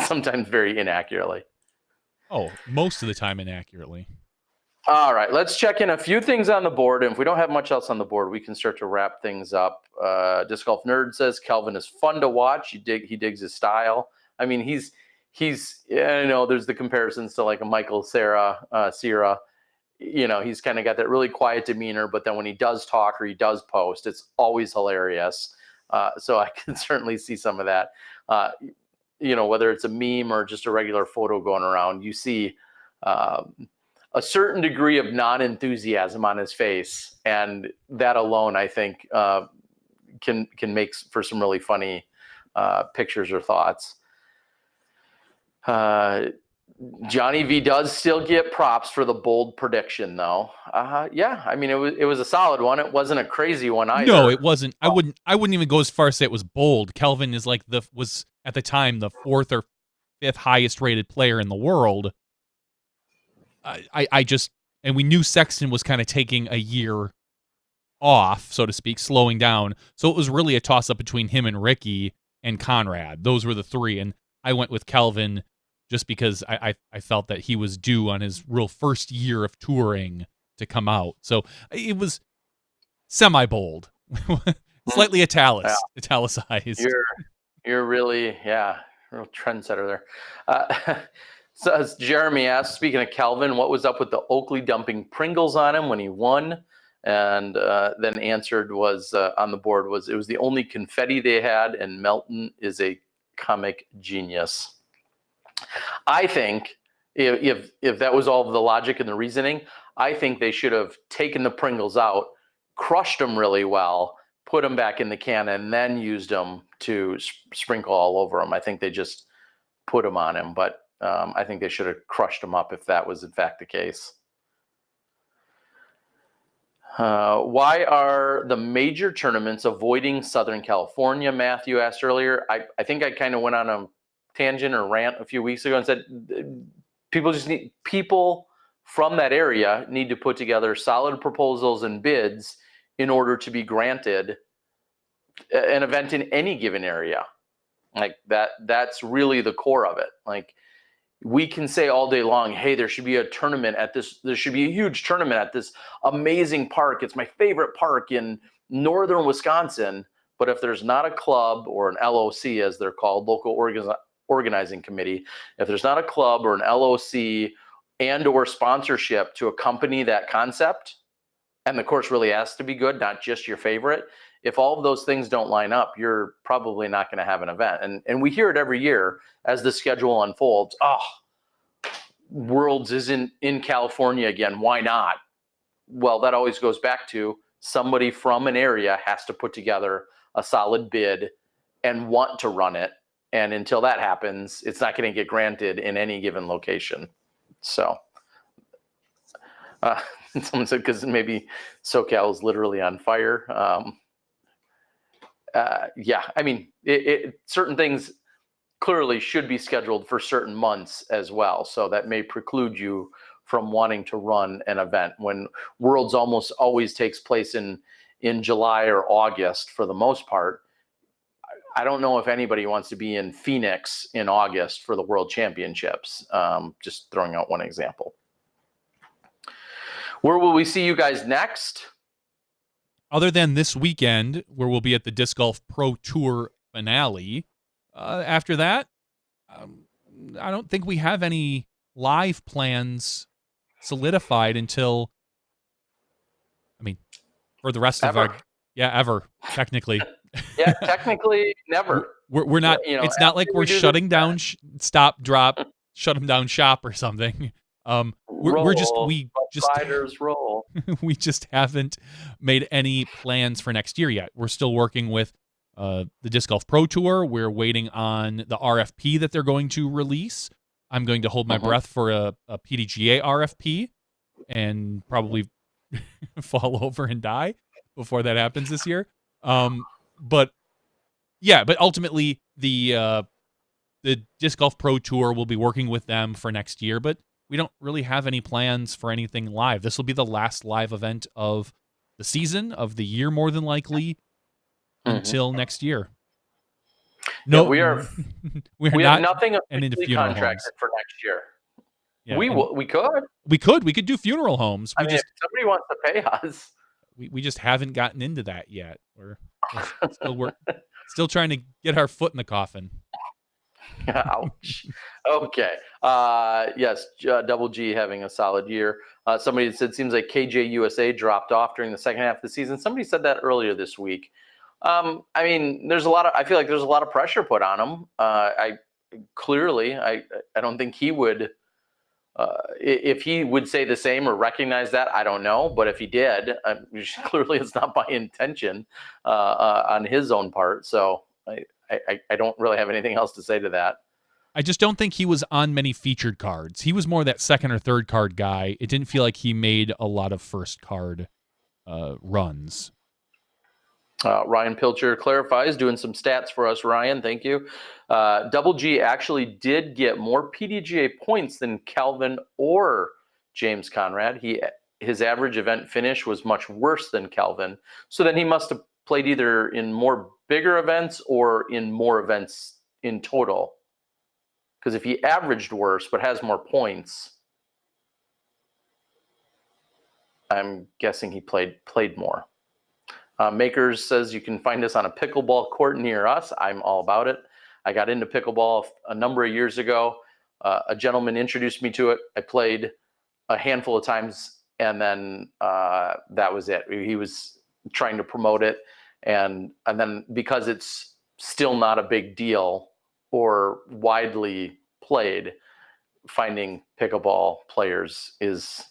Sometimes very inaccurately. Oh, most of the time inaccurately. All right, let's check in a few things on the board. And if we don't have much else on the board, we can start to wrap things up. Disc Golf Nerd says Kelvin is fun to watch. He digs his style. I mean, he's there's the comparisons to like a Michael Sierra. He's kind of got that really quiet demeanor, but then when he does talk or he does post, it's always hilarious. So I can certainly see some of that. Whether it's a meme or just a regular photo going around, you see a certain degree of non-enthusiasm on his face, and that alone, I think, can make for some really funny pictures or thoughts. Johnny V does still get props for the bold prediction, though. Yeah, I mean, it was a solid one. It wasn't a crazy one either. No, it wasn't. I wouldn't even go as far as say it was bold. Kelvin is like was at the time the 4th or 5th highest rated player in the world. I just, and we knew Sexton was kind of taking a year off, so to speak, slowing down. So it was really a toss up between him and Ricky and Conrad. Those were the three, and I went with Kelvin just because I felt that he was due on his real first year of touring to come out. So it was semi-bold, slightly italicized. You're really, real trendsetter there. So as Jeremy asked, speaking of Kelvin, what was up with the Oakley dumping Pringles on him when he won? And then answered was on the board was it was the only confetti they had, and Melton is a comic genius. I think if that was all of the logic and the reasoning, I think they should have taken the Pringles out, crushed them really well, put them back in the can, and then used them to sprinkle all over them. I think they just put them on him, but I think they should have crushed them up if that was in fact the case. Why are the major tournaments avoiding Southern California? Matthew asked earlier. I think I kind of went on a tangent or rant a few weeks ago and said people from that area need to put together solid proposals and bids in order to be granted an event in any given area. Like that's really the core of it. Like, we can say all day long, hey, there should be a tournament at this, there should be a huge tournament at this amazing park. It's my favorite park in northern Wisconsin. But if there's not a club or an LOC, as they're called, local organizing committee, if there's not a club or an LOC and or sponsorship to accompany that concept, and the course really has to be good, not just your favorite, if all of those things don't line up, you're probably not going to have an event. And we hear it every year as the schedule unfolds. Oh, Worlds isn't in California again. Why not? Well, that always goes back to somebody from an area has to put together a solid bid and want to run it. And until that happens, it's not going to get granted in any given location. So someone said because maybe SoCal is literally on fire. Yeah, I mean, certain things clearly should be scheduled for certain months as well. So that may preclude you from wanting to run an event when Worlds almost always takes place in July or August for the most part. I don't know if anybody wants to be in Phoenix in August for the World Championships. Just throwing out one example. Where will we see you guys next? Other than this weekend, where we'll be at the Disc Golf Pro Tour finale, after that, I don't think we have any live plans solidified until, I mean, for the rest of our, ever, technically. Yeah, technically, never. We're not, it's not like we're shutting down, stop, drop, shut them down shop or something. We just haven't made any plans for next year yet. We're still working with the Disc Golf Pro Tour. We're waiting on the RFP that they're going to release. I'm going to hold my breath for a PDGA RFP and probably fall over and die before that happens this year. But ultimately the Disc Golf Pro Tour will be working with them for next year, but we don't really have any plans for anything live. This will be the last live event of the season, of the year, more than likely, until next year. No, we have nothing officially contracted for next year. Yeah, we could do funeral homes. If somebody wants to pay us. We just haven't gotten into that yet. We're still trying to get our foot in the coffin. Ouch. Okay. Yes, Double G having a solid year. Somebody said seems like KJ USA dropped off during the second half of the season. Somebody said that earlier this week. I mean, I feel like there's a lot of pressure put on him. I don't think he would, if he would say the same or recognize that, I don't know. But if he did, clearly it's not by intention on his own part. So I don't really have anything else to say to that. I just don't think he was on many featured cards. He was more that second or third card guy. It didn't feel like he made a lot of first card runs. Ryan Pilcher clarifies, doing some stats for us. Ryan, thank you. Double G actually did get more PDGA points than Calvin or James Conrad. His average event finish was much worse than Calvin. So then he must have played either in more bigger events or in more events in total. Because if he averaged worse but has more points, I'm guessing he played more. Makers says you can find us on a pickleball court near us. I'm all about it. I got into pickleball a number of years ago. A gentleman introduced me to it. I played a handful of times, and then that was it. He was trying to promote it, and then because it's still not a big deal or widely played, finding pickleball players is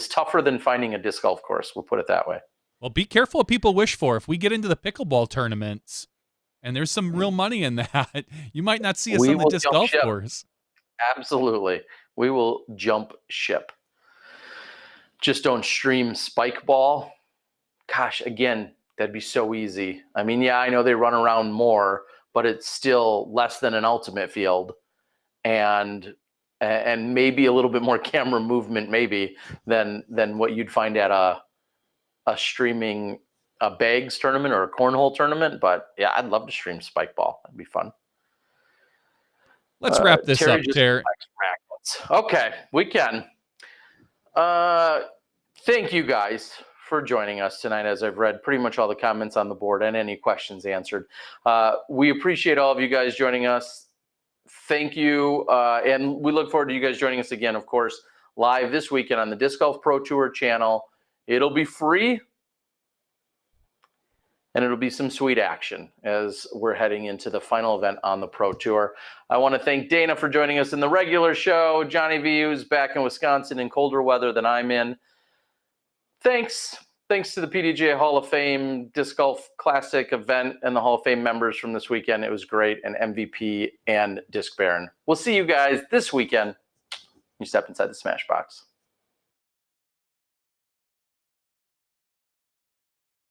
tougher than finding a disc golf course. We'll put it that way. Well, be careful what people wish for. If we get into the pickleball tournaments, and there's some real money in that, you might not see us on the disc golf course. Absolutely. We will jump ship. Just don't stream spike ball. Gosh, again, that'd be so easy. I mean, yeah, I know they run around more, but it's still less than an ultimate field, and maybe a little bit more camera movement, maybe than what you'd find at a streaming bags tournament or a cornhole tournament. But yeah, I'd love to stream spike ball. That'd be fun. Let's wrap this up, Terry. Okay, we can. Thank you guys for joining us tonight, as I've read pretty much all the comments on the board and any questions answered. We appreciate all of you guys joining us. Thank you. And we look forward to you guys joining us again, of course, live this weekend on the Disc Golf Pro Tour channel. It'll be free, and it'll be some sweet action as we're heading into the final event on the Pro Tour. I want to thank Dana for joining us in the regular show. Johnny V, who's back in Wisconsin in colder weather than I'm in. Thanks to the PDGA Hall of Fame Disc Golf Classic event and the Hall of Fame members from this weekend. It was great, and MVP and Disc Baron. We'll see you guys this weekend. You step inside the Smash Box.